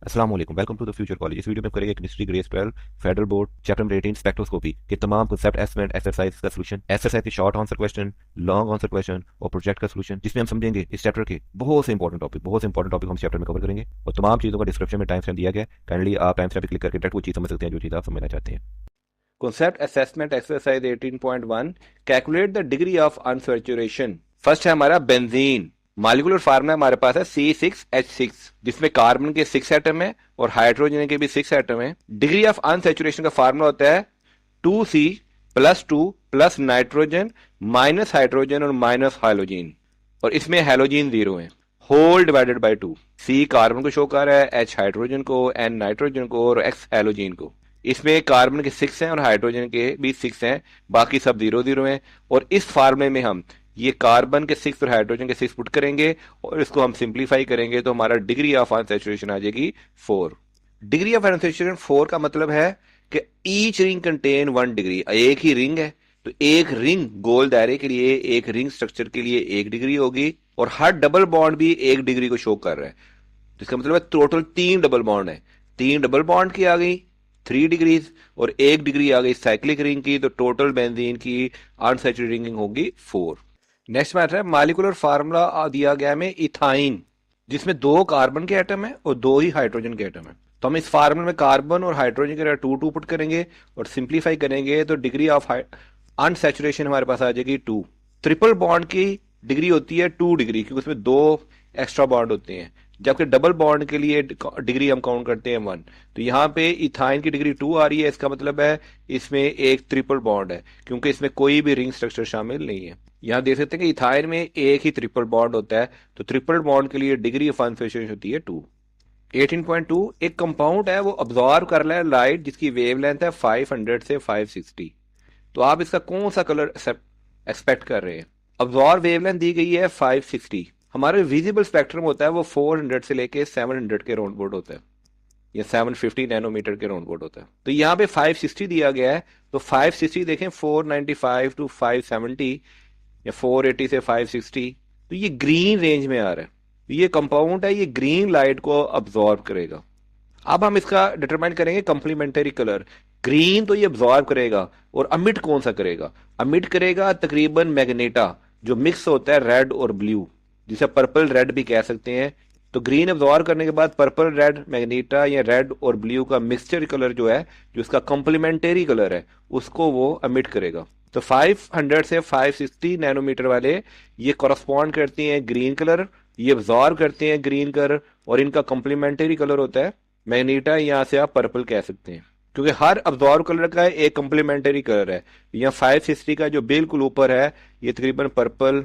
अस्सलाम वालेकुम, welcome to the future college. इस वीडियो में करेंगे chemistry grade 12 federal board chapter number 18 spectroscopy के तमाम कांसेप्ट एस्टिमेट एक्सरसाइज का सोल्यूशन, एक्सरसाइज के short answer question, long answer question और प्रोजेक्ट का सोल्यूशन, जिसमें हम समझेंगे इस चैप्टर के बहुत से इंपॉर्टेंट टॉपिक हम चैप्टर में कवर करेंगे और तमाम चीज़ों का डिस्क्रिप्शन में टाइम स्टैम्प दिया गया है। काइंडली आप टाइम स्टैम्प क्लिक करके डायरेक्ट वो चीज़ समझ सकते हैं जो चीज़ आप समझना चाहते हैं। Concept assessment exercise 18.1 calculate the degree of unsaturation. First है हमारा बेंजीन। मॉलिक्यूलर फार्मूला हमारे पास है C6H6, जिसमें कार्बन के 6 एटम है और हाइड्रोजन के भी 6 एटम है। डिग्री ऑफ अनसैचुरेशन का फार्मूला होता है 2C + 2 + नाइट्रोजन माइनस हाइड्रोजन और माइनस हाइलोजीन, और इसमें हाइलोजीन 0 है, whole divided by 2। C carbon को शो कर रहा है, H हाइड्रोजन को, N नाइट्रोजन को और X हाइलोजीन को। इसमें कार्बन के 6 हैं और हाइड्रोजन के भी 6 हैं, बाकी सब 0 हैं। और इस फार्मूले में हम ये कार्बन के 6 और हाइड्रोजन के 6 पुट करेंगे और इसको हम सिंप्लीफाई करेंगे तो हमारा डिग्री ऑफ अनसैचुरेशन आ जाएगी 4। डिग्री ऑफ अनसैचुरेशन 4 का मतलब है कि ईच रिंग कंटेन 1 डिग्री। एक ही रिंग है तो एक रिंग गोल दायरे के लिए, एक रिंग स्ट्रक्चर के लिए 1 डिग्री होगी, और हर डबल बॉन्ड भी 1 डिग्री को शो कर रहा है। तो इसका मतलब है टोटल 3 डबल बॉन्ड है। 3 डबल बॉन्ड की आ गई 3 डिग्रीज और 1 डिग्री आ गई साइक्लिक रिंग की, तो टोटल बेंजीन की अनसैचुरेटेड रिंग होगी 4। नेक्स्ट मैटर है मॉलिक्यूलर फार्मूला दिया गया हमें इथाइन, जिसमें 2 कार्बन के एटम है और 2 ही हाइड्रोजन के एटम है। तो हम इस फार्मूले में कार्बन और हाइड्रोजन के 2 पुट करेंगे और सिंप्लीफाई करेंगे तो डिग्री ऑफ अनसैचुरेशन हमारे पास आ जाएगी 2। ट्रिपल बॉन्ड की डिग्री होती है 2 डिग्री, क्योंकि उसमें 2 एक्स्ट्रा बॉन्ड होते हैं, जबकि डबल बॉन्ड के लिए डिग्री हम काउंट करते हैं 1। तो यहाँ पे इथाइन की डिग्री 2 आ रही है, इसका मतलब है इसमें एक ट्रिपल बॉन्ड है, क्योंकि इसमें कोई भी रिंग स्ट्रक्चर शामिल नहीं है। यहाँ देख सकते हैं कि इथाइन में एक ही ट्रिपल बॉन्ड होता है, तो ट्रिपल बॉन्ड के लिए डिग्री ऑफ अनसैचुरेशन होती है 2। 18.2 एक कंपाउंड है, वो अब्जॉर्व कर रहा है लाइट जिसकी वेवलेंथ है 500 से 560। तो आप इसका कौन सा कलर एक्सपेक्ट कर रहे हैं? अब्जॉर्व वेवलेंथ दी गई है 560। हमारे विजिबल स्पेक्ट्रम होता है वो 400 से लेके 700 के राउंड बोर्ड होता है, या 750 नैनोमीटर के राउंड बोर्ड होता है। तो यहाँ पे 560 दिया गया है, तो 560 देखें 495 टू 570 या 480 से 560, तो ये ग्रीन रेंज में आ रहा है। ये कंपाउंड है, ये ग्रीन लाइट को अब्जॉर्व करेगा। अब हम इसका डिटरमाइन करेंगे कंप्लीमेंटरी कलर। ग्रीन तो ये अब्जॉर्व करेगा, और अमिट कौन सा करेगा? अमिट करेगा तकरीबन मैग्नेटा, जो मिक्स होता है रेड और ब्लू, जिसे पर्पल रेड भी कह सकते हैं। तो ग्रीन अब्जॉर्व करने के बाद पर्पल रेड मैग्नेटा या रेड और ब्लू का मिक्सचर कलर जो है, जो इसका कंप्लीमेंटरी कलर है, उसको वो अमिट करेगा। तो 500 से 560 नैनोमीटर वाले ये कॉरस्पॉन्ड करते हैं ग्रीन कलर, ये अब्जॉर्व करते हैं ग्रीन कलर, और इनका कंप्लीमेंटरी कलर होता है मैग्नेटा, यहां से आप पर्पल कह सकते हैं, क्योंकि हर अब्जॉर्व कलर का एक कंप्लीमेंटरी कलर है। यहाँ 560 का जो बिल्कुल ऊपर है ये तकरीबन पर्पल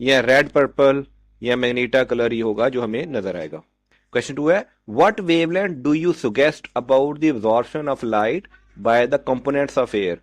या रेड पर्पल या मैग्नेटा कलर ही होगा जो हमें नजर आएगा। क्वेश्चन 2 है what wavelength do you suggest about the absorption of light by the components of air.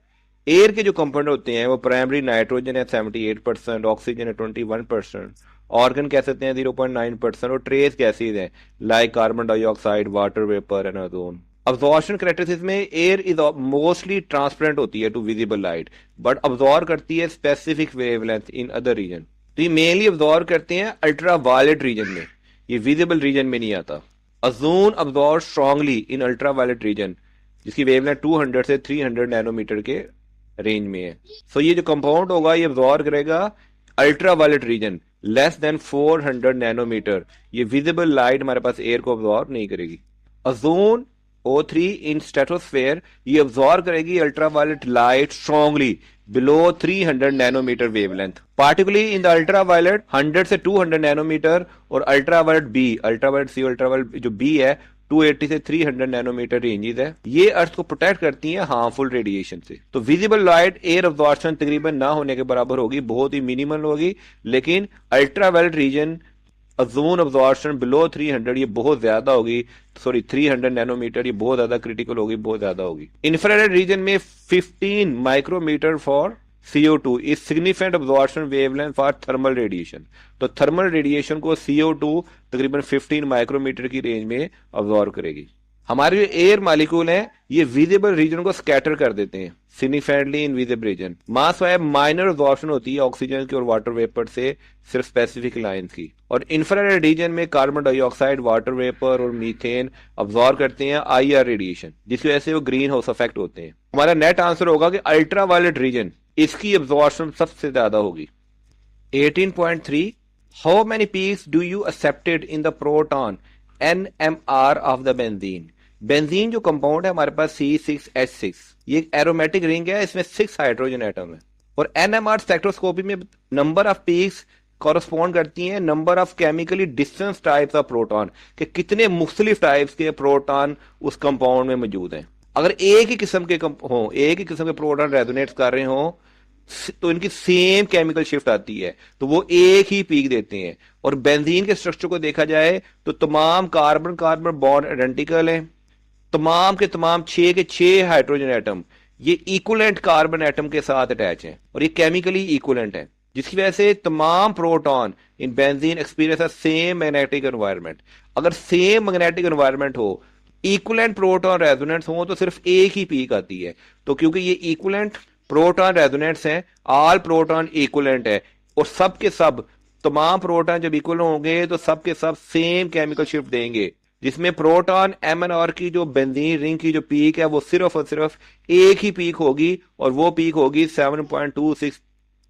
Air के जो कंपोनेंट होते हैं वो प्राइमरी नाइट्रोजन है 78%, ऑक्सीजन है 21%, ऑर्गन कह सकते हैं 0.9%, और ट्रेस गैसेज है like carbon dioxide, water vapour and ozone. Absorption characteristics में एयर इज मोस्टली ट्रांसपेरेंट होती है to visible light, but absorb करती है specific wavelength in other region. तो ये मेनली अब्जॉर्व करते हैं अल्ट्रा वायलेट रीजन में, ये विजिबल रीजन में नहीं आता। Ozone absorb strongly in ultraviolet region, जिसकी वेवलेंथ 200 से 300 नैनोमीटर के रेंज में है। सो ये जो कंपाउंड होगा ये अब्जॉर्व करेगा ultraviolet region less than 400 nanometre. ये विजिबल लाइट हमारे पास एयर को अब्जॉर्व नहीं करेगी। ओजोन O3 इन स्ट्रेटोस्फेयर ये अब्जॉर्व करेगी ultraviolet light strongly below 300 nanometre wavelength, particularly in the ultraviolet 100 से 200 नैनोमीटर, और ultraviolet B, ultraviolet C, ultraviolet जो बी है 280 से 300 नैनोमीटर रेंजेस है। ये अर्थ को प्रोटेक्ट करती हैं हार्मफुल रेडिएशन से। तो विजिबल लाइट एयर अब्जॉर्प्शन तकरीबन ना होने के बराबर होगी, बहुत ही मिनिमल होगी, लेकिन ultraviolet region ozone absorption below 300 ये बहुत ज्यादा होगी, सॉरी 300 नैनोमीटर ये बहुत ज्यादा क्रिटिकल होगी, बहुत ज्यादा होगी। इंफ्रारेड रीजन में 15 micrometre for CO2 is significant absorption wavelength for thermal radiation. तो थर्मल रेडिएशन को CO2 तकरीबन 15 माइक्रोमीटर की रेंज में अब्जॉर्व करेगी। हमारे जो एयर मालिक्यूल हैं ये विजिबल रीजन को स्कैटर कर देते हैं, सिग्निफिकेंटली इनविजिबल रीजन। मास वाइज माइनर अब्जॉर्प्शन होती है ऑक्सीजन की और वाटर वेपर से सिर्फ स्पेसिफिक लाइंस की। और इंफ्रारेड रीजन में कार्बन डाइऑक्साइड, वाटर वेपर और मीथेन अब्जॉर्ब करते हैं IR रेडिएशन, जिसकी वजह से वो ग्रीन हाउस इफेक्ट होते हैं। हमारा नेट आंसर होगा कि अल्ट्रा वायलेट रीजन, इसकी अब्जॉर्प्शन सबसे ज्यादा होगी। 18.3 how many peaks do you accepted in the proton NMR of the benzene. Benzene जो कंपाउंड है हमारे पास C6H6, ये एक एरोमेटिक रिंग है, इसमें 6 हाइड्रोजन एटम है। और NMR स्पेक्ट्रोस्कोपी में नंबर ऑफ पीक्स कॉरस्पॉन्ड करती हैं number of chemically distance types of proton, कि कितने मुख्तलिफ टाइप्स के प्रोटॉन उस कंपाउंड में मौजूद हैं। अगर एक ही किस्म के एक ही किस्म के प्रोटॉन रेजोनेट कर रहे हो तो इनकी सेम केमिकल शिफ्ट आती है, तो वो एक ही पीक देते हैं। और बेंजीन के स्ट्रक्चर को देखा जाए तो तमाम कार्बन कार्बन बॉन्ड आइडेंटिकल हैं, तमाम के तमाम 6 के 6 हाइड्रोजन एटम ये इक्वलेंट कार्बन एटम के साथ अटैच हैं और ये केमिकली इक्वलेंट है, जिसकी वजह से तमाम proton in benzene experience same magnetic environment. अगर सेम मैग्नेटिक एनवायरनमेंट हो, इक्वलेंट प्रोटॉन रेजोनेंस हो, तो सिर्फ एक ही पीक आती है। तो क्योंकि ये इक्वलेंट प्रोटॉन रेजोनेंस हैं, ऑल प्रोटॉन इक्वलेंट है, और सब के सब तमाम प्रोटॉन जब इक्वल होंगे तो सब के सब सेम केमिकल शिफ्ट देंगे, जिसमें प्रोटॉन MnR की जो बेंजीन रिंग की जो पीक है वो सिर्फ और सिर्फ एक ही पीक होगी, और वो पीक होगी 7.26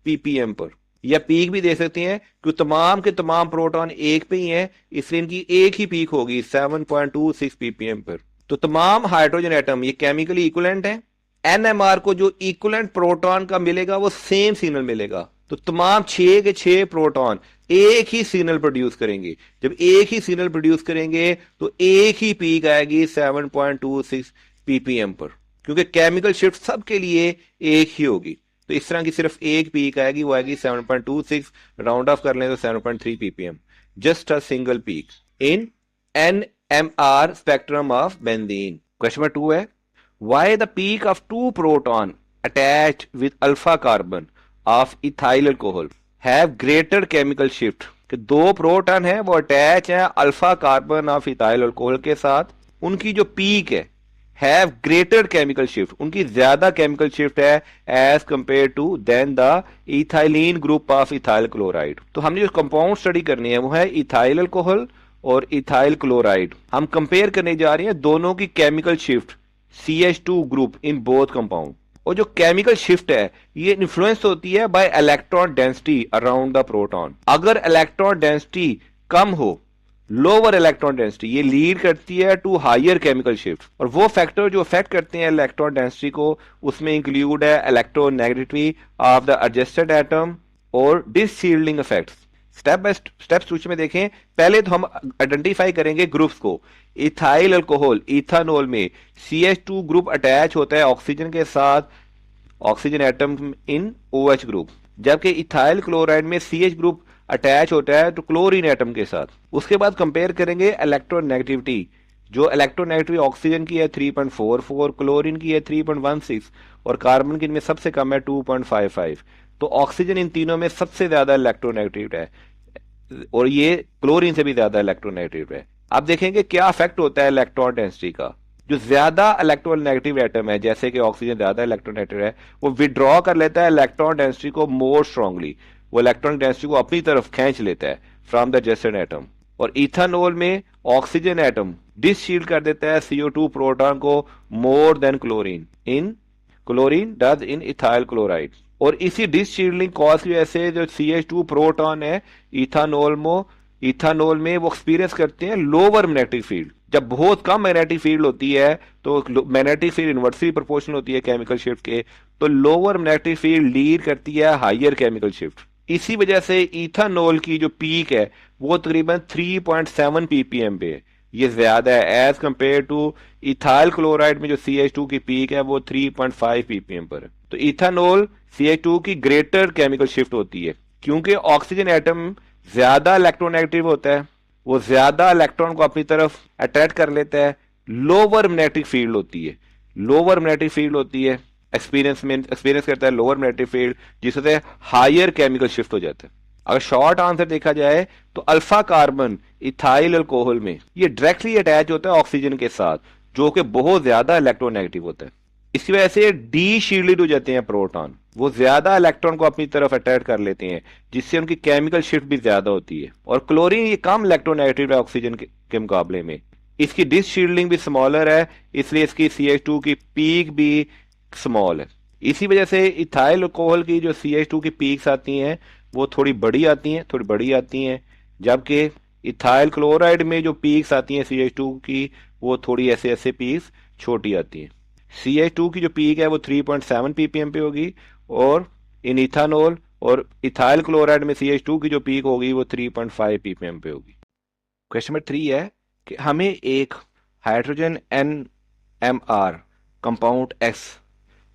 ppm पर। या पीक भी दे सकते हैं क्योंकि तमाम के तमाम प्रोटॉन एक पे ही हैं, इसलिए इनकी एक ही पीक होगी 7.26 ppm पर। तो तमाम हाइड्रोजन एटम ये केमिकली इक्वलेंट है। NMR को जो इक्वलेंट प्रोटॉन का मिलेगा वो सेम सिग्नल मिलेगा, तो तमाम 6 के 6 प्रोटॉन एक ही सिग्नल प्रोड्यूस करेंगे। जब एक ही सिग्नल प्रोड्यूस करेंगे तो एक ही पीक आएगी 7.26 ppm पर, क्योंकि केमिकल शिफ्ट सबके लिए एक ही होगी। तो इस तरह की सिर्फ एक पीक आएगी, वो आएगी 7.26, राउंड ऑफ कर लें तो 7.3 ppm, just a single peak in NMR spectrum of benzene. Question number 2 है, why the peak of 2 proton attached with alpha carbon of ethyl alcohol have greater chemical shift. कि 2 proton है वो attach है alpha carbon of ethyl alcohol के साथ, उनकी जो peak है हैव ग्रेटर केमिकल शिफ्ट, उनकी ज्यादा केमिकल शिफ्ट है as compare to than the ethylene group of ethyl chloride. तो हमने जो कंपाउंड स्टडी करनी है वो है इथाइल अल्कोहल और इथाइल क्लोराइड। हम कंपेयर करने जा रहे हैं दोनों की chemical shift CH2 group in both compound. और जो केमिकल शिफ्ट है ये इन्फ्लुएंस होती है by electron density around the proton. अगर इलेक्ट्रॉन डेंसिटी कम हो, लोअर इलेक्ट्रॉन डेंसिटी, ये लीड करती है टू हायर केमिकल शिफ्ट। और वो फैक्टर जो अफेक्ट करते हैं इलेक्ट्रॉन डेंसिटी को, उसमें इंक्लूड है electronegativity of the adjusted atom और डिसशील्डिंग इफेक्ट्स। स्टेप बाय स्टेप सूची में देखें। पहले तो हम आइडेंटिफाई करेंगे ग्रुप्स को। इथाइल अल्कोहल, इथानॉल में CH2 ग्रुप अटैच होता है ऑक्सीजन के साथ, oxygen atom in OH group, जबकि इथाइल क्लोराइड में CH ग्रुप अटैच होता है तो क्लोरीन एटम के साथ। उसके बाद कंपेयर करेंगे इलेक्ट्रोनेगेटिविटी। जो इलेक्ट्रोनेगेटिविटी ऑक्सीजन की है 3.44, क्लोरीन की है 3.16 और कार्बन की इनमें सबसे कम है 2.55। तो ऑक्सीजन इन तीनों में सबसे ज्यादा इलेक्ट्रोनेगेटिव है और ये क्लोरीन से भी ज्यादा इलेक्ट्रोनेगेटिव है। आप देखेंगे क्या इफेक्ट होता है इलेक्ट्रॉन डेंसिटी का। जो ज्यादा इलेक्ट्रोनेगेटिव एटम है, जैसे कि ऑक्सीजन ज्यादा इलेक्ट्रोनेगेटिव है, वो विड्रॉ कर लेता है इलेक्ट्रॉन डेंसिटी को मोर स्ट्रांगली, वो इलेक्ट्रॉन डेंसिटी को अपनी तरफ खींच लेता है फ्रॉम द एडजस्टेड एटम। और इथानॉल में ऑक्सीजन एटम डिसशील्ड कर देता है CO2 प्रोटॉन को more than chlorine does in ethyl chloride. और इसी डिसशील्डिंग कॉज की वजह से जो CH2 प्रोटॉन है इथानॉल में वो एक्सपीरियंस करते हैं लोअर मैग्नेटिक फील्ड। जब बहुत कम मैग्नेटिक फील्ड होती है तो मैग्नेटिक फील्ड इनवर्सली प्रोपोर्शनल होती है केमिकल शिफ्ट के, तो लोअर मैग्नेटिक फील्ड लीड करती है हायर केमिकल शिफ्ट। इसी वजह से इथानॉल की जो पीक है वो तकरीबन 3.7 ppm पे है, ये ज्यादा है as compare to ethyl chloride में जो CH2 की पीक है वो 3.5 ppm पर है। तो इथानॉल CH2 की ग्रेटर केमिकल शिफ्ट होती है क्योंकि ऑक्सीजन एटम ज्यादा इलेक्ट्रोनेगेटिव होता है, वो ज्यादा इलेक्ट्रॉन को अपनी तरफ अट्रैक्ट कर लेता है। लोअर मैग्नेटिक फील्ड होती है एक्सपीरियंस करता है लोअर मैग्नेटिक फील्ड, जिससे हायर केमिकल शिफ्ट हो जाता है। अगर शॉर्ट आंसर देखा जाए तो अल्फा कार्बन इथाइल अल्कोहल में ये डायरेक्टली अटैच होता है ऑक्सीजन के साथ, जो कि बहुत ज्यादा इलेक्ट्रोनेगेटिव होता है। इसकी वजह से डी शील्डेड हो जाते हैं प्रोटॉन, वो ज्यादा इलेक्ट्रॉन को अपनी तरफ अट्रैक्ट कर लेते हैं, जिससे उनकी केमिकल शिफ्ट भी ज्यादा होती है। और क्लोरीन ये कम इलेक्ट्रोनेगेटिव है ऑक्सीजन के मुकाबले में। इसकी डिस शील्डिंग भी स्मॉलर है, इसलिए इसकी CH2 की पीक भी स्मॉल है। इसी वजह से इथाइल अल्कोहल की जो CH2 की पीक्स आती हैं वो थोड़ी बड़ी आती हैं, जबकि इथाइल क्लोराइड में जो पीक्स आती हैं CH2 की वो थोड़ी ऐसे ऐसे पीक्स छोटी आती हैं। CH2 की जो पीक है वो 3.7 ppm पे होगी, और इन इथानॉल और इथाइल क्लोराइड में CH2 की जो पीक होगी वो 3.5 ppm पे होगी। क्वेश्चन नंबर 3 है कि हमें एक हाइड्रोजन NMR कंपाउंड X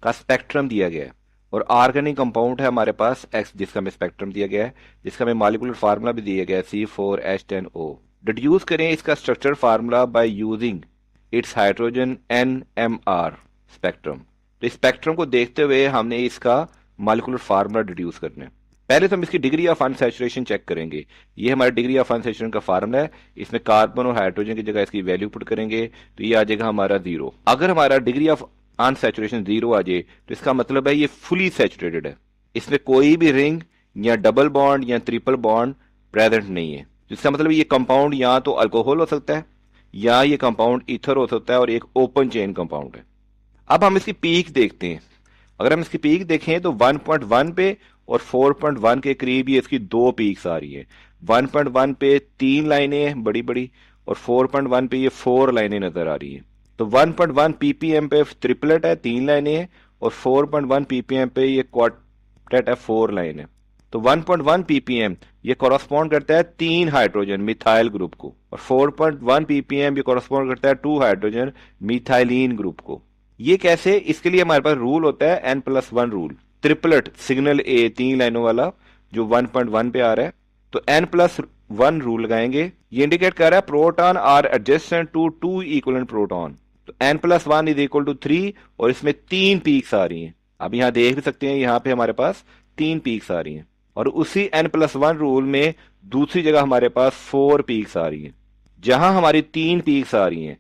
का स्पेक्ट्रम दिया गया है, और ऑर्गेनिक कंपाउंड है हमारे पास X जिसका हमें स्पेक्ट्रम दिया गया है, जिसका हमें मॉलिक्यूलर फार्मूला भी दिया गया है C4H10O। डिड्यूस करें इसका structure formula by using its hydrogen NMR spectrum. तो इस स्पेक्ट्रम को देखते हुए हमने इसका मॉलिक्यूलर फार्मूला डिड्यूस करना है। पहले तो हम इसकी डिग्री ऑफ अनसैचुरेशन चेक करेंगे। ये हमारा डिग्री ऑफ अनसैचुरेशन का फार्मूला है, इसमें कार्बन और हाइड्रोजन की जगह इसकी वैल्यू पुट करेंगे तो ये आ जाएगा हमारा 0। अगर हमारा डिग्री ऑफ अनसैचुरेशन 0 आ जाए तो इसका मतलब है ये फुली सैचुरेटेड है, इसमें कोई भी रिंग या डबल बॉन्ड या ट्रिपल बॉन्ड प्रेजेंट नहीं है। जिसका मतलब ये कंपाउंड या तो अल्कोहल हो सकता है या ये कंपाउंड ईथर हो सकता है, और एक ओपन चेन कंपाउंड है। अब हम इसकी पीक देखते हैं। अगर हम इसकी पीक देखें तो 1.1 पे और 4.1 के करीब ये इसकी दो पीक्स आ रही है। 1.1 पे 3 लाइनें हैं बड़ी बड़ी, और 4.1 पे ये 4 लाइनें नजर आ रही हैं। तो 1.1 ppm पे ट्रिपलेट है 3 लाइनें हैं, और 4.1 ppm पे ये क्वार्टेट है 4 लाइन है। तो 1.1 ppm ये कॉरस्पॉन्ड करता है 3 हाइड्रोजन मिथाइल ग्रुप को, और 4.1 ppm ये कॉरस्पॉन्ड करता है 2 हाइड्रोजन मिथाइलिन ग्रुप को। ये कैसे? इसके लिए हमारे पास रूल होता है N+1 रूल, ट्रिपलेट सिग्नल ए 3 लाइनों वाला जो 1.1 पे आ रहा है। तो N+1 रूल लगाएंगे। ये इंडिकेट कर रहा है proton are adjacent to 2 equivalent proton. तो N+1 इज इक्वल टू 3, और इसमें 3 पीक्स आ रही हैं। अब यहां देख भी सकते हैं, यहां पे हमारे पास 3 पीक्स आ रही हैं, और उसी N+1 रूल में दूसरी जगह हमारे पास 4 पीक्स आ रही हैं। जहां हमारी 3 पीक्स आ रही हैं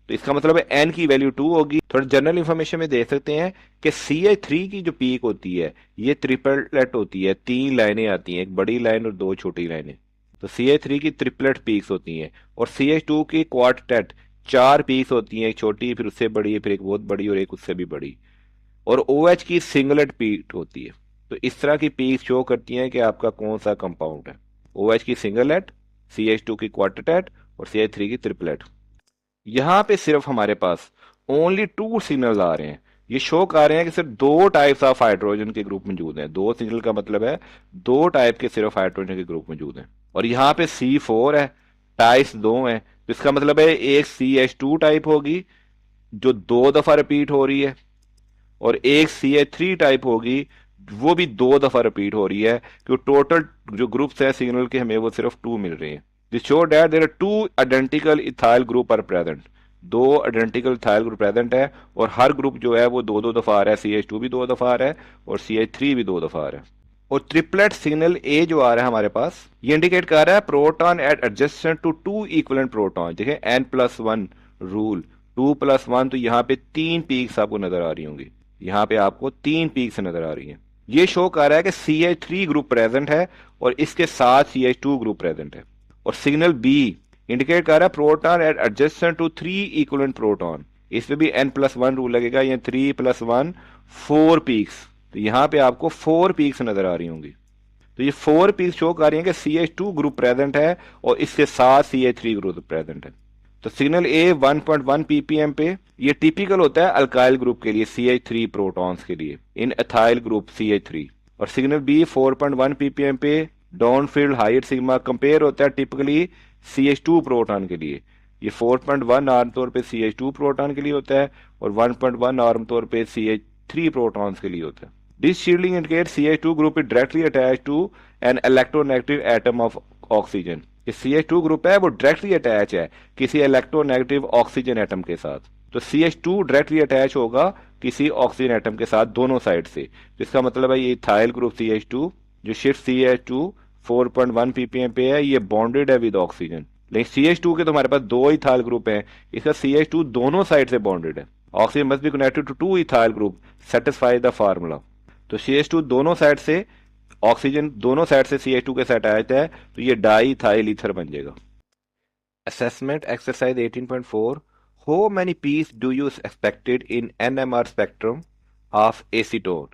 तो इसका मतलब है N की वैल्यू 2 होगी। थोड़ा जनरल इंफॉर्मेशन में देख सकते हैं कि CH3 की जो पीक होती है ये ट्रिपलेट होती है, 3 लाइनें आती हैं, एक बड़ी लाइन और 2 छोटी लाइनें। तो CH3 की ट्रिपलेट पीक्स होती हैं, और CH2 की क्वार्टेट 4 पीक्स होती हैं, एक छोटी फिर उससे बड़ी फिर एक बहुत बड़ी और एक उससे भी बड़ी। और OH की सिंगलेट पीक होती है। तो इस तरह की पीक शो करती हैं कि आपका कौन सा कंपाउंड है। OH की सिंगलेट, CH2 की क्वार्टेट और CH3 की ट्रिपलेट। यहां पे सिर्फ हमारे पास ओनली 2 सिग्नल आ रहे हैं। ये शो कर रहे हैं कि सिर्फ 2 टाइप्स ऑफ हाइड्रोजन के ग्रुप मौजूद हैं। 2 सिग्नल का मतलब है 2 टाइप के सिर्फ हाइड्रोजन के ग्रुप मौजूद हैं। और यहाँ पे C4 है, टाइप्स 2 हैं, तो इसका मतलब है एक CH2 टाइप होगी जो 2 दफा रिपीट हो रही है, और एक CH3 टाइप होगी वो भी 2 दफा रिपीट हो रही है। क्योंकि टोटल जो ग्रुप्स हैं सिग्नल के हमें वो सिर्फ 2 मिल रहे हैं। This show that there are 2 identical ethyl group are present। 2 identical ethyl group present है, और हर ग्रुप जो है वो 2-2 दफा आ रहा है। CH2 भी 2 दफा आ रहा है, और CH3 भी 2 दफा आ रहा है। और ट्रिपलेट सिग्नल ए जो आ रहा है हमारे पास, ये इंडिकेट कर रहा है proton at adjacent to 2 equivalent proton. देखिए N+1 रूल, 2+1, तो यहाँ पे 3 पीक्स आपको नजर आ रही होंगी। यहाँ पे आपको 3 पीक्स नजर आ रही हैं। ये शो कर रहा है कि CH3 ग्रुप प्रेजेंट है, और इसके साथ CH2 ग्रुप प्रेजेंट है। और सिग्नल बी इंडिकेट कर रहा है proton at adjacent to 3 equivalent proton. इसमें भी N+1 रूल लगेगा, ये 3+1 4 पीक्स। तो यहाँ पे आपको 4 पीक्स नजर आ रही होंगी। तो ये 4 पीक्स शो कर रही है कि CH2 ग्रुप प्रेजेंट है, और इसके साथ CH3 ग्रुप प्रेजेंट है। तो सिग्नल ए 1.1 ppm पे ये टिपिकल होता है अल्काइल ग्रुप के लिए, CH3 प्रोटॉन्स के लिए इन एथाइल ग्रुप CH3। और सिग्नल बी 4.1 ppm पे डाउनफील्ड हाइट सिग्मा कंपेयर होता है टिपिकली CH2 प्रोटॉन के लिए। ये 4.1 आमतौर पे CH2 प्रोटॉन के लिए होता है, और 1.1 आमतौर पे CH3 प्रोटॉन्स के लिए होता है। This shielding indicate CH2 group is directly attach to an electronegative atom of oxygen. CH2 group है वो डायरेक्टली अटैच है किसी इलेक्ट्रोनेगेटिव ऑक्सीजन एटम के साथ। तो CH2 डायरेक्टली अटैच होगा किसी ऑक्सीजन एटम के साथ दोनों साइड से। जिसका मतलब है ये इथाइल ग्रुप CH2 जो शिफ्ट CH2 4.1 ppm पे है, ये बॉन्डेड है विद ऑक्सीजन। लेकिन CH2 के तो हमारे पास दो इथाइल ग्रुप हैं, इसका CH2 दोनों साइड से बॉन्डेड है। Oxygen must be connected to two ethyl group, satisfy the formula. तो CH2 दोनों साइड से, ऑक्सीजन दोनों साइड से CH2 के साथ अटैच है, तो ये डाई इथाइल ईथर बन जाएगा। Assessment exercise 18.4, how many peaks do you expected in NMR spectrum of acetone,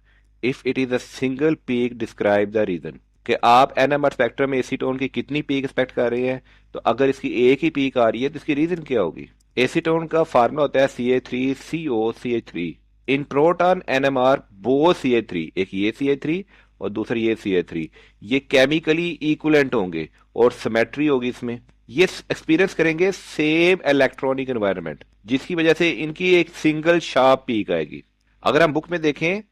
if it is a single peak describe the reason. कि आप NMR स्पेक्ट्रम में एसीटोन की कितनी पीक एक्सपेक्ट कर रहे हैं, तो अगर इसकी एक ही पीक आ रही है तो इसकी रीजन क्या होगी। एसीटोन का फार्मूला होता है CH3COCH3। इन प्रोटॉन NMR वो CH3, एक ये CH3 और दूसरा ये CH3, ये केमिकली इक्विवेलेंट होंगे और सिमेट्री होगी इसमें। ये एक्सपीरियंस करेंगे सेम इलेक्ट्रॉनिक एनवायरनमेंट, जिसकी वजह से इनकी एक सिंगल शार्प पीक आएगी। अगर हम बुक में देखें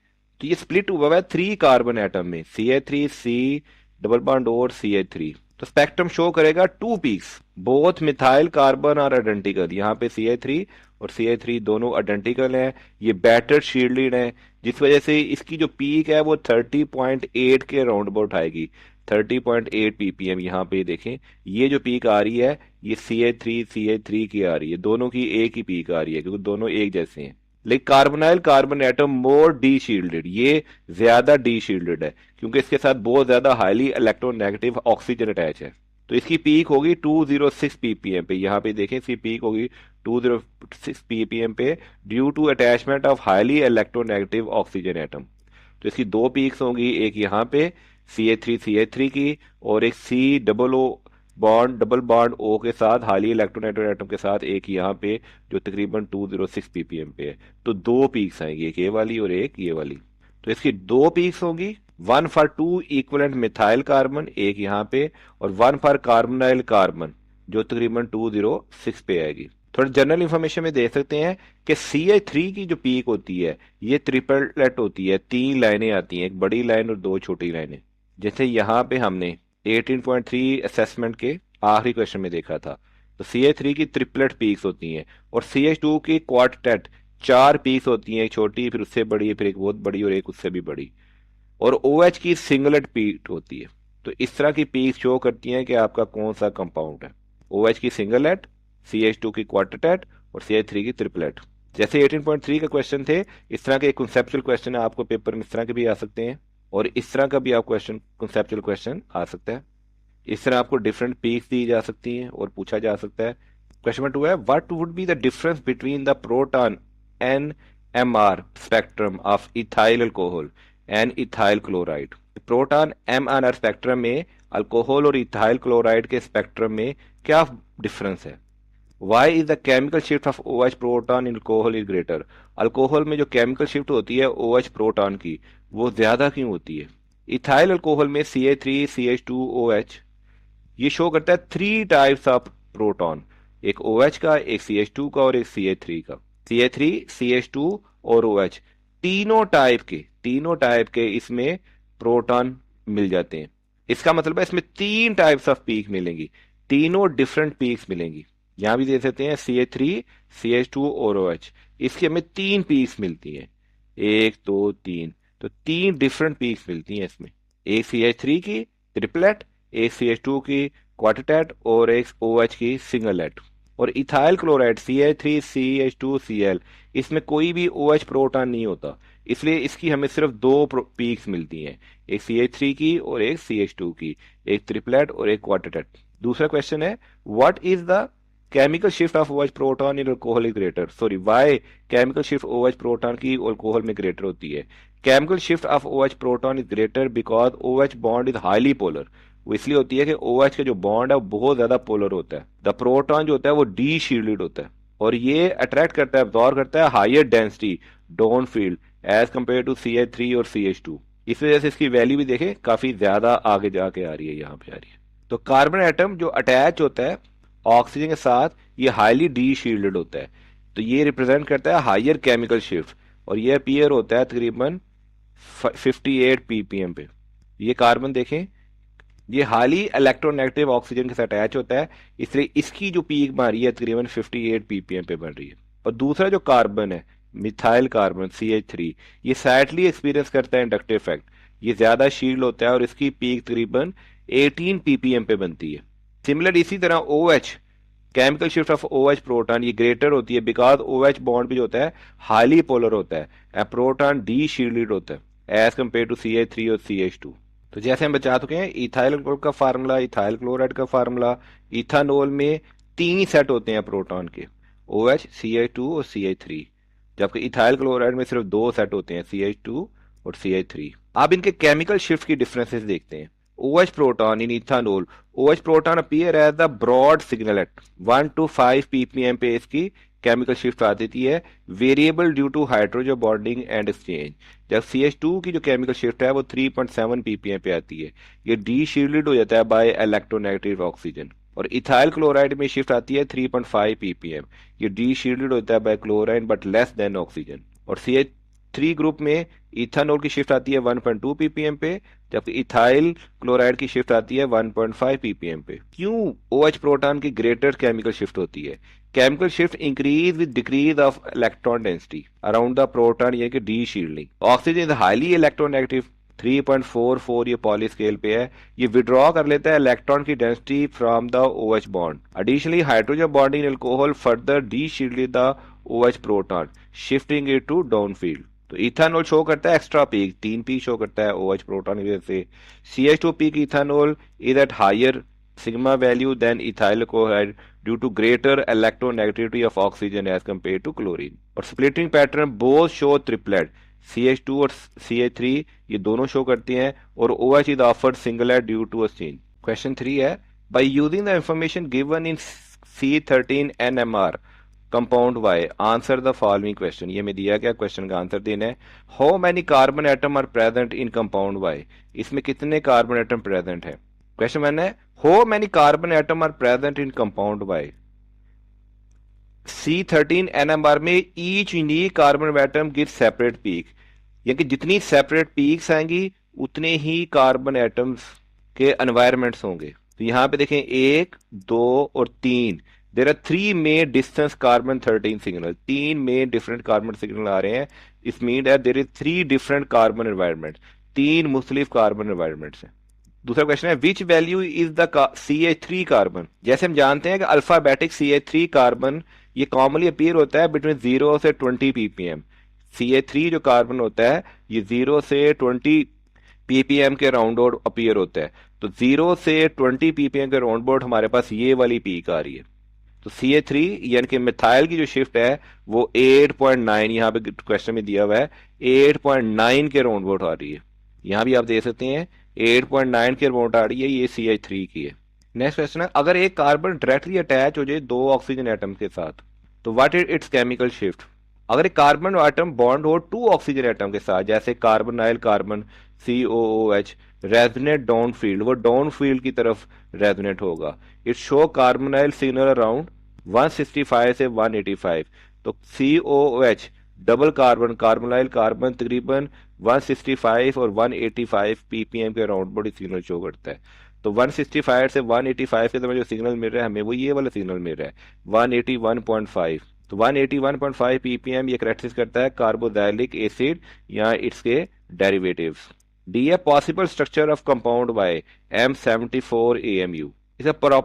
तो ये स्प्लिट हुआ है 3 कार्बन एटम में, CH3C डबल बॉन्ड और CH3। तो स्पेक्ट्रम शो करेगा 2 peaks, both methyl carbon are identical. यहाँ पे CH3 और CH3 दोनों आइडेंटिकल हैं, ये बैटर शील्डेड है, जिस वजह से इसकी जो पीक है वो 30.8 के राउंड अबाउट आएगी। 30.8 ppm यहाँ पे देखें, ये जो पीक आ रही है ये CH3 की आ रही है, दोनों की एक ही पीक आ रही है क्योंकि दोनों एक जैसे हैं। लेकिन कार्बोनाइल कार्बन एटम मोर डी शील्डेड, ये ज्यादा डी शील्डेड है क्योंकि इसके साथ बहुत ज्यादा हाईली इलेक्ट्रोनेगेटिव ऑक्सीजन अटैच है। तो इसकी पीक होगी 206 ppm पे। यहाँ पे देखें इसकी पीक होगी 206 ppm पे due to attachment of highly electronegative oxygen atom. तो इसकी दो पीक्स होंगी, एक यहाँ पे CH3 की और एक डबल बॉन्ड O के साथ हाईली इलेक्ट्रोनेगेटिव एटम के साथ एक यहाँ पे जो तकरीबन 206 ppm पे है। तो दो पीक्स आएंगी, एक ये वाली और एक ये वाली। तो इसकी दो पीक्स होंगी, 1 फॉर 2 इक्विवेलेंट मिथाइल कार्बन एक यहाँ पे और 1 फॉर कार्बोनाइल कार्बन जो तकरीबन 206 पे आएगी। थोड़ा जनरल इंफॉर्मेशन में देख सकते हैं कि CH3 की जो पीक होती है ये ट्रिपलेट होती है, 3 लाइनें आती हैं, एक बड़ी लाइन और 2 छोटी लाइनें। जैसे यहाँ पे हमने 18.3 असेसमेंट के आखिरी क्वेश्चन में देखा था, तो CH3 की ट्रिपलेट पीक्स होती हैं और CH2 की क्वार्टेट 4 पीक्स होती हैं, एक छोटी फिर उससे बड़ी फिर एक बहुत बड़ी और एक उससे भी बड़ी। और OH की सिंगलेट पीक होती है। तो इस तरह की पीक शो करती हैं कि आपका कौन सा कंपाउंड है। OH की सिंगलेट, CH2 की क्वार्टेट और CH3 की ट्रिपलेट। जैसे 18.3 का क्वेश्चन थे, इस तरह के एक कंसेप्चुअल क्वेश्चन आपको पेपर में इस तरह के भी आ सकते हैं और इस तरह का भी आप क्वेश्चन कंसेप्चुअल क्वेश्चन आ सकता है। इस तरह आपको डिफरेंट पीक्स दी जा सकती हैं और पूछा जा सकता है। क्वेश्चन नंबर 2 है, what would be the difference between the proton NMR spectrum of ethyl alcohol and ethyl chloride. Proton MNR spectrum में अल्कोहल और इथाइल क्लोराइड के स्पेक्ट्रम में क्या डिफरेंस है। Why is the chemical shift of OH proton in alcohol is greater? Alcohol में जो केमिकल shift होती है OH प्रोटॉन की वो ज्यादा क्यों होती है। इथाइल अल्कोहल में CH3CH2OH ये शो करता है 3 टाइप्स ऑफ प्रोटॉन, एक OH का, एक CH2 का और एक CH3 का। CH3 CH2 और OH तीनों टाइप के इसमें प्रोटॉन मिल जाते हैं। इसका मतलब है इसमें 3 टाइप्स ऑफ पीक मिलेंगी, तीनों डिफरेंट पीक्स मिलेंगी। यहां भी दे सकते हैं CH3 CH2 और OH, इसकी हमें 3 पीक्स मिलती हैं, 1 2 3। तो 3 डिफरेंट पीक्स मिलती हैं इसमें, एक CH3 की ट्रिपलेट, एक CH2 की क्वार्टेट और एक OH की सिंगलेट। और इथाइल क्लोराइड CH3CH2Cl इसमें कोई भी OH प्रोटॉन नहीं होता, इसलिए इसकी हमें सिर्फ 2 पीक्स मिलती हैं, एक CH3 की और एक CH2 की, एक ट्रिपलेट और एक क्वार्टेट। दूसरा क्वेश्चन है, what is the chemical shift of OH proton in alcohol is greater. Sorry, why chemical shift OH proton की अल्कोहल में ग्रेटर होती है। Chemical shift of OH proton is greater because OH bond is highly polar. वो इसलिए होती है कि OH का जो बॉन्ड है वो बहुत ज्यादा पोलर होता है। द प्रोटॉन जो होता है वो डी शील्डेड होता है और ये अट्रैक्ट करता है, अब्जॉर्ब करता है higher density down field as compare to CH3 और CH2। इस वजह से इसकी वैल्यू भी देखें काफी ज्यादा आगे जाके आ रही है, यहाँ पे आ रही है। तो कार्बन एटम जो अटैच होता है ऑक्सीजन के साथ ये हाईली डी शील्डेड होता है, तो ये रिप्रेजेंट करता है हायर केमिकल शिफ्ट और ये अपीयर होता है तकरीबन 58 ppm पे। ये कार्बन देखें, ये हाईली इलेक्ट्रोनेगेटिव ऑक्सीजन के साथ अटैच होता है, इसलिए इसकी जो पीक बन रही है तकरीबन 58 ppm पे बन रही है। और दूसरा जो कार्बन है मिथाइल कार्बन CH3, ये सैडली एक्सपीरियंस करता है इंडक्टिव इफेक्ट, ये ज्यादा शील्ड होता है और इसकी पीक तकरीबन 18 ppm पे बनती है। सिमिलर इसी तरह OH chemical shift of OH proton ये ग्रेटर होती है बिकॉज OH बॉन्ड भी जो होता है हाईली पोलर होता है एंड प्रोटॉन डी शील्डेड होता है एज कम्पेयर टू CH3 और CH2। तो जैसे हम बता चुके हैं इथाइल अल्कोहल का फार्मूला, इथाइल क्लोराइड का फार्मूला, इथानोल में 3 सेट होते हैं प्रोटॉन के, OH, CH2 और CH3, जबकि इथाइल क्लोराइड में सिर्फ 2 सेट होते हैं, CH2 और CH3। अब इनके केमिकल शिफ्ट की डिफरेंसेस देखते हैं। OH proton in ethanol, OH proton appear as the broad signal at 1 to 5 ppm पे इसकी केमिकल शिफ्ट आ देती है, variable due to hydrogen bonding and exchange. जब CH2 की जो केमिकल शिफ्ट है वो 3.7 ppm पे आती है, ये डी शील्डेड हो जाता है बाय इलेक्ट्रोनेगेटिव ऑक्सीजन। और इथाइल क्लोराइड में शिफ्ट आती है 3.5 ppm, ये डी शील्डेड होता है by chlorine but less than oxygen. और CH3 ग्रुप में इथानोल की शिफ्ट आती है 1.2 ppm पे, जबकि इथाइल क्लोराइड की शिफ्ट आती है 1.5 ppm पे। क्यों OH प्रोटॉन की ग्रेटर केमिकल शिफ्ट होती है? Chemical shift increase with decrease of electron density around the proton, यानी कि D shielding. Oxygen is highly electronegative, 3.44 ये पॉली स्केल पे है, ये विड्रॉ कर लेता है इलेक्ट्रॉन की density from the OH bond. Additionally hydrogen bonding alcohol further deshield the OH proton, shifting it to downfield. तो इथानोल शो करता है एक्स्ट्रा पीक, 3 पीक शो करता है OH प्रोटॉन की वजह से। CH2 peak ethanol is at higher sigma value than ethyl chloride due to greater electronegativity of oxygen as compared to chlorine। और splitting pattern both show triplet, CH2 और CH3 ये दोनों show करती हैं, और OH is offered singlet due to a change। Question 3 है, by using the information given in C13 NMR compound Y, answer the following question. ये मैं दिया गया क्वेश्चन का आंसर देना है। How many carbon atom are present in compound Y, इसमें कितने कार्बन एटम प्रेजेंट है? क्वेश्चन वन है, how many carbon atom are present in compound Y। C13 NMR में each unique carbon atom give separate peak, यानी कि जितनी separate peaks आएंगी उतने ही कार्बन एटम्स के एनवायरमेंट्स होंगे। तो यहाँ पे देखें 1, 2 और 3, there are 3 main distance carbon 13 signal, 3 main different carbon signal आ रहे हैं। This mean that there is 3 different carbon environment, 3 मुख्तलिफ कार्बन एनवायरमेंट्स हैं। दूसरा क्वेश्चन है, which value is the CH3 carbon. जैसे हम जानते हैं कि अल्फाबेटिक CH3 कार्बन ये कॉमनली अपीयर होता है बिटवीन 0 से 20 ppm। CH3 जो कार्बन होता है ये 0 से 20 ppm के राउंड बोर्ड अपीयर होता है। तो 0 से 20 ppm के राउंड बोर्ड हमारे पास ये वाली पीक आ रही है। तो CH3 यानी कि मिथाइल की जो शिफ्ट है वो 8.9, यहाँ पे क्वेश्चन में दिया हुआ है 8.9 के राउंड बोर्ड आ रही है। यहाँ भी आप देख सकते हैं 8.9 के राउंड आ रही है, ये CH3 की है। नेक्स्ट क्वेश्चन है, अगर एक कार्बन डायरेक्टली अटैच हो जाए 2 ऑक्सीजन एटम के साथ तो what is it's chemical shift. अगर एक कार्बन एटम बॉन्ड हो 2 ऑक्सीजन एटम के साथ, जैसे carbonyl carbon COOH, resonate down field, वो डाउन फील्ड की तरफ रेजोनेट होगा। It show carbonyl signal around 165 से 185। तो COOH double carbon carbonyl carbon तकरीबन 165 और 185 ppm के राउंड बॉडी सिग्नल शो करता है। तो 165 से 185 के दरमियान जो सिग्नल मिल रहा है हमें वो ये वाला सिग्नल मिल रहा है 181.5। तो 181.5 ppm ये करेक्टरिस्टिक करता है कार्बोक्सिलिक एसिड या इसके डेरिवेटिव्स। डी है, possible structure of compound Y M74AMU। इसका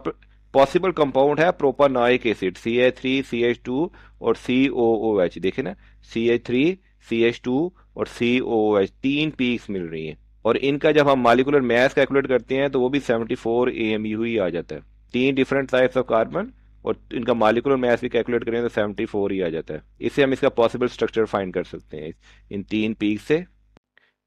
पॉसिबल कंपाउंड है प्रोपानोइक एसिड CH3 CH2 और COOH। देखे ना, CH3 CH2 और COOH 3 पीक्स मिल रही हैं, और इनका जब हम मॉलिक्यूलर मास कैलकुलेट करते हैं तो वो भी 74 AMU ही आ जाता है। 3 डिफरेंट टाइप्स ऑफ कार्बन और इनका मॉलिक्यूलर मास भी कैलकुलेट करें तो 74 ही आ जाता है। इससे हम इसका पॉसिबल स्ट्रक्चर फाइंड कर सकते हैं इन 3 पीक से।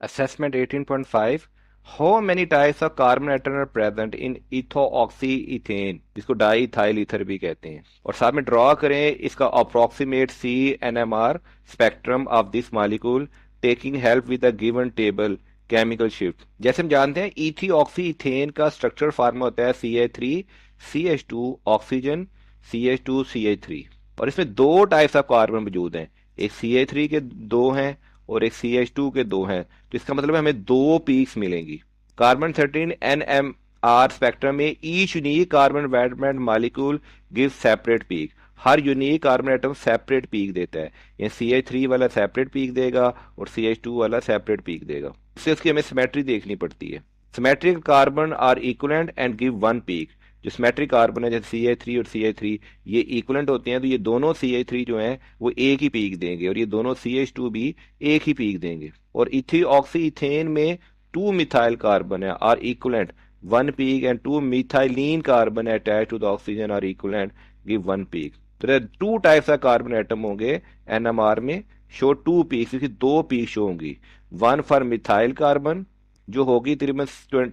Assessment 18.5, how many types of carbon atom are present in ethoxy ethane, जिसको डाई इथाइल ईथर भी कहते हैं। और साथ में ड्रॉ करें इसका approximate CNMR spectrum of this molecule taking help with the given table chemical shift. जैसे हम जानते हैं इथिऑक्सी इथेन का स्ट्रक्चर फॉर्म होता है CH3 CH2 oxygen CH2 CH3, और इसमें 2 टाइप्स ऑफ कार्बन मौजूद हैं, एक CH3 के 2 हैं और एक CH2 के 2 हैं। तो इसका मतलब है हमें 2 पीक्स मिलेंगी। कार्बन 13 NMR स्पेक्ट्रम में each unique carbon atom molecule give separate peak, हर unique carbon atom separate peak देता है। ये CH3 वाला सेपरेट पीक देगा और CH2 वाला सेपरेट पीक देगा। इससे उसकी हमें सिमेट्री देखनी पड़ती है। Symmetric carbon are equivalent and give 1 peak, जो सिमेट्रिक कार्बन है जैसे CH3 और CH3 ये इक्वलेंट होते हैं, तो ये दोनों CH3 जो हैं वो एक ही पीक देंगे और ये दोनों CH2 भी एक ही पीक देंगे। और इथी ऑक्सी इथेन में 2 मिथाइल कार्बन है are equivalent 1 peak and 2 methylene carbon attached to the oxygen are equivalent give 1 peak। तो there are 2 types of carbon atom होंगे NMR में, शो 2 peaks, इसकी 2 peak शो होंगी। 1 for methyl carbon जो होगी तकरीबन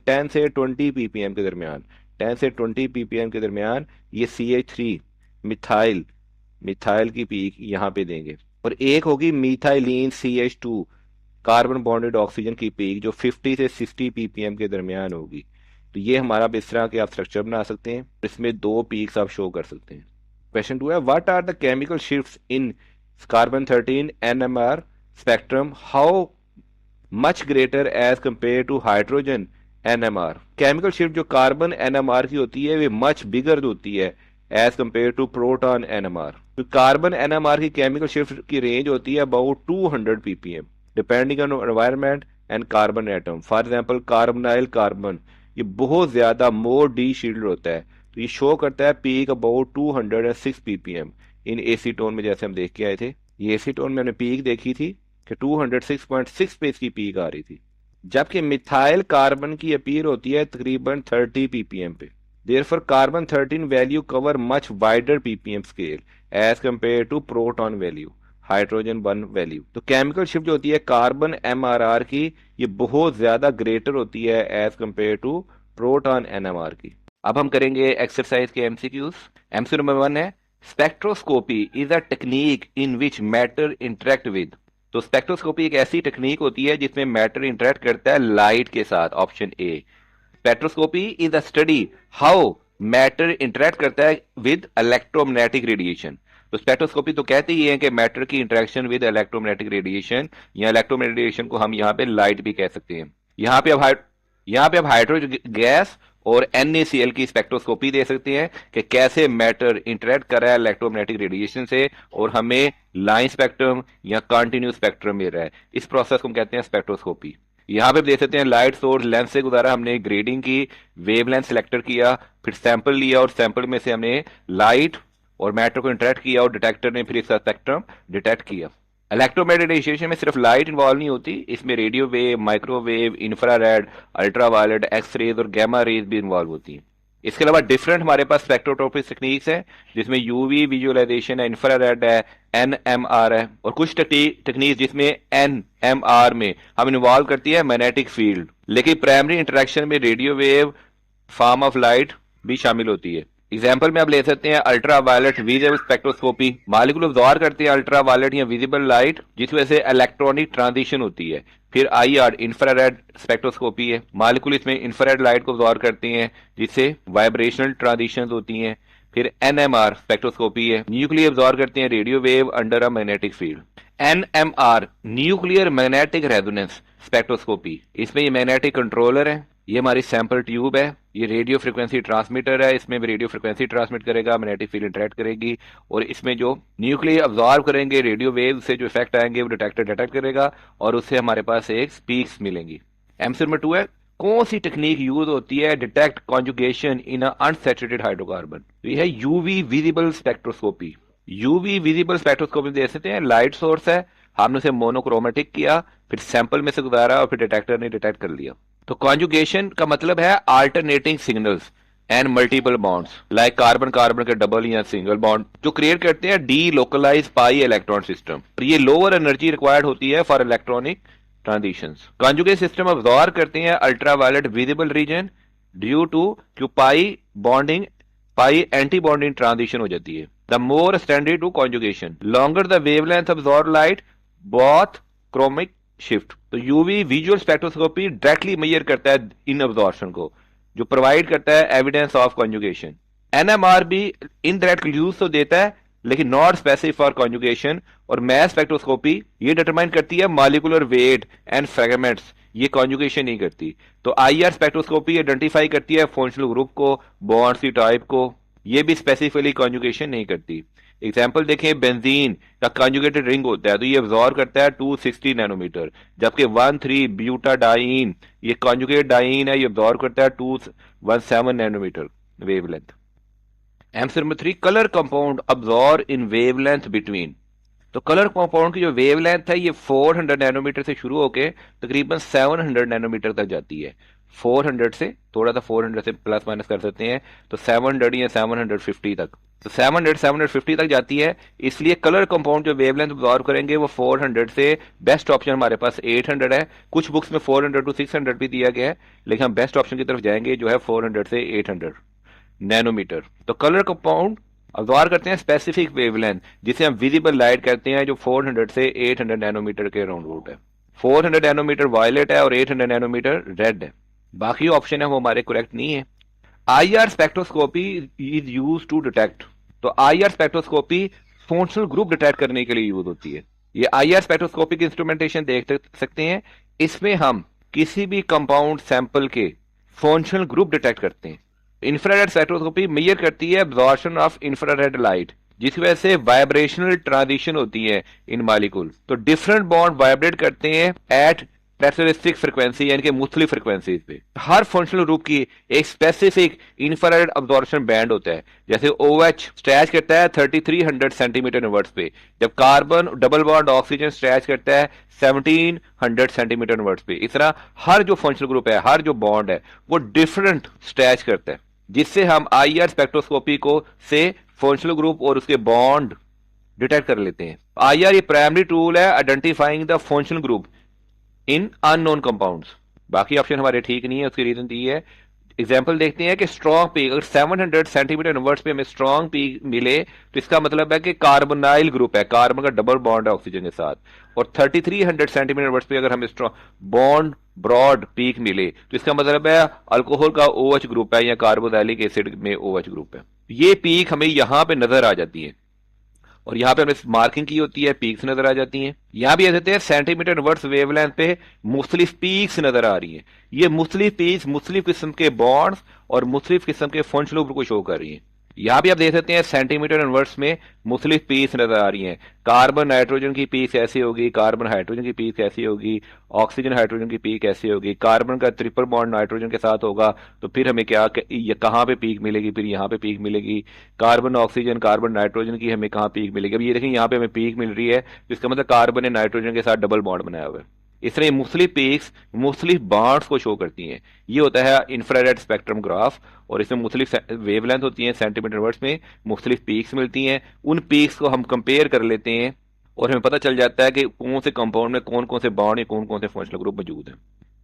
10 से 20 ppm के दरमियान, 10 से 20 ppm के दरमियान ये CH3 मिथाइल मिथाइल की पीक यहाँ पे देंगे। और एक होगी methylene CH2 carbon bonded oxygen की पीक जो 50 से 60 ppm के दरमियान होगी। तो ये हमारा इस तरह के आप स्ट्रक्चर बना सकते हैं, इसमें 2 पीक्स आप शो कर सकते हैं। क्वेश्चन 2 है what are the chemical shifts in carbon 13 NMR spectrum how much greater as compare to hydrogen NMR। Chemical shift जो कार्बन NMR की होती है वे मच बिगर होती है as compare to proton NMR। तो कार्बन NMR की केमिकल शिफ्ट की रेंज होती है about 200 ppm depending on environment and carbon atom. For example carbonyl carbon ये बहुत ज्यादा मोर डी शील्ड होता है, तो ये शो करता है peak about 206 ppm in acetone में, जैसे हम देख के आए थे। ये एसीटोन में हमने पीक देखी थी कि 206.6 पे इसकी पीक आ रही थी, जबकि मिथाइल कार्बन की अपीयर होती है तकरीबन 30 ppm पे। Therefore carbon 13 value cover much wider ppm scale as compare to proton value hydrogen 1 value. तो केमिकल शिफ्ट जो होती है कार्बन MRR की ये बहुत ज्यादा ग्रेटर होती है as compare to proton NMR की। अब हम करेंगे एक्सरसाइज के MCQs। MCQ नंबर 1 है spectroscopy is a technique in which matter interact with. तो स्पेक्ट्रोस्कोपी एक ऐसी टेक्निक होती है जिसमें मैटर इंटरेक्ट करता है लाइट के साथ, option A. Spectroscopy is a study how matter interact करता है विद इलेक्ट्रोमैग्नेटिक रेडिएशन। तो स्पेक्ट्रोस्कोपी तो कहते ही है कि मैटर की इंटरेक्शन विद इलेक्ट्रोमैग्नेटिक रेडिएशन, या इलेक्ट्रोमैग्नेटिक रेडिएशन को हम यहाँ पे लाइट भी कह सकते हैं। यहाँ पे अब हाइड्रोजन गैस और NaCl की स्पेक्ट्रोस्कोपी दे सकते हैं कि कैसे मैटर इंटरेक्ट कर रहा है इलेक्ट्रोमैग्नेटिक रेडिएशन से और हमें लाइन स्पेक्ट्रम या कंटिन्यूस स्पेक्ट्रम मिल रहा है। इस प्रोसेस को हम कहते हैं स्पेक्ट्रोस्कोपी। यहाँ पे देख सकते हैं लाइट सोर्स लेंस से गुजारा, हमने ग्रेडिंग की, वेवलेंथ सिलेक्टर किया, फिर सैंपल लिया और सैंपल में से हमने लाइट और मैटर को इंटरेक्ट किया और डिटेक्टर ने फिर इसका स्पेक्ट्रम डिटेक्ट किया। इलेक्ट्रोमैग्नेटिक रेडिएशन में सिर्फ लाइट इन्वॉल्व नहीं होती, इसमें radio wave, microwave, infrared, ultraviolet, X rays और गैमा रेज भी इन्वॉल्व होती हैं। इसके अलावा डिफरेंट हमारे पास स्पेक्ट्रोस्कोपिक टेक्निक्स हैं जिसमें यूवी विजुअलाइजेशन है, इंफ्रारेड है, NMR है, और कुछ टेक्निक जिसमें NMR में हम इन्वॉल्व करती है मैग्नेटिक फील्ड, लेकिन प्राइमरी इंटरेक्शन में radio wave form of light भी शामिल होती है। एग्जाम्पल में आप ले सकते हैं ultraviolet visible spectroscopy, molecule absorb करते हैं अल्ट्रावायलेट या विजिबल लाइट जिस वजह से इलेक्ट्रॉनिक ट्रांजिशन होती है। फिर IR इंफ्रारेड स्पेक्ट्रोस्कोपी है, मॉलिक्यूल इसमें इंफ्रारेड लाइट को अब्जॉर्ब करते हैं जिससे वाइब्रेशनल ट्रांजिशन होती हैं। फिर NMR स्पेक्ट्रोस्कोपी है, न्यूक्लियर अब्जॉर्ब करते हैं radio wave under a magnetic field. NMR nuclear magnetic resonance spectroscopy, इसमें ये मैग्नेटिक कंट्रोलर है, ये हमारी सैंपल ट्यूब है, ये रेडियो फ्रिक्वेंसी ट्रांसमीटर है, इसमें भी रेडियो फ्रिक्वेंसी ट्रांसमिट करेगा, मैग्नेटिक फील्ड इंटरेक्ट करेगी और इसमें जो न्यूक्लियर अब्जॉर्ब करेंगे रेडियो वेव से जो इफेक्ट आएंगे वो डिटेक्टर डिटेक्ट करेगा और उससे हमारे पास एक स्पीक्स मिलेंगी। MCQ नंबर 2 है कौन सी टेक्निक यूज होती है डिटेक्ट कॉन्जुगेशन इन अनसैचुरेटेड हाइड्रोकार्बन। तो ये है UV visible spectroscopy. UV visible spectroscopy देख सकते हैं, लाइट सोर्स है, हमने उसे मोनोक्रोमेटिक किया, फिर सैंपल में से गुजारा और फिर डिटेक्टर ने डिटेक्ट कर लिया। तो कॉन्जुगेशन का मतलब है alternating signals and multiple bonds like carbon carbon के डबल या सिंगल बॉन्ड जो क्रिएट करते हैं delocalise pi electron system. ये लोअर एनर्जी रिक्वायर्ड होती है for electronic transitions. Conjugate system absorb करते हैं ultraviolet visible region due to क्यों pi bonding, pi anti bonding transition हो जाती है। The more standard to conjugation longer the wavelength absorb light bathochromic shift. तो UV visual spectroscopy directly measure करता है इन absorption को, जो प्रोवाइड करता है एविडेंस ऑफ कॉन्जुगेशन। NMR भी इनडायरेक्ट क्लूज तो देता है लेकिन नॉट स्पेसिफिक फॉर कॉन्जुगेशन। और मैस स्पेक्ट्रोस्कोपी ये डिटरमाइन करती है मॉलिक्यूलर वेट एंड फ्रेगमेंट्स, ये कॉन्जुगेशन नहीं करती। तो IR स्पेक्ट्रोस्कोपी आइडेंटिफाई करती है फंक्शनल ग्रुप को, बॉन्ड्स की टाइप को, ये भी स्पेसिफिकली कॉन्जुगेशन नहीं करती। एग्जाम्पल देखें बेंजीन का कॉन्जुगेटेड रिंग होता है तो ये अब्जॉर्ब करता है 260 नैनोमीटर, जबकि 13 ब्यूटाडाइन ये कॉन्जुगेट डाइन है, ये अब्जॉर्ब करता है 217 nanometre. Wavelength. Answer number 3, colour compound absorb in wavelength between. तो कलर कंपाउंड की जो वेवलेंथ है ये 400 नैनोमीटर से शुरू होकर तकरीबन 700 नैनोमीटर तक जाती है। 400 से थोड़ा सा 400 से प्लस माइनस कर सकते हैं, तो 700 या 750 तक, तो 700 750 तक जाती है। इसलिए कलर कंपाउंड जो वेवलेंथ अब्जॉर्ब करेंगे वो 400 से, बेस्ट ऑप्शन हमारे पास 800 है। कुछ बुक्स में 400 to 600 भी दिया गया है, लेकिन हम बेस्ट ऑप्शन की तरफ जाएंगे जो है 400 से 800 नैनोमीटर। तो कलर कंपाउंड अब्जॉर्ब करते हैं स्पेसिफिक वेवलेंथ, जिसे हम विजिबल लाइट कहते हैं, जो 400 से 800 नैनोमीटर के अराउंड रूट है। 400 नैनोमीटर वायलेट है और 800 नैनोमीटर रेड है। बाकी ऑप्शन है वो हमारे करेक्ट नहीं है। IR spectroscopy is use to detect. तो IR spectroscopy functional group detect करने के लिए यूज होती है। ये आईआर स्पेक्ट्रोस्कोपी की इंस्ट्रूमेंटेशन देख सकते हैं। इसमें हम किसी भी कंपाउंड सैंपल के फंक्शनल ग्रुप डिटेक्ट करते हैं। इंफ्रारेड स्पेक्ट्रोस्कोपी मेजर करती है एब्जॉर्प्शन ऑफ इंफ्रारेड लाइट, जिसकी वजह से वाइब्रेशनल ट्रांजिशन होती है इन मॉलिक्यूल। तो डिफरेंट बॉन्ड वाइब्रेट करते हैं एट कैरेक्टरिस्टिक फ्रीक्वेंसी, यानी कि मुख्तलिफ फ्रीक्वेंसीज पे। हर फंक्शनल ग्रुप की एक स्पेसिफिक इंफ्रारेड अब्जॉर्प्शन बैंड होता है। जैसे OH स्ट्रेच करता है 3300 सेंटीमीटर इनवर्स पे, जब carbon double bond oxygen stretch करता है 1700 सेंटीमीटर इनवर्स पे। इस तरह हर जो फंक्शनल ग्रुप है, हर जो बॉन्ड है, वो डिफरेंट स्ट्रेच करता है, जिससे हम आईआर स्पेक्ट्रोस्कोपी को से फंक्शनल ग्रुप और उसके बॉन्ड डिटेक्ट कर लेते हैं। आईआर ये प्राइमरी टूल है identifying the functional group in unknown compounds. बाकी ऑप्शन हमारे ठीक नहीं है, उसकी रीजन दी है। एग्जाम्पल देखते हैं कि स्ट्रॉन्ग पीक, अगर 700 सेंटीमीटर इनवर्स पे हमें स्ट्रॉन्ग पीक मिले तो इसका मतलब है कि कार्बोनाइल ग्रुप है, कार्बन का डबल बॉन्ड है ऑक्सीजन के साथ। और 3300 सेंटीमीटर इनवर्स पे अगर हमें स्ट्रॉन्ग बॉन्ड ब्रॉड पीक मिले तो इसका मतलब है अल्कोहल का OH ग्रुप है या कार्बोक्सिलिक एसिड में OH ग्रुप है। ये पीक हमें यहां पे नजर आ जाती है और यहाँ पे हमने मार्किंग की होती है, पीक्स नजर आ जाती हैं। यहाँ भी ऐसे सेंटीमीटर वर्स वेवलेंथ पे मुख्तलिफ पीक्स नजर आ रही हैं। ये मुख्तलिफ पीक्स मुख्तलिफ किस्म के बॉन्ड्स और मुख्तलिफ किस्म के फंक्शनल ग्रुप को शो कर रही हैं। यहाँ भी आप देख सकते हैं सेंटीमीटर इनवर्स में मुख्तलिफ पीस नजर आ रही हैं। कार्बन नाइट्रोजन की पीक ऐसी होगी, कार्बन हाइड्रोजन की पीक ऐसी होगी, ऑक्सीजन हाइड्रोजन की पीक ऐसी होगी, कार्बन का ट्रिपल बॉन्ड नाइट्रोजन के साथ होगा तो फिर हमें क्या कहाँ पे पीक मिलेगी, फिर यहाँ पे पीक मिलेगी। कार्बन ऑक्सीजन कार्बन नाइट्रोजन की हमें कहाँ पीक मिलेगी। अब ये देखें यहाँ पे हमें पीक मिल रही है, तो इसका मतलब कार्बन ने नाइट्रोजन के साथ डबल बॉन्ड बनाया हुआ है। इस तरह मुख्तलिफ पीक्स मुख्तलिफ बॉन्ड्स को शो करती हैं। ये होता है इंफ्रारेड स्पेक्ट्रम ग्राफ और इसमें मुख्तलिफ वेवलेंथ होती हैं, सेंटीमीटर वर्ड्स में मुख्तलिफ पीक्स मिलती हैं। उन पीक्स को हम कंपेयर कर लेते हैं और हमें पता चल जाता है कि कौन से कंपाउंड में कौन कौन से बॉन्ड या कौन कौन से फंक्शनल ग्रुप मौजूद हैं।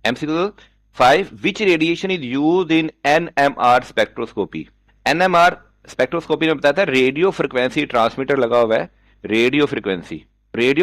MCQ 5, which radiation is used in NMR spectroscopy. NMR spectroscopy में बताया था रेडियो फ्रिक्वेंसी ट्रांसमीटर लगा हुआ है। रेडियो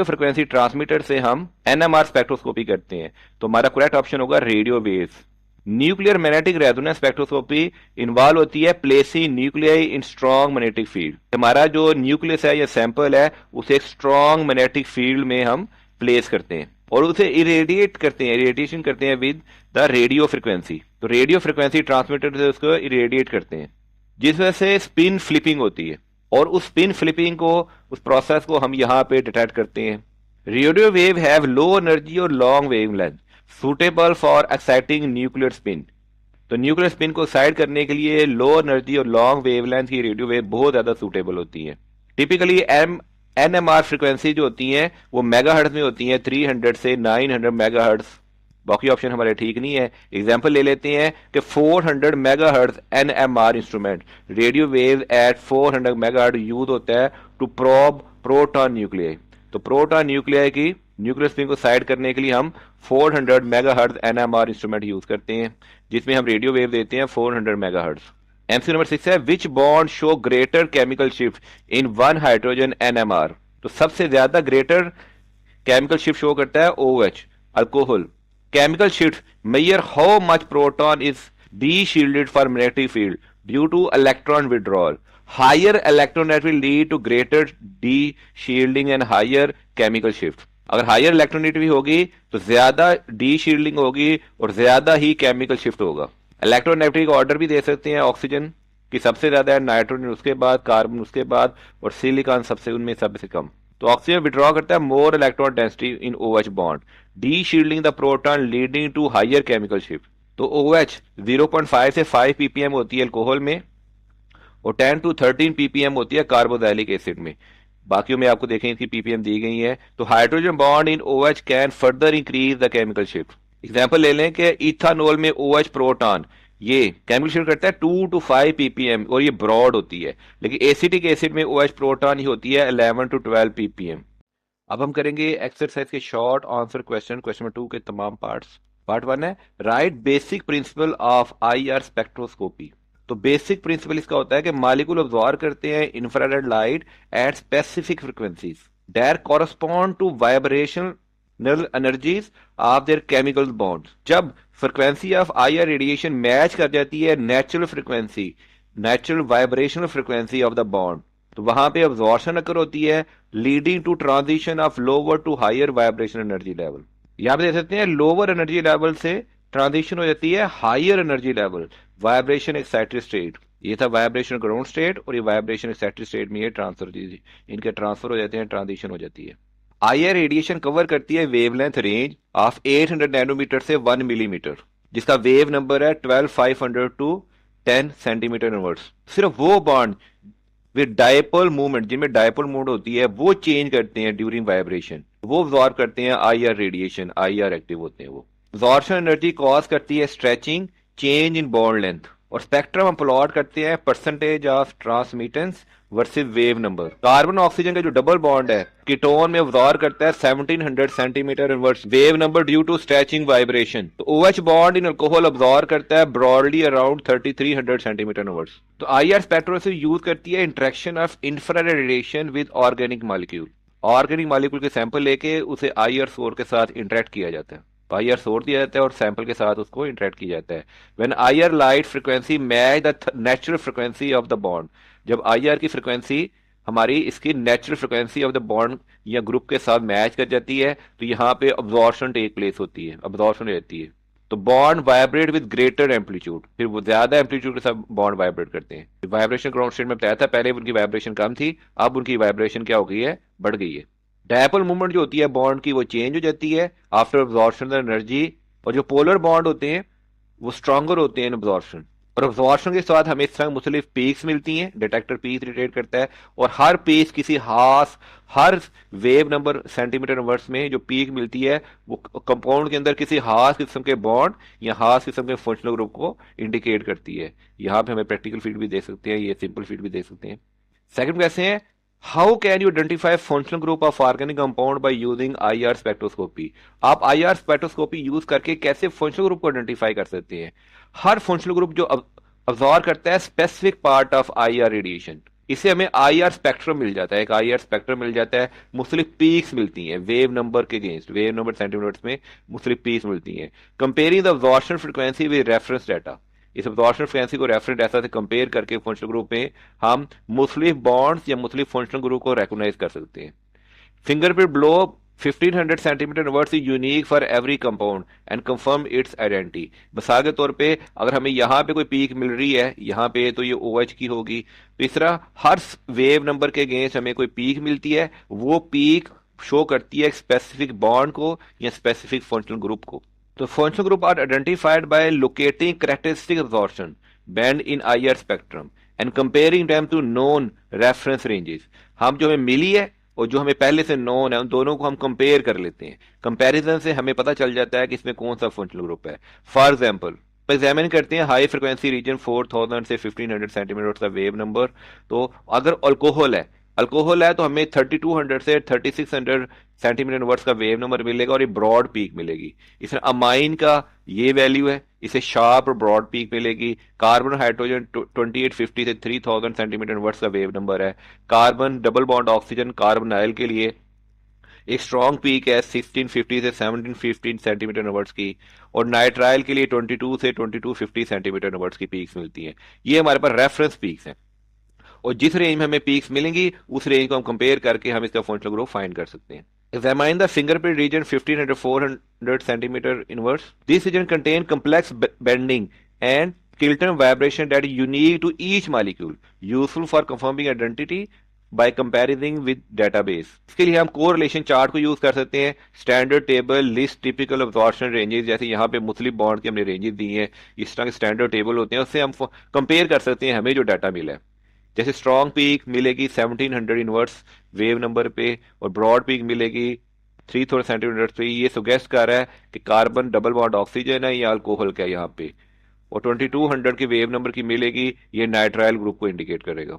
फ्रिक्वेंसी ट्रांसमीटर से हम NMR स्पेक्ट्रोस्कोपी करते हैं, तो हमारा करेक्ट ऑप्शन होगा radio waves. Nuclear magnetic resonance spectroscopy involve होती है प्लेसिंग न्यूक्लियाई इन स्ट्रॉन्ग मैग्नेटिक फील्ड। हमारा जो न्यूक्लियस है या सैंपल है उसे एक स्ट्रॉन्ग मैग्नेटिक फील्ड में हम प्लेस करते हैं और उसे इरेडिएशन करते हैं विद द रेडियो फ्रिक्वेंसी। तो रेडियो फ्रिक्वेंसी ट्रांसमीटर से उसको इरेडिएट करते हैं, जिस वजह से स्पिन फ्लिपिंग होती है और उस स्पिन फ्लिपिंग को, उस प्रोसेस को हम यहाँ पे डिटेक्ट करते हैं। Radio wave have low energy और long wavelength suitable for exciting nuclear spin. तो न्यूक्लियर स्पिन को एक्साइट करने के लिए लो एनर्जी और लॉन्ग वेवलेंथ की रेडियो वेव बहुत ज्यादा सुटेबल होती है। टिपिकली NMR फ्रिक्वेंसी जो होती हैं वो मेगाहर्ट्ज में होती हैं, 300 से 900 मेगाहर्ट्ज। बाकी ऑप्शन हमारे ठीक नहीं है। एग्जांपल ले लेते हैं कि 400 megahertz NMR instrument, radio wave eight 400 megahertz use होता है टू प्रोब प्रोटॉन न्यूक्लियाई। तो प्रोटॉन न्यूक्लियाई की न्यूक्लियर स्पिन को साइड करने के लिए हम 400 मेगाहर्ट्ज NMR इंस्ट्रूमेंट यूज करते हैं, जिसमें हम रेडियो वेव देते हैं 400 मेगाहर्ट्ज। MCQ नंबर 6 है विच bond show greater chemical shift in one hydrogen NMR। तो सबसे ज्यादा ग्रेटर केमिकल शिफ्ट शो करता है OH alcohol. Chemical shift measure how much proton is deshielded for magnetic field due to electron withdrawal. Higher electronegativity will lead to greater deshielding and higher chemical shift. अगर higher electronegativity होगी तो ज्यादा deshielding होगी और ज्यादा ही chemical shift होगा। Electronegativity का ऑर्डर भी दे सकते हैं, ऑक्सीजन की सबसे ज्यादा है, नाइट्रोजन उसके बाद, कार्बन उसके बाद और सिलिकॉन सबसे उनमें सबसे कम। तो ऑक्सीजन विड्रॉ करता है more electron density in OH बॉन्ड, deshielding the proton leading to higher chemical shift. तो OH 0.5 से 5 ppm होती है अल्कोहल में और 10 to 13 ppm होती है कार्बोक्सिलिक एसिड में। बाकियों में आपको देखें इसकी ppm दी गई है। तो hydrogen bond in OH can further increase the chemical shift. Example ले लें कि इथानॉल में OH प्रोटॉन ये केमिकल शिफ्ट करता है 2 to 5 ppm और ये ब्रॉड होती है, लेकिन एसिटिक एसिड में OH प्रोटॉन ही होती है 11 to 12 ppm। अब हम करेंगे एक्सरसाइज के short answer question, question number 2 के तमाम पार्ट्स। पार्ट 1 है right basic principle of IR spectroscopy. तो बेसिक प्रिंसिपल इसका होता है कि मॉलिक्यूल अब्जॉर्ब करते हैं infrared light at specific frequencies that correspond to vibrational energies of their chemical bonds. जब frequency of IR radiation match कर जाती है natural frequency, natural vibrational frequency of the bond, तो वहां पे अब्जॉर्प्शन अकर होती है leading to transition of lower to higher vibration energy level. यहां पे देख सकते हैं लोअर एनर्जी लेवल से ट्रांजिशन हो जाती है higher energy level, vibration excited state. ये था वाइब्रेशन ग्राउंड स्टेट और ये वाइब्रेशन एक्साइटेड स्टेट में ये ट्रांसफर, इनके ट्रांसफर हो जाते हैं, ट्रांजिशन हो जाती है। IR रेडिएशन कवर करती है वेवलेंथ रेंज ऑफ 800 नैनोमीटर से 1 मिलीमीटर, जिसका वेव नंबर है 12500 टू 10 सेंटीमीटर इनवर्स। सिर्फ वो बॉन्ड विद डायपोल मूवमेंट, जिनमें डायपोल मूवमेंट होती है, वो चेंज करते हैं ड्यूरिंग वाइब्रेशन, वो अब्जॉर्ब करते हैं IR रेडिएशन, IR एक्टिव होते हैं वो। अब्जॉर्प्शन एनर्जी कॉज करती है stretching, change in bond length. और स्पेक्ट्रम हम प्लॉट करते हैं percentage of transmittance versus wave number. Carbon oxygen का जो डबल बॉन्ड है कीटोन में अब्जॉर्ब करता है 1700 centimetre inverse wave number due to stretching vibration. तो OH bond in alcohol absorb करता है ब्रॉडली अराउंड 3300 सेंटीमीटर इनवर्स। तो IR स्पेक्ट्रोस्कोपी यूज करती है interaction of infrared radiation with organic molecule. Organic molecule के सैंपल लेके उसे IR सोर्स के साथ इंटरेक्ट किया जाता है, IR सोर्स दिया जाता है और सैंपल के साथ उसको इंटरेक्ट किया जाता है। When IR light frequency match the natural frequency of the bond, जब IR की फ्रीक्वेंसी हमारी इसकी natural frequency of the bond या ग्रुप के साथ मैच कर जाती है, तो यहाँ पे अब्जॉर्प्शन टेक प्लेस होती है, अब्जॉर्प्शन हो जाती है। तो bond vibrate with greater amplitude, फिर वो ज्यादा एम्पलीट्यूड के साथ बॉन्ड वाइब्रेट करते हैं। वाइब्रेशन ग्राउंड स्टेट में बताया था, पहले उनकी वाइब्रेशन कम थी, अब उनकी वाइब्रेशन क्या हो गई है, बढ़ गई है। डायपोल मूवमेंट जो होती है बॉन्ड की वो चेंज हो जाती है आफ्टर अब्जॉर्प्शन एनर्जी, और जो पोलर बॉन्ड होते हैं वो स्ट्रॉन्गर होते हैं इन अब्जॉर्प्शन। और अब्जॉर्प्शन के साथ हमें इस तरह मुख्तलिफ पीक्स मिलती हैं, डिटेक्टर पीक डिटेक्ट करता है, और हर पीक किसी खास, हर वेव नंबर सेंटीमीटर इनवर्स में जो पीक मिलती है वो कंपाउंड के अंदर किसी खास किस्म के बॉन्ड या खास किस्म के फंक्शनल ग्रुप को इंडिकेट करती है। यहाँ पे हमें प्रैक्टिकल फील्ड भी दे सकते हैं, ये सिंपल फील्ड भी दे सकते हैं। सेकंड कैसे हैं, how can you identify functional group of organic compound by using IR spectroscopy. आप IR स्पेक्ट्रोस्कोपी यूज करके कैसे फंक्शनल ग्रुप को आइडेंटिफाई कर सकते हैं। हर फंक्शनल ग्रुप जो अब्जॉर्ब करता है specific part of IR radiation, इसे हमें IR स्पेक्ट्रम मिल जाता है, एक IR स्पेक्ट्रम मिल जाता है, मुख्तलिफ पीक्स मिलती हैं वेव नंबर के अगेंस्ट, वेव नंबर सेंटीमीटर्स में मुख्तलिफ पीक्स मिलती हैं। Comparing the absorption frequency with reference data, इस अब्जॉर्प्शन फ्रीक्वेंसी को रेफरेंस डाटा से कंपेयर करके फंक्शनल ग्रुप में हम मुख्तलिफ बॉन्ड्स या मुख्तलिफ फंक्शनल ग्रुप को रिकॉग्नाइज कर सकते हैं। Fingerprint blow 1500 centimetre inverse is unique for every compound and confirm it's identity. मिसाल के तौर पे अगर हमें यहाँ पे कोई पीक मिल रही है यहाँ पे, तो ये OH की होगी। तो इस तरह हर वेव नंबर के अगेंस्ट हमें कोई पीक मिलती है, वो पीक शो करती है स्पेसिफिक बॉन्ड को या स्पेसिफिक फंक्शनल ग्रुप को। तो functional group are identified by locating characteristic absorption band in IR spectrum and comparing them to known reference ranges. हम जो हमें मिली है और जो हमें पहले से नोन है उन दोनों को हम कंपेयर कर लेते हैं, कंपैरिजन से हमें पता चल जाता है कि इसमें कौन सा फंक्शनल ग्रुप है। फॉर एग्जांपल एग्जामिन करते हैं हाई फ्रिक्वेंसी रीजन 4000 से 1500 सेंटीमीटर का वेव नंबर। तो अगर अल्कोहल है तो हमें 3200 से 3600 सेंटीमीटर वर्स का वेव नंबर मिलेगा और ये ब्रॉड पीक मिलेगी। इसमें अमाइन का ये वैल्यू है, इसे शार्प और ब्रॉड पीक मिलेगी। कार्बन हाइड्रोजन 2850 से 3000 सेंटीमीटर वर्स का वेव नंबर है। Carbon double bond oxygen carbonyl के लिए एक स्ट्रॉन्ग पीक है 1650 से 1715 सेंटीमीटर वर्स की, और नाइट्राइल के लिए 22 से 2250 सेंटीमीटर वर्स की पीक्स मिलती हैं। ये हमारे पास रेफरेंस पीक्स हैं, और जिस रेंज में हमें पीक्स मिलेंगी उस रेंज को हम कंपेयर करके हम इसका फंक्शनल ग्रुप फाइंड कर सकते हैं। Examine the fingerprint region 1500 400 centimeter inverse. This region contain complex bending and Kilton vibration that is unique to each molecule, useful for confirming identity by comparing with database. इसके लिए हम correlation chart को use कर सकते हैं, standard table, list, typical absorption ranges, जैसे यहाँ पे मुख्तलिफ बॉन्ड के हमने रेंजेस दी हैं, इस तरह के स्टैंडर्ड टेबल होते हैं, उससे हम कंपेयर कर सकते हैं हमें जो डाटा मिला है। जैसे स्ट्रॉन्ग पीक मिलेगी 1700 इनवर्ट्स वेव नंबर पे, और ब्रॉड पीक मिलेगी 300 सेंटीमीटर पे। ये सुगेस्ट कर रहा है कि कार्बन डबल बॉन्ड ऑक्सीजन है या अल्कोहल का है यहाँ पे। और 2200 की वेव नंबर की मिलेगी, ये नाइट्राइल ग्रुप को इंडिकेट करेगा।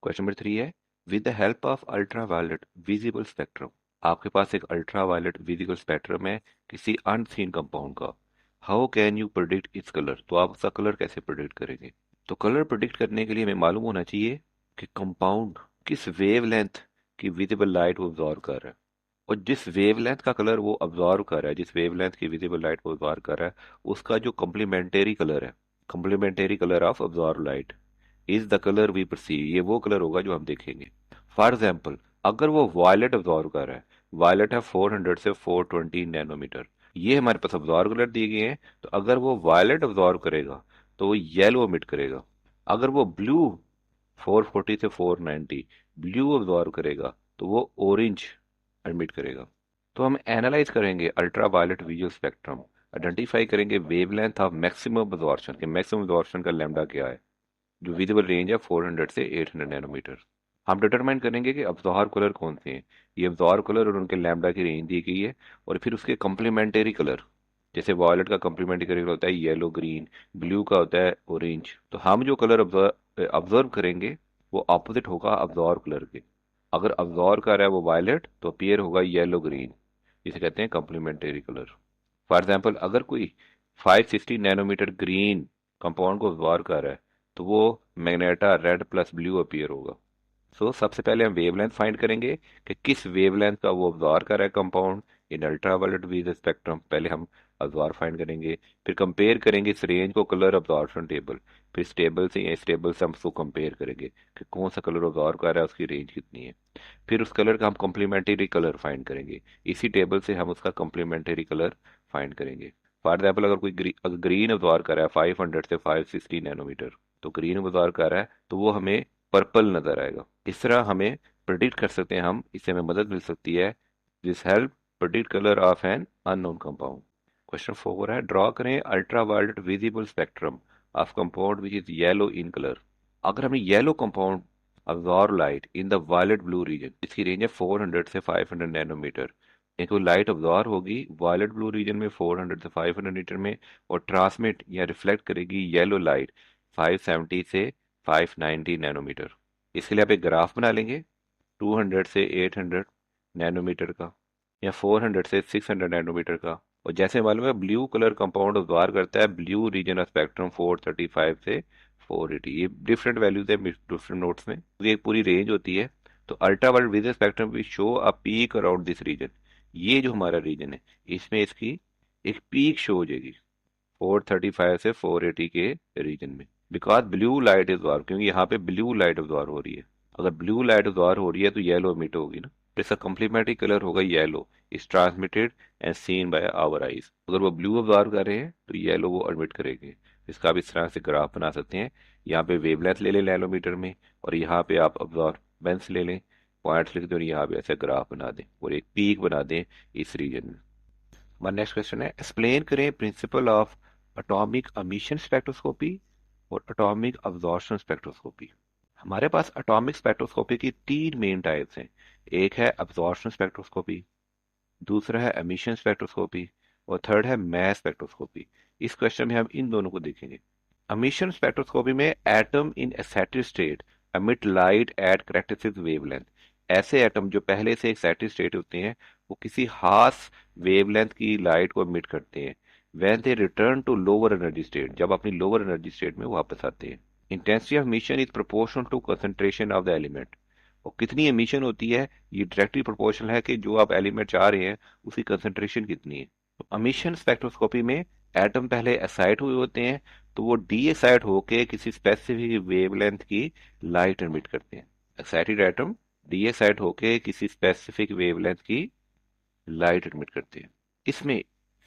क्वेश्चन नंबर 3 है, with the help of ultraviolet visible spectrum, आपके पास एक अल्ट्रावायलेट विजिबल स्पेक्ट्रम है किसी अनसीन कंपाउंड का, how can you predict its colour, तो आप उसका कलर कैसे प्रिडिक्ट करेंगे। तो कलर प्रिडिक्ट करने के लिए हमें मालूम होना चाहिए कि कंपाउंड किस वेवलेंथ की विजिबल लाइट वो अब्जॉर्व कर रहा है, और जिस वेवलेंथ का कलर वो अब्जॉर्व कर रहा है, जिस वेवलेंथ की विजिबल लाइट वो अब्जॉर्व कर रहा है, उसका जो कम्प्लीमेंटरी कलर है, complementary colour of absorb light is the colour we perceive, ये वो कलर होगा जो हम देखेंगे। फॉर एग्जाम्पल, अगर वो वायलेट अब्जॉर्व कर रहा है, वायलेट है 400 से 420 नैनोमीटर, ये हमारे पास अब्जॉर्व कलर दिए गए हैं, तो अगर वो वायलेट अब्जॉर्व करेगा तो वो येलो एमिट करेगा। अगर वो ब्लू 440 से 490 ब्लू अब्जॉर्व करेगा तो वो ऑरेंज एमिट करेगा। तो हम एनालाइज करेंगे ultraviolet visual spectrum, identify करेंगे वेवलेंथ ऑफ मैक्सिमम अब्जॉर्प्शन के, मैक्सिमम अब्जॉर्प्शन का लैम्डा क्या है, जो विजिबल रेंज है 400 से 800 नैनोमीटर। हम डिटरमाइन करेंगे कि अब्जॉर्ब कलर कौन से हैं, ये अब्जॉर्ब कलर और उनके लैम्डा की रेंज दी गई है, और फिर उसके कम्प्लीमेंटरी कलर, जैसे वॉयलेट का कम्प्लीमेंटरी कलर होता है येलो ग्रीन, ब्लू का होता है ऑरेंज, तो हम जो कलर ऑब्जर्व करेंगे वो ऑपोजिट होगा अब्जॉर्ब कलर के। अगर अब्जॉर्व कर रहा है वो वायलेट तो अपीयर होगा येलो ग्रीन, जिसे कहते हैं कम्प्लीमेंटरी कलर। फॉर एग्जाम्पल, अगर कोई 560 नैनोमीटर ग्रीन कंपाउंड को अब्जॉर्व कर रहा है तो वो magenta red plus blue appear होगा। सबसे पहले हम वेवलेंथ फाइंड करेंगे कि किस वेवलेंथ का वो अब्जॉर्व कर रहा है compound in ultraviolet vis spectrum, पहले हम अब्जॉर्व फाइंड करेंगे, फिर कंपेयर करेंगे इस रेंज को कलर अब्जॉर्प्शन टेबल, फिर स्टेबल से या स्टेबल से हम उसको कंपेयर करेंगे कि कौन सा कलर अब्जॉर्व कर रहा है, उसकी रेंज कितनी है। फिर उस कलर का हम कम्प्लीमेंटरी कलर फाइंड करेंगे, इसी टेबल से हम उसका कम्प्लीमेंटरी कलर फाइंड करेंगे। फॉर एग्जाम्पल, अगर कोई अगर ग्रीन अब्जॉर्व कर रहा है 500 से 560 नैनोमीटर, तो ग्रीन अब्जॉर्व कर रहा है तो वो हमें पर्पल नजर आएगा। इस तरह हमें प्रिडिक्ट कर सकते हैं हम, इससे हमें मदद मिल सकती है, this help predict colour of an unknown compound. Question 4 है, ड्रॉ करें ultraviolet visible spectrum of compound which is yellow in colour. अगर हमें yellow compound absorb light in the violet blue region, इसकी रेंज है 400 से 500 nanometre, एक light absorb होगी violet blue region में 400 से 500 मीटर में, और ट्रांसमिट या रिफ्लेक्ट करेगी येलो लाइट 570 से 590 नैनोमीटर। इसके लिए आप एक ग्राफ बना लेंगे 200 से 800 नैनोमीटर का, या 400 से 600 नैनोमीटर का। और जैसे मालूम है ब्लू कलर कंपाउंड अब्जॉर्व करता है ब्लू रीजन ऑफ स्पेक्ट्रम 435 से 480, ये डिफरेंट वैल्यूज है डिफरेंट नोट्स में, तो ये एक पूरी रेंज होती है। तो अल्ट्रा वाइड विजिबल स्पेक्ट्रम भी show a peak around this region, ये जो हमारा रीजन है इसमें इसकी एक पीक शो हो जाएगी 435 से 480 के रीजन में, बिकॉज ब्लू लाइट इज वार, क्योंकि यहाँ पे ब्लू लाइट अब्जॉर्व हो रही है। अगर ब्लू लाइट अब्जॉर्व हो रही है तो येलो एमिट होगी ना, तो इसका कम्प्लीमेंट्री कलर होगा yellow, is transmitted and seen by our eyes. अगर वो ब्लू अब्जॉर्व कर रहे हैं तो येलो वो एमिट करेंगे। इसका आप इस तरह से ग्राफ बना सकते हैं, यहाँ पे वेवलेंथ ले लें नैनोमीटर में, और यहाँ पे आप अब्जॉर्बेंस ले लें, पॉइंट्स लिख दें, और यहाँ पे ऐसे ग्राफ बना दें और एक पीक बना दें इस रीजन में। हमारा नेक्स्ट क्वेश्चन है, एक्सप्लेन करें principle of atomic emission spectroscopy और एटॉमिक अब्जॉर्प्शन स्पेक्ट्रोस्कोपी। हमारे पास एटॉमिक स्पेक्ट्रोस्कोपी की तीन मेन टाइप्स हैं, एक है अब्जॉर्प्शन स्पेक्ट्रोस्कोपी, दूसरा है एमिशन स्पेक्ट्रोस्कोपी, और थर्ड है मैस स्पेक्ट्रोस्कोपी। इस क्वेश्चन में हम इन दोनों को देखेंगे। एमिशन स्पेक्ट्रोस्कोपी में atom in excited state emit light at characteristic wavelength, ऐसे एटम जो पहले से एक्साइटेड स्टेट होते हैं वो किसी खास वेवलेंथ की लाइट को emit करते हैं when they return to lower energy state, जब अपनी लोअर एनर्जी स्टेट में वापस आते हैं। Intensity of emission is proportional to concentration of the element, और कितनी एमिशन होती है ये डायरेक्टली प्रोपोर्शनल है कि जो आप एलिमेंट चाह रहे हैं उसकी कंसंट्रेशन कितनी है। तो एमिशन स्पेक्ट्रोस्कोपी में एटम पहले एक्साइट हुए होते हैं तो वो डी एक्साइट होके किसी स्पेसिफिक वेवलेंथ की लाइट एमिट करते हैं। एक्साइटेड एटम डी एक्साइट होके किसी स्पेसिफिक वेवलेंथ की लाइट एमिट करते हैं। इसमें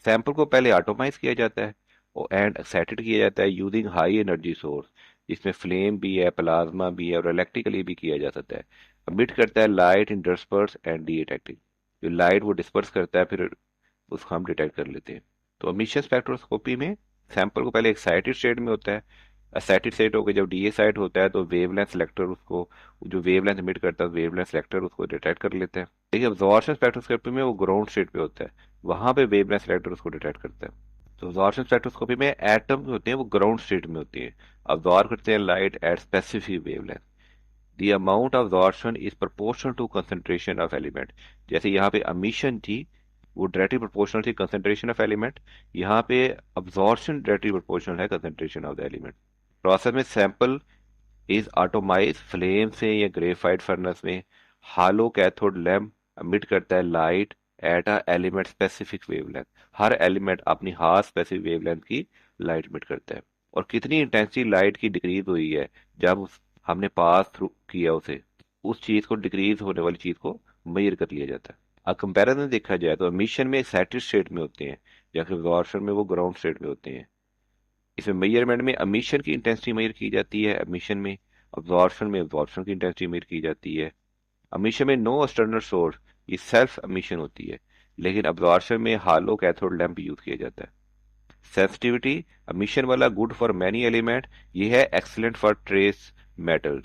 सैंपल को पहले एटोमाइज किया जाता है और एंड एक्साइटेड किया जाता है यूजिंग हाई एनर्जी सोर्स, जिसमें फ्लेम भी है, प्लाज्मा भी है, और इलेक्ट्रिकली भी किया जा सकता है। एमिट करता है light in disperse and detecting, जो लाइट वो डिस्पर्स करता है फिर उसको हम डिटेक्ट कर लेते हैं। तो एमिशन स्पेक्ट्रोस्कोपी में सैंपल को पहले एक्साइटेड स्टेट में होता है, एसेटिक स्टेट हो गई, जब डीए साइट होता है तो वेवलेंथ सेलेक्टर उसको, जो वेवलेंथ एमिट करता है वेवलेंथ सेलेक्टर उसको डिटेक्ट कर लेते हैं। देखिए अब्जॉर्प्शन स्पेक्ट्रोस्कोपी में वो ग्राउंड स्टेट पे होता है, वहां पे वेवलेंथ सेलेक्टर उसको डिटेक्ट करता है। तो अब्जॉर्प्शन स्पेक्ट्रोस्कोपी में एटम जो होते हैं वो ग्राउंड स्टेट में होती है, अब्जॉर्ब करते हैं light at specific wavelength. The amount of absorption is proportional to concentration of element. जैसे यहाँ पे एमिशन थी वो डायरेक्टली प्रोपोर्शनल थी कंसंट्रेशन ऑफ एलिमेंट, यहाँ पे अब्जॉर्प्शन डायरेक्टली प्रोपोर्शनल है concentration of the element. Process में सैंपल इज ऑटोमाइज फ्लेम से या ग्रेफाइट फर्नेस में हालो कैथोड लैम्प एमिट करता है light at a element specific wavelength. Her element अपनी हाफ स्पेसिफिक वेवलेंथ की लाइट एमिट करता है। और कितनी इंटेंसिटी लाइट की डिक्रीज हुई है जब हमने पास थ्रू किया उसे, उस चीज को डिक्रीज होने वाली चीज को मेजर कर लिया जाता है। अब कंपैरिजन देखा जाए तो एमिशन में एक्साइटेड स्टेट में होते हैं, जबकि अब्जॉर्प्शन में वो ग्राउंड स्टेट में होते हैं। इसमें मेजरमेंट में एमिशन की इंटेंसिटी मेजर की जाती है एमिशन में, अब्जॉर्प्शन में अब्जॉर्प्शन की इंटेंसिटी मेजर की जाती है। एमिशन में नो एक्सटर्नल सोर्स, ये सेल्फ एमिशन होती है, लेकिन अब्जॉर्प्शन में हालो कैथोड लैंप यूज किया जाता है। सेंसिटिविटी, एमिशन वाला गुड फॉर मैनी एलिमेंट, ये है एक्सीलेंट फॉर ट्रेस मेटल।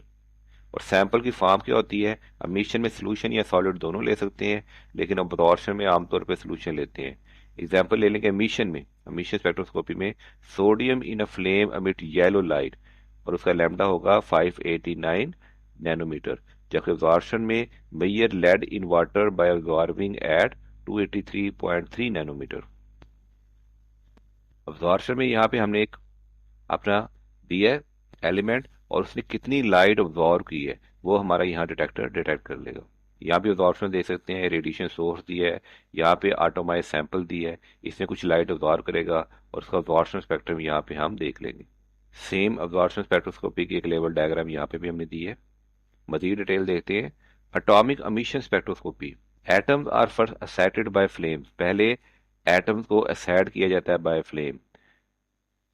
और सैंपल की फॉर्म क्या होती है, एमिशन में सोल्यूशन या सॉलिड दोनों ले सकते हैं, लेकिन अब्जॉर्प्शन में आमतौर पर सोल्यूशन लेते हैं। एग्जाम्पल ले लेंगे एमिशन में, एमिशन स्पेक्ट्रोस्कोपी में sodium in a flame emit yellow light और उसका लैम्डा होगा 589 नैनोमीटर, जबकि अब्जॉर्प्शन में measure lead in water by absorbing at 283.3 nanometre. Absorption में यहाँ पे हमने एक अपना दिया एलिमेंट और उसने कितनी लाइट ऑब्जॉर्व की है वो हमारा यहाँ डिटेक्टर डिटेक्ट कर लेगा। यहाँ भी ऑब्जॉर्प्शन देख सकते हैं, रेडिएशन सोर्स दिया है, यहाँ पे आटोमाइज सैंपल दिया है, इसमें कुछ लाइट ऑब्जॉर्व करेगा और उसका ऑब्जॉर्प्शन स्पेक्ट्रम यहाँ पे हम देख लेंगे। सेम ऑब्जॉर्प्शन स्पेक्ट्रोस्कोपी की एक लेवल डायग्राम यहाँ पे भी हमने दी है। मजीद डिटेल देखते हैं। Atomic emission spectroscopy, atoms are first excited by flame, पहले एटम्स को एक्साइट किया जाता है बाय फ्लेम,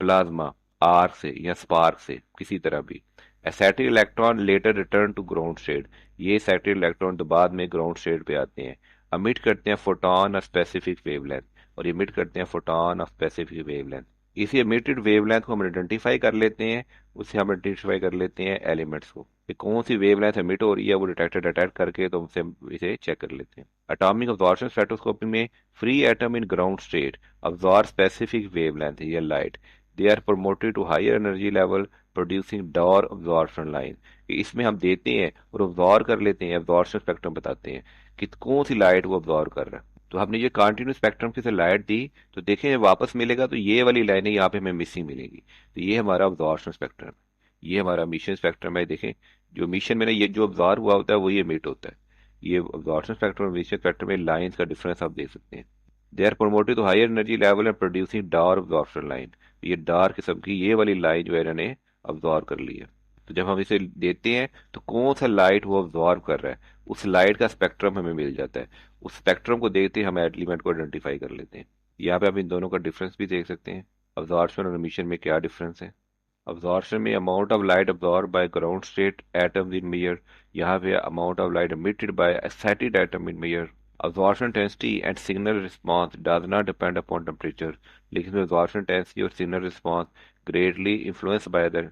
प्लाज्मा आर्क से या स्पार्क से किसी तरह भी। Excited electron later return to ground state, ये एक्साइटेड इलेक्ट्रॉन तो बाद में ग्राउंड स्टेट पे आते हैं, अमिट करते हैं फोटॉन ऑफ स्पेसिफिक वेवलेंथ, और इमिट करते हैं फोटॉन ऑफ स्पेसिफिक वेवलेंथ। इसी एमिटेड वेवलेंथ को हम आइडेंटिफाई कर लेते हैं, उससे हम आइडेंटिफाई कर लेते हैं एलिमेंट्स को कि कौन सी वेवलेंथ एमिट हो रही है, वो डिटेक्टर डिटेक्ट करके तो हमसे इसे चेक कर लेते हैं। एटॉमिक अब्जॉर्प्शन स्पेक्ट्रोस्कोपी में free atom in ground state absorb specific wavelength या light, they are promoted to higher energy level producing dark absorption line. इसमें हम देते हैं और अब्जॉर्ब कर लेते हैं, अब्जॉर्प्शन स्पेक्ट्रम बताते हैं कि कौन सी लाइट वो अब्जॉर्ब कर रहा है। तो हमने ये कॉन्टिन्यूस स्पेक्ट्रम की से लाइट दी तो देखें जब वापस मिलेगा तो ये वाली लाइनें यहाँ पे हमें मिसिंग मिलेगी, तो ये हमारा अब्जॉर्प्शन स्पेक्ट्रम है। ये हमारा मिशन स्पेक्ट्रम है। देखें जो मिशन में ना ये जो अब्जॉर्ब हुआ होता है वो ये मिट होता है। ये अब्जॉर्प्शन स्पेक्ट्रम और मिशन स्पेक्ट्रम में लाइंस का डिफरेंस आप देख सकते हैं। They are promoted to higher energy level and producing dark absorption line, ये डार्क किस्म की ये वाली लाइन जो है इन्होंने अब्जॉर्ब कर ली है। तो जब हम इसे देते हैं तो कौन सा लाइट वो अब्जॉर्ब कर रहा है उस लाइट का स्पेक्ट्रम हमें मिल जाता है, उस स्पेक्ट्रम को देखते ही हम एलिमेंट को आइडेंटिफाई कर लेते हैं। यहाँ पे आप इन दोनों का डिफरेंस भी देख सकते हैं, अब्जॉर्प्शन और एमिशन में क्या डिफरेंस है। अब्जॉर्प्शन में amount of light absorb by ground state atoms in measure, यहाँ पे amount of light emitted by excited atom in measure। Absorption intensity and signal response does not depend upon temperature, लेकिन absorption intensity और signal response greatly influenced by the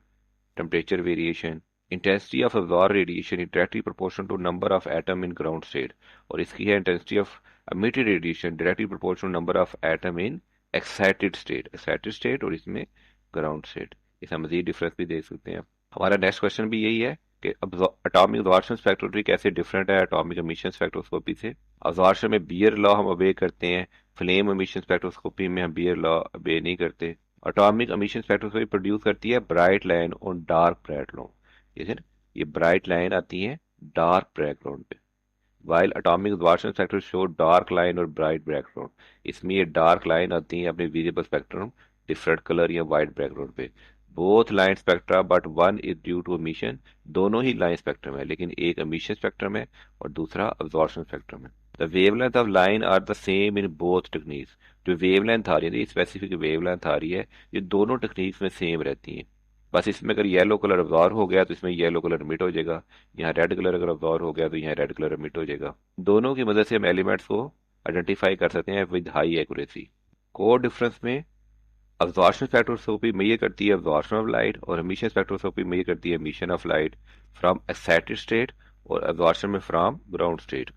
temperature variation। Intensity of absorbed radiation is directly proportional to number of atom in ground state, और इसकी है intensity of emitted radiation directly proportional to number of atom in excited state और इसमें ground state। इसका मजीद difference भी देख सकते हैं। हमारा नेक्स्ट क्वेश्चन भी यही है कि एटॉमिक अब्जॉर्प्शन स्पेक्ट्रोस्कोपी कैसे डिफरेंट है एटॉमिक एमिशन स्पेक्ट्रोस्कोपी से। अब्जॉर्प्शन में बियर लॉ हम ओबे करते हैं, फ्लेम एमिशन स्पेक्ट्रोस्कोपी में हम बियर लॉ ओबे नहीं करते। एटॉमिक एमिशन स्पेक्ट्रोस्कोपी प्रोड्यूस करती है bright line on dark background, जैसे ये ब्राइट लाइन आती है डार्क बैकग्राउंड पे, while atomic absorption spectrum show dark line और ब्राइट बैकग्राउंड, इसमें ये डार्क लाइन आती है अपने विजिबल स्पेक्ट्रम डिफरेंट कलर या वाइट बैकग्राउंड पे। Both line spectra but one is due to emission, दोनों ही लाइन स्पेक्ट्रम है लेकिन एक एमिशन स्पेक्ट्रम है और दूसरा अब्जॉर्प्शन स्पेक्ट्रम है। The wavelength of line are the same in both techniques, जो वेवलेंथ आ रही है स्पेसिफिक वेवलेंथ आ रही है ये दोनों टेक्निक्स में सेम रहती है। बस इसमें अगर येलो कलर अब्जॉर्व हो गया तो इसमें येलो कलर मिट हो जाएगा, यहाँ रेड कलर अगर अब्जॉर्व हो गया तो यहाँ रेड कलर मिट हो जाएगा। दोनों की मदद से हम एलिमेंट्स को आइडेंटिफाई कर सकते हैं with high accuracy. Core difference में अब्जॉर्प्शन स्पेक्ट्रोस्कोपी मेजर करती है अब्जॉर्प्शन ऑफ लाइट और एमिशन स्पेक्ट्रोस्कोपी मेजर करती है emission of light from excited state और अब्जॉर्प्शन में फ्रॉम ग्राउंड स्टेट।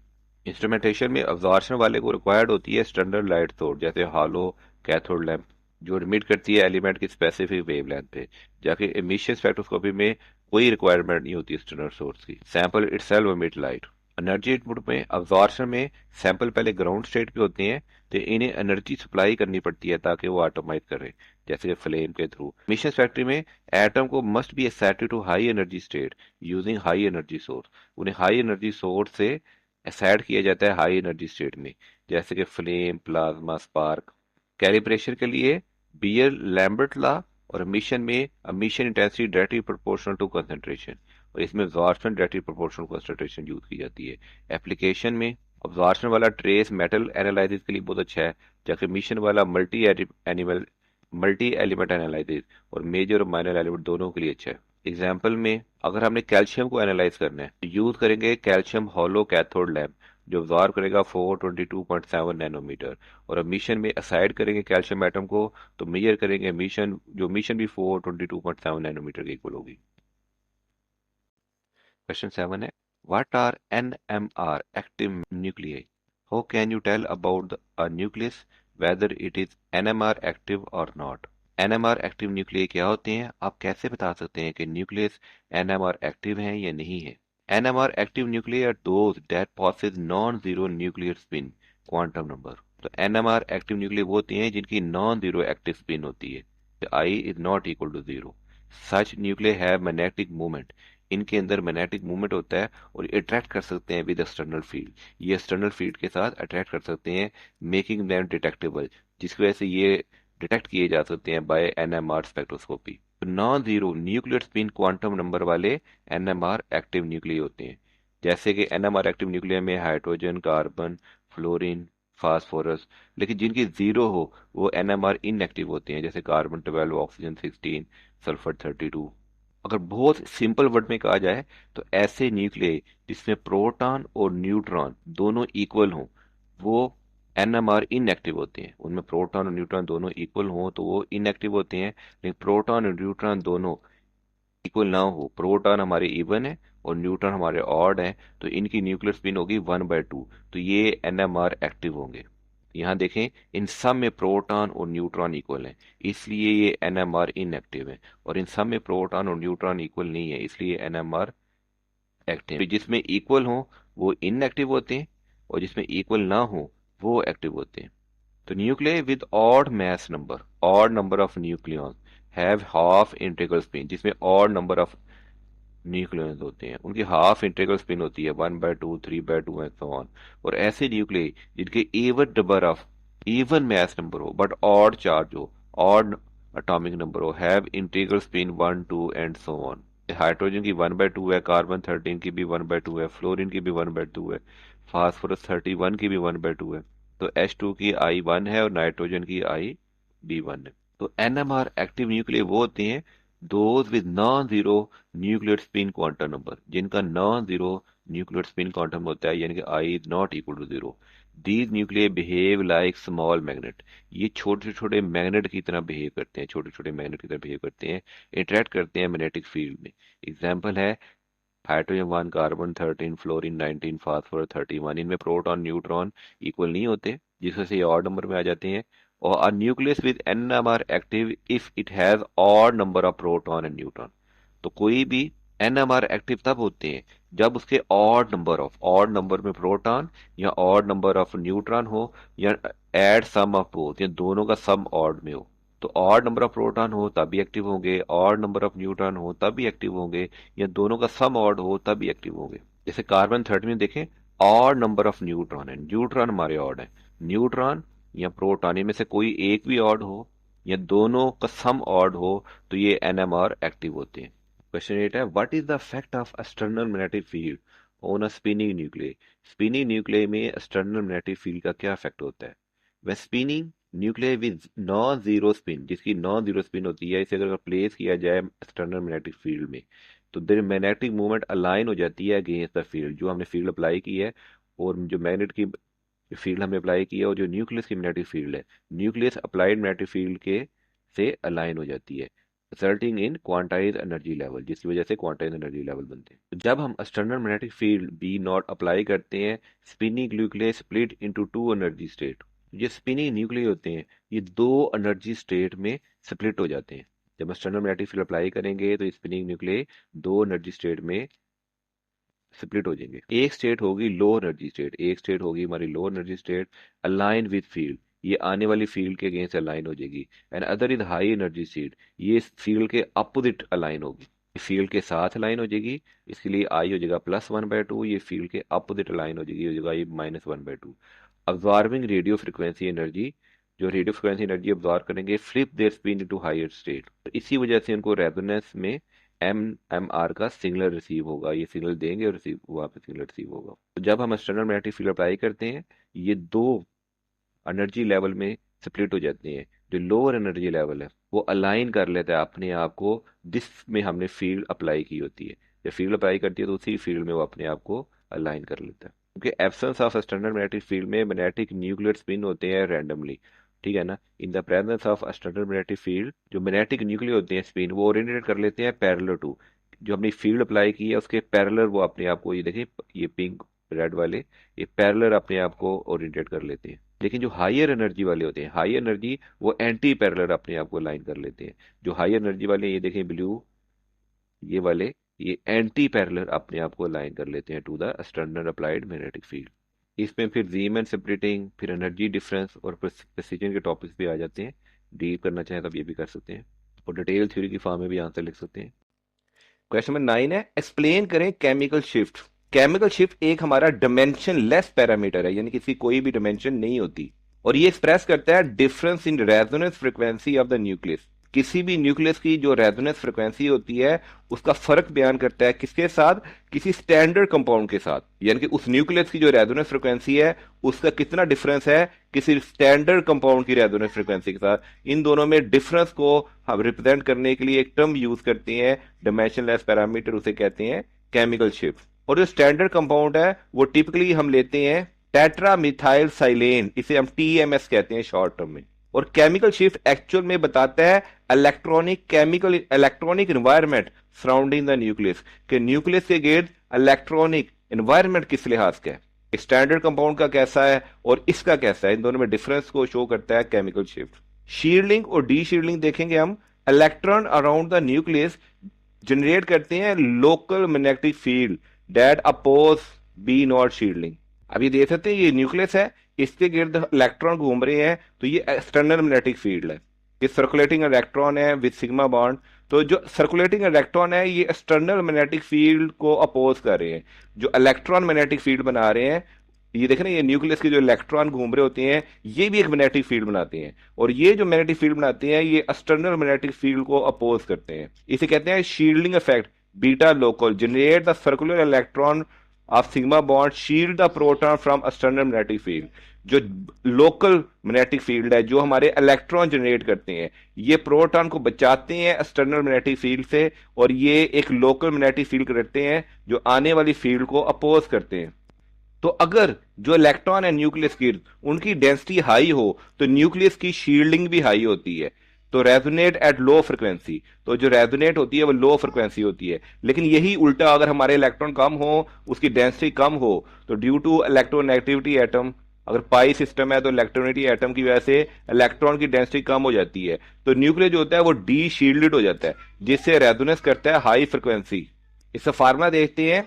इंस्ट्रूमेंटेशन में अब्जॉर्प्शन वाले को रिक्वायर्ड होती है स्टैंडर्ड लाइट सोर्स जैसे हालो कैथोड लैंप जो एमिट करती है एलिमेंट की स्पेसिफिक वेवलेंथ पे, जाके एमिशन स्पेक्ट्रोस्कोपी में कोई रिक्वायरमेंट नहीं होती स्टैंडर्ड सोर्स की। Sample itself emit light. Energy input में अब्जॉर्प्शन में सैंपल पहले ग्राउंड स्टेट पे होते हैं तो इन्हें एनर्जी सप्लाई करनी पड़ती है ताकि वो ऑटोमाइज करें जैसे कि फ्लेम के थ्रू। मिशन फैक्ट्री में एटम को must be excited to high energy state using high energy source. उन्हें हाई एनर्जी सोर्स से एक्साइट किया जाता है हाई एनर्जी स्टेट में जैसे कि फ्लेम प्लाज्मा स्पार्क। कैलिब्रेशन के लिए बियर लैम्बर्ट लॉ और मिशन में emission intensity directly proportional to concentration और इसमें absorption directly proportional concentration use की जाती है। एप्लीकेशन में अब्जॉर्प्शन वाला ट्रेस मेटल एनालिसिस के लिए बहुत अच्छा है, जबकि मिशन वाला मल्टी एलिमेंट एनालिसिस और मेजर और माइनर एलिमेंट दोनों के लिए अच्छा है। एग्जाम्पल में अगर हमने कैल्शियम को एनालाइज करना है तो यूज करेंगे कैल्शियम हॉलो कैथोड लैम्प जो ऑब्जॉर्व करेगा 422.7 नैनोमीटर और अब मिशन में असाइड करेंगे कैल्शियम एटम को तो मेजर करेंगे मिशन भी 422.7 नैनोमीटर के इक्वल होगी। क्वेश्चन 7 है what are NMR active nuclei? How can you tell about a nucleus whether it is NMR active और नॉट? NMR एक्टिव न्यूक्लियाई क्या होते हैं? आप कैसे बता सकते हैं कि न्यूक्लियस NMR एक्टिव है या नहीं है? NMR active nuclei are those that possess non zero nuclear spin quantum number. तो NMR एक्टिव न्यूक्लियाई वो होती हैं जिनकी नॉन जीरो एक्टिव स्पिन होती है, I is not equal to zero. Such nuclei have magnetic movement. इनके अंदर magnetic movement होता है और अट्रैक्ट कर सकते हैं विद एक्सटर्नल फील्ड। ये एक्सटर्नल फील्ड के साथ अट्रैक्ट कर सकते हैं मेकिंग देम डिटेक्टेबल, जिसकी वजह से ये डिटेक्ट किए जा सकते हैं बाय NMR स्पेक्ट्रोस्कोपी। तो non zero nuclear spin quantum number वाले NMR एक्टिव न्यूक्लियर होते हैं, जैसे कि NMR एक्टिव न्यूक्लियर में हाइड्रोजन कार्बन फ्लोरीन फास्फोरस। लेकिन जिनकी जीरो हो वो NMR इनएक्टिव होते हैं, जैसे कार्बन 12 ऑक्सीजन 16 सल्फर 32। अगर बहुत सिंपल वर्ड में कहा जाए तो ऐसे न्यूक्लियस जिसमें प्रोटॉन और न्यूट्रॉन दोनों इक्वल हों वो NMR इनएक्टिव होते हैं। उनमें प्रोटॉन और न्यूट्रॉन दोनों इक्वल हों तो वो इनएक्टिव होते हैं। लेकिन प्रोटॉन और न्यूट्रॉन दोनों इक्वल ना हो, प्रोटॉन हमारे इवन है और न्यूट्रॉन हमारे ऑड है, तो इनकी न्यूक्लियर स्पिन होगी 1/2, तो ये NMR एक्टिव होंगे। यहाँ देखें इन सब में प्रोटॉन और न्यूट्रॉन इक्वल हैं, इसलिए ये NMR इनएक्टिव है, और इन सब में प्रोटॉन और न्यूट्रॉन इक्वल नहीं है, इसलिए NMR एक्टिव। तो जिसमें इक्वल हो वो इनएक्टिव होते हैं और जिसमें इक्वल ना हो वो एक्टिव होते हैं। तो nucleus with odd number of nucleons have half integral spin, जिसमें ऑड नंबर ऑफ न्यूक्लियस होते हैं उनकी हाफ इंटीग्रल स्पिन होती है 1/2 3/2 एंड सो ऑन। और ऐसे न्यूक्लियस जिनके इवन मैस नंबर हो बट ऑड चार्ज हो, ऑड एटॉमिक नंबर हो, have integral spin 1 2 and so on. Hydrogen की 1/2 है, कार्बन 13 की भी 1/2 है, फ्लोरीन की भी 1/2 है, फास्फोरस 31 की भी 1/2 है। तो H2 की I1 है और नाइट्रोजन की I B1 है। तो NMR एक्टिव न्यूक्लियर वो होते हैं those with non zero nuclear spin quantum number, जिनका non zero nuclear spin quantum होता है, यानी कि I is not equal to zero. These nuclear behave like small magnet. ये छोटे छोटे मैग्नेट की तरह बिहेव करते हैं, छोटे छोटे मैग्नेट की तरह बिहेव करते हैं, इंटरेक्ट करते हैं मैग्नेटिक फील्ड में। एग्जाम्पल है हाइड्रोजन 1 कार्बन 13 फ्लोरीन 19 फास्फोरस 31। इनमें प्रोटॉन न्यूट्रॉन इक्वल नहीं होते जिस वजह से ये ऑड नंबर में आ जाते हैं। और a nucleus with NMR active if it has odd number of proton and neutron. तो कोई भी NMR एक्टिव तब होते हैं जब उसके ऑड नंबर में प्रोटॉन या ऑड नंबर ऑफ न्यूट्रॉन हो या एड सम ऑफ बोथ या दोनों का सम ऑड में हो। तो ऑड नंबर ऑफ प्रोटॉन हो तब भी एक्टिव होंगे, ऑड नंबर ऑफ न्यूट्रॉन हो तब भी एक्टिव होंगे, या दोनों का सम ऑड हो तब भी एक्टिव होंगे। जैसे कार्बन 13 में देखें ऑड नंबर ऑफ न्यूट्रॉन है, न्यूट्रॉन हमारे ऑड है, न्यूट्रॉन या प्रोटॉन इनमें से कोई एक भी ऑड हो या दोनों का सम ऑड हो तो ये NMR एक्टिव होते हैं। क्वेश्चन 8 है what is the effect of external magnetic field on a spinning nuclear? Spinning nuclear में एक्सटर्नल मैग्नेटिक फील्ड का क्या इफेक्ट होता है? वह spinning nuclear with non zero spin, जिसकी नॉन जीरो स्पिन होती है, इसे अगर प्लेस किया जाए एक्सटर्नल मैग्नेटिक फील्ड में तो देर मैग्नेटिक मूवमेंट अलाइन हो जाती है अगेंस्ट द फील्ड, जो हमने फील्ड अप्लाई की है और जो मैग्नेट की फील्ड हमने अप्लाई की है और जो न्यूक्लियस की मैग्नेटिक फील्ड है, न्यूक्लियस अप्लाइड मैग्नेटिक फील्ड के से अलाइन हो जाती है, resulting in quantize energy level, जिसकी वजह से क्वांटाइज एनर्जी लेवल बनते हैं। तो जब हम external magnetic field B naught apply करते हैं, spinning nucleus split into two energy state. ये स्पिनिंग न्यूक्लियस होते हैं, ये दो एनर्जी स्टेट में स्प्लिट हो जाते हैं। जब एक्सटर्नल मैग्नेटिक फील्ड अप्लाई करेंगे तो स्पिनिंग न्यूक्लियस दो एनर्जी स्टेट में स्प्लिट हो जाएंगे। एक स्टेट होगी लो एनर्जी स्टेट, एक स्टेट होगी हमारी low energy state align with field, ये आने वाली फील्ड के अगेंस्ट अलाइन हो जाएगी। And other is high energy state, ये फील्ड के अपोजिट अलाइन होगी, फील्ड के साथ अलाइन हो जाएगी, इसके लिए आई हो जाएगा +1/2, ये फील्ड के अपोजिट अलाइन हो जाएगी, हो जाएगा ये -1/2। अब्जॉर्बिंग रेडियो फ्रिक्वेंसी एनर्जी, जो रेडियो फ्रिक्वेंसी एनर्जी अब्जॉर्ब करेंगे, flip their spin into higher state, तो इसी वजह से उनको रेजोनेंस में MMR का सिग्नल रिसीव होगा, ये सिग्नल देंगे और रिसीव वहाँ पे सिग्नल रिसीव होगा। तो जब हम एक्सटर्नल मैग्नेटिक फील्ड अप्लाई करते हैं, ये दो एनर्जी लेवल में स्प्लिट हो जाते हैं। जो लोअर एनर्जी लेवल है वो अलाइन कर लेता है अपने आप को जिसमें हमने फील्ड अप्लाई की होती है। जब फील्ड अप्लाई करती है तो उसी फील्ड में वो अपने आप को अलाइन कर लेता है। क्योंकि absence of external magnetic field में मैग्नेटिक न्यूक्लियर स्पिन होते हैं रैंडमली, ठीक है ना। In the presence of external magnetic field, जो मैग्नेटिक न्यूक्लियर होते हैं स्पिन, वो ओरिएंटेड कर लेते हैं पैरेलल टू, जो हमने फील्ड अप्लाई की है उसके पैरेलल वो अपने आप को, ये देखिए ये पिंक रेड वाले, ये पैरेलल अपने आप को ओरिएंटेड कर लेते हैं। लेकिन जो हायर एनर्जी वाले होते हैं, हाई एनर्जी, वो एंटी पैरेलल अपने आप को लाइन कर लेते हैं। जो हाई एनर्जी वाले, ये देखें ब्लू, ये वाले, ये एंटी पैरेलल अपने आप को लाइन कर लेते हैं to the external applied magnetic field. इसमें फिर रीमन स्प्लिटिंग, फिर एनर्जी डिफरेंस और प्रेसिजन के टॉपिक्स भी आ जाते हैं। डीप करना चाहें तो ये भी कर सकते हैं, और डिटेल थ्योरी की फॉर्म में भी आंसर लिख सकते हैं। क्वेश्चन नंबर 9 है, एक्सप्लेन करें केमिकल शिफ्ट। केमिकल शिफ्ट एक हमारा डायमेंशन लेस पैरामीटर है, यानी किसी कोई भी डायमेंशन नहीं होती, और ये एक्सप्रेस करता है difference in resonance frequency of the nucleus. किसी भी न्यूक्लियस की जो रेजोनेंस फ्रीक्वेंसी होती है उसका फर्क बयान करता है किसके साथ, किसी स्टैंडर्ड कंपाउंड के साथ, यानी कि उस न्यूक्लियस की जो रेजोनेंस फ्रीक्वेंसी है उसका कितना डिफरेंस है किसी स्टैंडर्ड कंपाउंड की रेजोनेंस फ्रीक्वेंसी के साथ। इन दोनों में डिफरेंस को हम रिप्रेजेंट करने के लिए एक टर्म यूज करते हैं, डायमेंशनलेस पैरामीटर, उसे कहते हैं केमिकल शिफ्ट। और जो स्टैंडर्ड कंपाउंड है वो टिपिकली हम लेते हैं टेट्रा मिथाइल साइलेन, इसे हम TMS कहते हैं शॉर्ट टर्म में। और केमिकल शिफ्ट एक्चुअल में बताता है electronic environment surrounding the nucleus, के न्यूक्लियस के गिर्द इलेक्ट्रॉनिक एनवायरनमेंट किस लिहाज का है, स्टैंडर्ड कंपाउंड का कैसा है और इसका कैसा है, इन दोनों में डिफरेंस को शो करता है केमिकल शिफ्ट। शील्डिंग और डी शील्डिंग देखेंगे हम, electron around the nucleus generate करते हैं local magnetic field that oppose B naught shielding. अब ये देख सकते हैं ये न्यूक्लियस है, इसके गिर्द इलेक्ट्रॉन घूम रहे हैं, तो ये एक्सटर्नल मैग्नेटिक फील्ड है। ये सर्कुलेटिंग इलेक्ट्रॉन है विद सिग्मा बॉन्ड, तो जो सर्कुलेटिंग इलेक्ट्रॉन है ये एक्सटर्नल मैग्नेटिक फील्ड को अपोज कर रहे हैं, जो इलेक्ट्रॉन मैग्नेटिक फील्ड बना रहे हैं। ये देखें ना, ये न्यूक्लियस के जो इलेक्ट्रॉन घूम रहे होते हैं ये भी एक मैग्नेटिक फील्ड बनाते हैं, और ये जो मैग्नेटिक फील्ड बनाते हैं ये एक्सटर्नल मैग्नेटिक फील्ड को अपोज करते हैं। इसे कहते हैं shielding effect. Beta local generate the circular electron of sigma bond shield the proton from external magnetic field. जो लोकल मैग्नेटिक फील्ड है जो हमारे इलेक्ट्रॉन जनरेट करते हैं, ये प्रोटॉन को बचाते हैं एक्सटर्नल मैग्नेटिक फील्ड से, और ये एक लोकल मैग्नेटिक फील्ड करते हैं जो आने वाली फील्ड को अपोज करते हैं। तो अगर जो इलेक्ट्रॉन है न्यूक्लियस की उनकी डेंसिटी हाई हो तो न्यूक्लियस की शील्डिंग भी हाई होती है, तो रेजोनेट एट लो फ्रिक्वेंसी, तो जो रेजोनेट होती है वो लो फ्रिक्वेंसी होती है। लेकिन यही उल्टा, अगर हमारे इलेक्ट्रॉन कम हो, उसकी डेंसिटी कम हो, तो ड्यू टू इलेक्ट्रोनेगेटिविटी एटम, अगर पाई सिस्टम है तो इलेक्ट्रोनेगेटिविटी एटम की वजह से इलेक्ट्रॉन की डेंसिटी कम हो जाती है, तो न्यूक्लियस जो होता है वो डी शील्डेड हो जाता है, जिससे रेजोनेंस करता है हाई फ्रिक्वेंसी। इसका फार्मूला देखते हैं,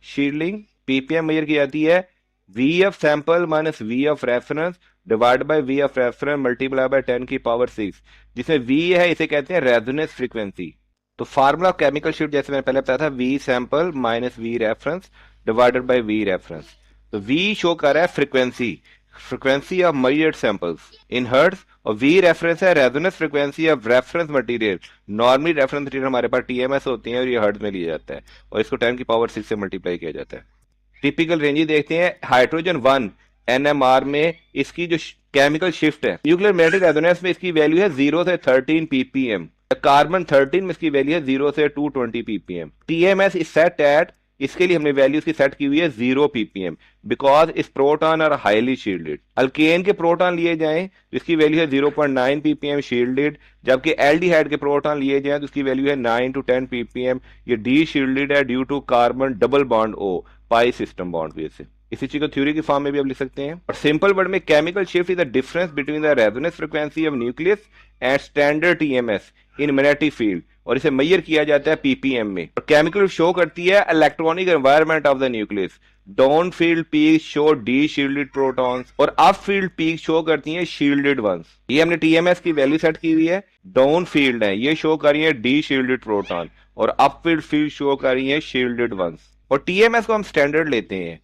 शील्डिंग ppm मेजर की जाती है VF sample minus VF reference divide by VF reference multiply by 10 की पावर 6, जिसमें V है इसे कहते हैं रेजोनेंस फ्रीक्वेंसी। तो फार्मूला केमिकल शिफ्ट जैसे मैंने पहले बताया था, V sample minus V reference divided by V reference. तो V शो कर रहा है frequency of measured samples in hertz, और V रेफरेंस है resonance frequency of reference material. Normally reference material हमारे पास TMS होती है और ये हर्ट्ज में लिया जाता है, और इसको 10 की पावर 6 से मल्टीप्लाई किया जाता है। टिपिकल रेंज देखते हैं, हाइड्रोजन 1 NMR में इसकी जो केमिकल शिफ्ट है न्यूक्लियर मैग्नेटिक रेजोनेंस में इसकी वैल्यू है 0 से 13 ppm, कार्बन 13 में इसकी वैल्यू है 0 से 220 ppm। TMS is set at, इसके लिए हमने वैल्यू इसकी सेट की हुई है 0 ppm। बिकॉज इस proton are highly shielded. Alkane के प्रोटॉन लिए जाएं तो इसकी वैल्यू है 0.9 ppm शील्डेड, जबकि एल्डिहाइड के प्रोटॉन लिए जाएं तो इसकी वैल्यू है 9 to 10 ppm। ये डी शील्डेड है due to carbon double bond O pi system bond वजह से। इसी चीज को थ्योरी की फॉर्म में भी आप लिख सकते हैं। और सिंपल वर्ड में chemical shift is the difference between the resonance frequency of nucleus and standard TMS in magnetic field, और इसे मेजर किया जाता है पीपीएम में। और केमिकल शो करती है electronic environment of the nucleus. Down field peak show D shielded protons और अप फील्ड पीक शो करती हैं शील्डेड वंस। ये हमने टीएमएस की वैल्यू सेट की हुई है। डाउन फील्ड है ये शो कर रही है डी शील्डेड प्रोटॉन, और अप फील्ड शो कर रही है शील्डेड वंस। और टीएमएस को हम स्टैंडर्ड लेते हैं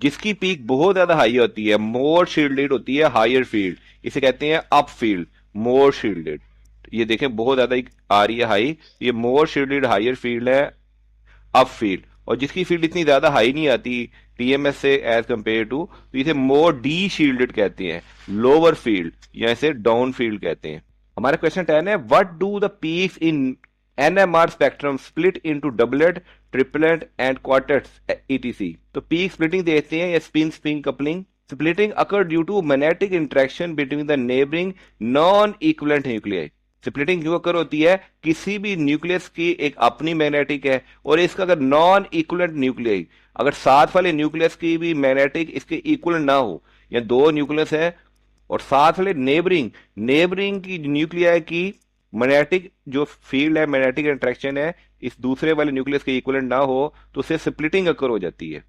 जिसकी पीक बहुत ज्यादा हाई होती है, मोर शील्डेड होती है, हायर फील्ड, इसे कहते हैं अप फील्ड, मोर शील्डेड। ये देखें बहुत ज्यादा आ रही है हाई, ये मोर शील्डेड हायर फील्ड है अप फील्ड। और जिसकी फील्ड इतनी ज्यादा हाई नहीं आती टीएमएस से एज कंपेयर टू, तो इसे मोर डी शील्डेड कहते हैं, लोअर फील्ड, या इसे डाउन फील्ड कहते हैं। हमारा क्वेश्चन 10 है, what do the peaks in NMR spectrum split into doublet, triplet and quartets etc. तो पीक स्प्लिटिंग देखते हैं या spin coupling. Splitting occur due to magnetic interaction between the neighbouring non equivalent nuclei. Splitting क्यों occur होती है, किसी भी nucleus की एक अपनी मैग्नेटिक है और इसका अगर नॉन इक्विवेलेंट न्यूक्लियाई, अगर साथ वाले न्यूक्लियस की भी मैग्नेटिक इसके इक्वल ना हो, या दो न्यूक्लियस है और साथ वाले नेबरिंग की न्यूक्लियाई की मैग्नेटिक जो फील्ड है, मैग्नेटिक इंटरेक्शन है, इस दूसरे वाले न्यूक्लियस के इक्विवेलेंट ना हो, तो उसे स्प्लिटिंग अकर हो जाती है।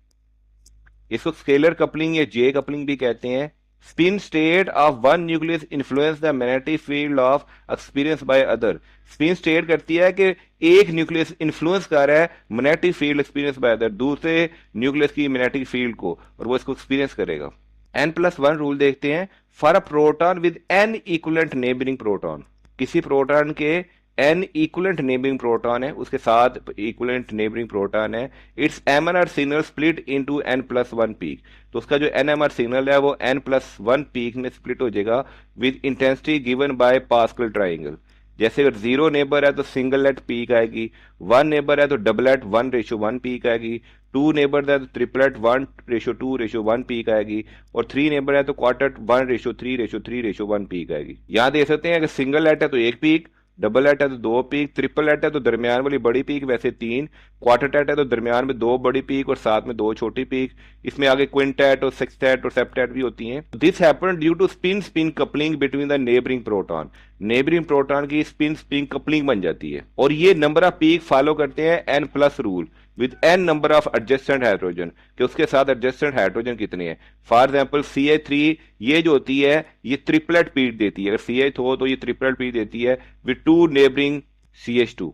इसको स्केलर कपलिंग या जे कपलिंग भी कहते हैं। Spin state of one nucleus influence the magnetic field of experience by other. Spin state करती है कि एक न्यूक्लियस इन्फ्लुएंस कर रहा है magnetic field experience by other, दूसरे न्यूक्लियस की मैग्नेटिक फील्ड को, और वो इसको एक्सपीरियंस करेगा। n+1 रूल देखते हैं। For a proton with n equivalent neighbouring proton, किसी प्रोटॉन के n इक्विवेलेंट नेबरिंग प्रोटॉन है, उसके साथ इक्विवेलेंट नेबरिंग प्रोटॉन है, it's NMR signal split into n+1 peak. तो उसका जो NMR सिग्नल है वो n+1 पीक में स्प्लिट हो जाएगा with intensity given by pascal triangle. जैसे अगर 0 नेबर है तो सिंगल लेट पीक आएगी, 1 नेबर है तो डबलेट 1:1 पीक आएगी, 2 नेबर है तो ट्रिपलेट 1:2:1 पीक आएगी, और 3 नेबर है तो क्वार्टेट 1:3:3:1 पीक आएगी। यहाँ देख सकते हैं अगर सिंगल लेट है तो 1 पीक, डबल एट है तो 2 पीक, ट्रिपल एट है तो दरमियान वाली बड़ी पीक वैसे 3, क्वार्टर एट है तो दरमियान में 2 बड़ी पीक और साथ में 2 छोटी पीक। इसमें आगे क्विंटेट और सेक्सटेट और सेप्टेट भी होती हैं। This happen due to spin coupling between the neighbouring proton. Neighbouring proton की स्पिन कपलिंग बन जाती है, और ये नंबर ऑफ पीक फॉलो करते हैं n+ rule with n number of adjacent hydrogen, कि उसके साथ एडजस्टेंट हाइड्रोजन कितने हैं। फॉर एग्जांपल CH3 ये जो होती है ये ट्रिपलेट पीक देती है, अगर CH हो तो ये ट्रिपलेट पीक देती है विद 2 नेबरिंग CH2।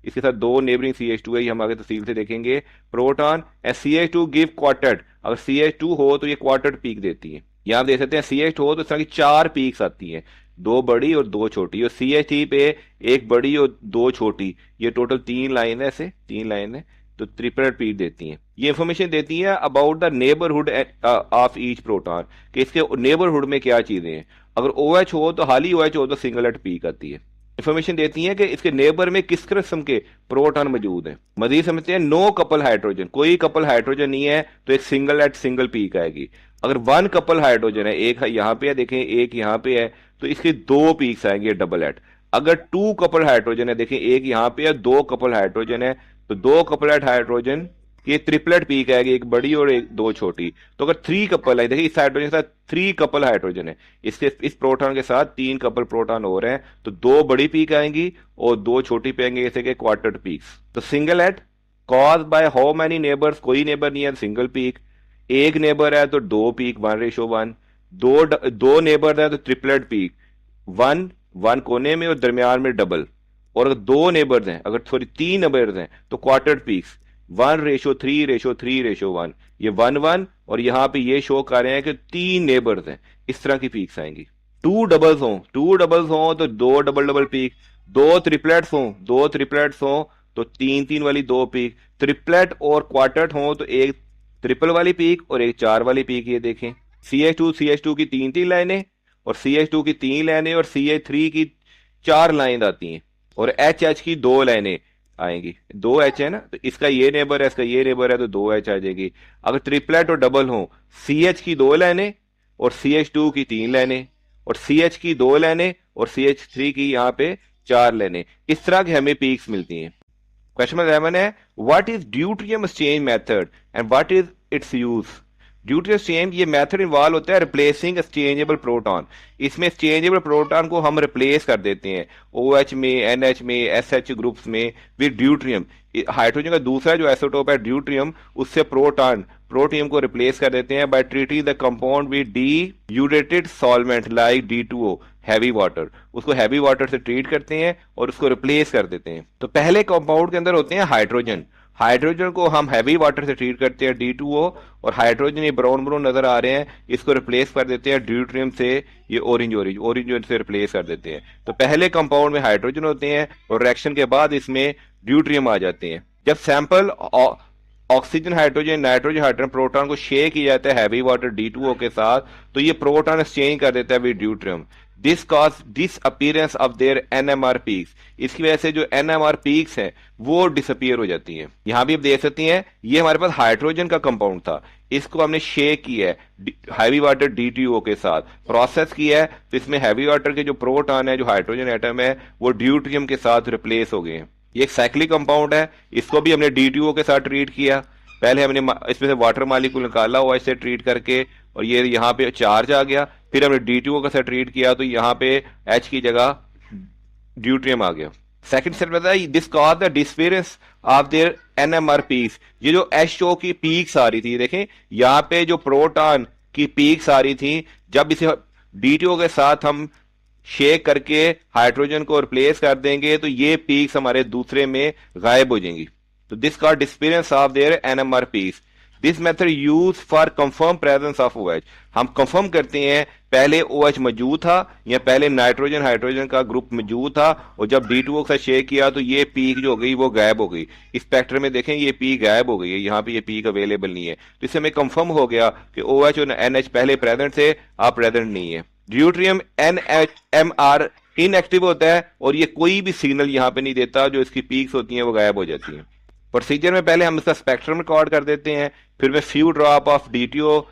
इसके साथ 2 नेबरिंग CH2 है, ये हम आगे तफसील से देखेंगे। Proton and CH2 give quartet, अगर CH2 हो तो ये क्वार्टेट पीक देती है। यहाँ देख सकते हैं CH2 हो तो इस तरह की 4 पीक्स आती हैं, 2 बड़ी और 2 छोटी, और CH3 पे 1 बड़ी और 2 छोटी, ये टोटल 3 लाइन है, ऐसे 3 लाइन है, तो ट्रिपलेट पीक देती हैं। ये इंफॉर्मेशन देती है about the neighbourhood of each proton, कि इसके नेबरहुड में क्या चीजें हैं। अगर OH हो तो हाली OH हो तो सिंगलेट पीक आती है। इंफॉर्मेशन देती है कि इसके नेबर में किस किस्म के प्रोटॉन मौजूद हैं। मजीद समझते हैं नो कपल हाइड्रोजन, कोई कपल हाइड्रोजन नहीं है तो एक सिंगल पीक आएगी। अगर 1 कपल हाइड्रोजन है, एक यहाँ पे है, देखें एक यहाँ पे है, तो इसके 2 पीक्स आएंगे डबल एट। अगर 2 कपल हाइड्रोजन है, देखें एक यहाँ पे है, 2 कपल हाइड्रोजन है, तो 2 कपलेट हाइड्रोजन ये ट्रिपलेट पीक आएगी, एक बड़ी और एक 2 छोटी। तो अगर 3 कपल है, देखिए इस हाइड्रोजन के साथ 3 कपल हाइड्रोजन है, इसके इस प्रोटॉन के साथ 3 कपल प्रोटॉन हो रहे हैं, तो 2 बड़ी पीक आएंगी और 2 छोटी पे आएंगे, जैसे कि क्वार्टर पीक्स। तो singlet cause by how many neighbours, कोई नेबर नहीं है सिंगल पीक, एक नेबर है तो 2 पीक 1:1, 2 नेबर है तो ट्रिपलेट पीक 1 कोने में और दरमियान में डबल, और अगर 2 नेबर्स हैं, अगर सॉरी 3 नेबर्स हैं तो क्वार्टर पीक्स 1:3:3:1, ये 1 और यहां पे ये शो कर रहे हैं कि 3 नेबर्स हैं, इस तरह की पीक्स आएंगी। 2 डबल्स हो तो 2 डबल पीक, 2 ट्रिपलेट्स हो तो 3 वाली 2 पीक, ट्रिपलेट और क्वार्टेट हो तो एक ट्रिपल वाली पीक और एक 4 वाली पीक। ये देखें CH2 की 3 लाइनें, और CH2 की 3 लाइनें, और CH3 की 4 लाइन आती हैं, और HH की 2 लाइनें, आएंगी। 2H है ना, तो इसका ये नेबर है, इसका ये नेबर है, तो 2H आ जाएगी। अगर ट्रिपलेट और डबल हो, CH की 2 लाइनें और CH2 की 3 लाइनें और CH की 2 लाइनें और CH3 की यहाँ पे 4 लाइनें, इस तरह की हमें पीक्स मिलती हैं। क्वेश्चन नंबर 11 है, what is deuterium exchange method and what is it's use. Deuterium exchange ये मेथड इन्वॉल्व होता है रिप्लेसिंग एक्सचेंजेबल प्रोटॉन। इसमें एक्सचेंजेबल प्रोटॉन को हम रिप्लेस कर देते हैं OH में, NH में, SH ग्रुप्स में विद ड्यूटेरियम। हाइड्रोजन का दूसरा जो आइसोटोप है ड्यूटेरियम, उससे प्रोटियम को रिप्लेस कर देते हैं by treating the compound with deuterated solvent like D2O, heavy water. उसको हैवी वाटर से ट्रीट करते हैं और उसको रिप्लेस कर देते हैं। तो पहले कंपाउंड के अंदर होते हैं हाइड्रोजन, हाइड्रोजन को हम हैवी वाटर से ट्रीट करते हैं D2O, और हाइड्रोजन ये ब्राउन ब्राउन नजर आ रहे हैं, इसको रिप्लेस कर देते हैं ड्यूटेरियम से, ये ऑरेंज से रिप्लेस कर देते हैं। तो पहले कंपाउंड में हाइड्रोजन होते हैं और रिएक्शन के बाद इसमें ड्यूटेरियम आ जाते हैं। जब sample oxygen hydrogen nitrogen hydrogen proton को शेयर किया जाता है हैवी वाटर D2O के साथ, तो ये प्रोटॉन एक्सचेंज कर देता है with deuterium. This cause this appearance of their NMR peaks. इसकी वजह से जो NMR पीक्स हैं वो डिसअपियर हो जाती हैं। यहां भी आप देख सकती हैं, ये हमारे पास हाइड्रोजन का कंपाउंड था, इसको हमने शेक किया है हैवी वाटर D2O के साथ, प्रोसेस किया है, तो इसमें हैवी वाटर के जो प्रोटॉन है, जो हाइड्रोजन एटम है, वो ड्यूटेरियम के साथ रिप्लेस हो गए हैं। ये एक साइक्लिक कंपाउंड है, इसको भी हमने D2O के साथ ट्रीट किया। पहले हमने इसमें से वाटर मालिक्यूल निकाला हुआ इससे ट्रीट करके, और ये यहाँ पे चार्ज आ गया। फिर हमने D2O के साथ ट्रीट किया, तो यहाँ पे H की जगह ड्यूटेरियम आ गया। सेकंड स्टेप बताया, this cause the disappearance of their NMR peaks. ये जो H2O की पीक्स आ रही थी, देखें यहाँ पे जो प्रोटॉन की पीक्स आ रही थी, जब इसे D2O के साथ हम शेक करके हाइड्रोजन को रिप्लेस कर देंगे, तो ये पीक्स हमारे दूसरे में गायब हो जाएंगी। तो this called disappearance of their NMR peaks. This method use for confirm presence of OH। हम कंफर्म करते हैं पहले OH मौजूद था या पहले नाइट्रोजन हाइड्रोजन का ग्रुप मौजूद था, और जब D2O के साथ शेयर किया तो ये पीक जो हो गई वो गायब हो गई। इस स्पेक्ट्रम में देखें ये पीक गायब हो गई है, यहाँ पे ये पीक अवेलेबल नहीं है। तो इससे हमें कंफर्म हो गया कि OH और NH पहले प्रेजेंट थे, अब प्रेजेंट नहीं है। ड्यूटेरियम NMR इनएक्टिव होता है और ये कोई भी सिग्नल यहाँ पे नहीं देता, जो इसकी पीक्स होती हैं वो गायब हो जाती हैं। प्रोसीजर में पहले हम इसका स्पेक्ट्रम रिकॉर्ड कर देते हैं, फिर में फ्यू ड्रॉप ऑफ D2O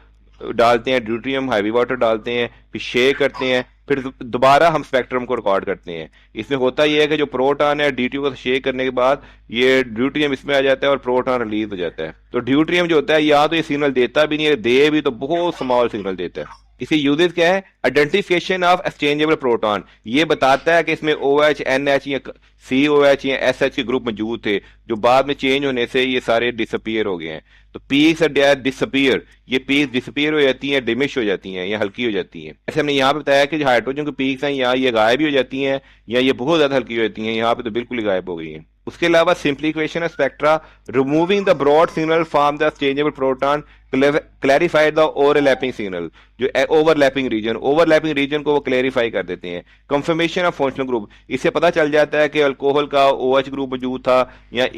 डालते हैं, ड्यूटेरियम हैवी वाटर डालते हैं, फिर शेक करते हैं, फिर दोबारा हम स्पेक्ट्रम को रिकॉर्ड करते हैं। इसमें होता यह है कि जो प्रोटॉन है D2O को शेक करने के बाद ये ड्यूटेरियम इसमें आ जाता है और प्रोटॉन रिलीज हो जाता है। तो ड्यूटेरियम जो होता है या तो ये सिग्नल देता भी नहीं है, दे भी तो बहुत स्मॉल सिग्नल देता है। इसके यूजेस क्या है, आइडेंटिफिकेशन ऑफ एक्सचेंजेबल प्रोटॉन। ये बताता है कि इसमें OH, NH या COH या SH के ग्रुप मौजूद थे, जो बाद में चेंज होने से ये सारे डिसअपियर हो गए हैं। तो पीक्स डिसअपियर, ये पीक्स डिसअपियर हो जाती हैं, डिमिश हो जाती हैं या हल्की हो जाती हैं। ऐसे हमने यहाँ पे बताया कि जो हाइड्रोजन की पीक्स हैं यहाँ ये गायब भी हो जाती हैं या ये बहुत ज्यादा हल्की हो जाती हैं, यहाँ पे तो बिल्कुल ही गायब हो गई हैं। उसके अलावा simplification of spectra, removing the broad signal from the exchangeable proton, clarified the overlapping signal. जो ओवरलैपिंग रीजन को वो क्लैरिफाई कर देते हैं। कंफर्मेशन ऑफ फंक्शनल ग्रुप, इससे पता चल जाता है कि अल्कोहल का OH ग्रुप मौजूद था या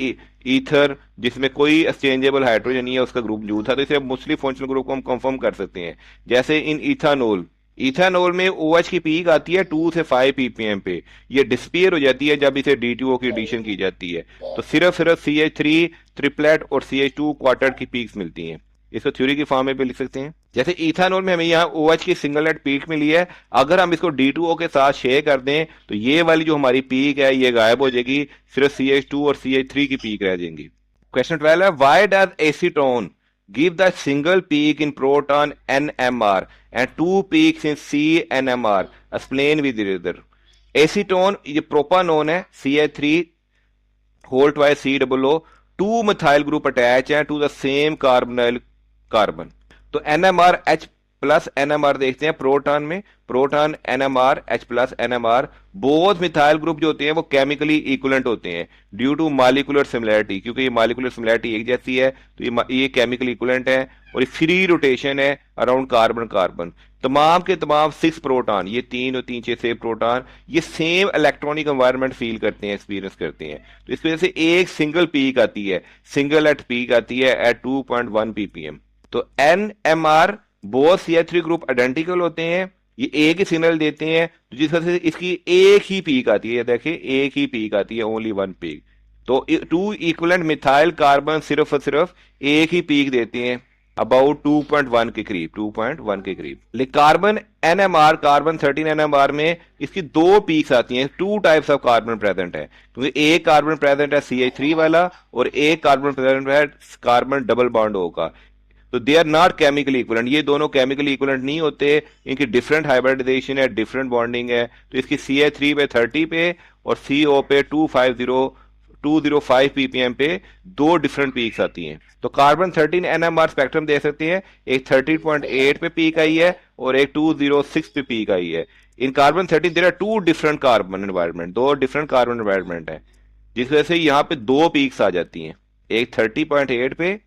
ईथर जिसमें कोई एक्सचेंजेबल हाइड्रोजन नहीं है उसका ग्रुप मौजूद था, तो इसे मोस्टली फंक्शनल ग्रुप को हम कंफर्म कर सकते हैं। जैसे इन इथानोल में OH की पीक आती है 2 से 5 ppm पे, ये डिस्पियर हो जाती है जब इसे D2O की एडिशन की जाती है, तो सिर्फ CH3 ट्रिपलेट और CH2 क्वार्टेट की पीक्स मिलती हैं। इसको थ्योरी की फॉर्म में भी लिख सकते हैं। जैसे इथानोल में हमें यहाँ OH की सिंगल नेट पीक मिली है, अगर हम इसको D2O के साथ शेयर कर दें तो ये वाली जो हमारी पीक है ये गायब हो जाएगी, सिर्फ CH2 और CH3 की पीक रह जाएंगी। क्वेश्चन 12 है, why does acetone give the single peak in proton NMR and 2 peaks in CNMR? Explain with the other. Acetone ये प्रोपानोन है, CH3 whole twice COO, 2 methyl group attach है to the same carbonyl carbon. तो NMR H plus NMR देखते हैं proton में, proton NMR H plus NMR, both methyl group जो होते हैं वो केमिकली इक्विवेलेंट होते हैं ड्यू टू मॉलिक्यूलर सिमिलैरिटी, क्योंकि ये मॉलिक्यूलर सिमिलैरिटी एक जैसी है तो ये केमिकली इक्विवेलेंट है, और ये फ्री रोटेशन है अराउंड कार्बन कार्बन। तमाम के तमाम 6 प्रोटॉन, ये 3 और 3 6 प्रोटॉन, ये सेम इलेक्ट्रॉनिक एनवायरनमेंट फील करते हैं, एक्सपीरियंस करते हैं। तो इस वजह से एक सिंगल पीक आती है, सिंगल एट पीक आती है एट 2.1 ppm। तो NMR both CH3 group identical होते हैं, ये एक ही सिग्नल देते हैं, तो जिस वजह से इसकी एक ही पीक आती है, देखिए एक ही पीक आती है, ओनली 1 पीक। तो टू इक्वलेंट मिथाइल कार्बन सिर्फ और सिर्फ एक ही पीक देती हैं, अबाउट 2.1 के करीब, 2.1 के करीब। लेकिन कार्बन एनएमआर, कार्बन 13 एनएमआर में इसकी दो पीक्स आती हैं, two types of carbon present है, क्योंकि एक कार्बन प्रेजेंट है CH3 वाला और एक कार्बन प्रेजेंट है कार्बन डबल बॉन्ड होगा। तो they are not chemically equivalent, ये दोनों केमिकली इक्वलेंट नहीं होते, इनकी डिफरेंट हाइब्रिडाइजेशन है, डिफरेंट बॉन्डिंग है। तो इसकी CH3 पे 30 पे और CO पे 205 ppm पे दो डिफरेंट पीक्स आती हैं। तो कार्बन 13 NMR स्पेक्ट्रम दे सकते हैं, एक 30.8 पे पीक आई है और एक 206 पे पीक आई है। In carbon 13 there are two different carbon environment, दो डिफरेंट कार्बन एनवायरनमेंट है, जिस वजह से यहाँ पे दो पीक्स आ जाती हैं, एक 30.8 पे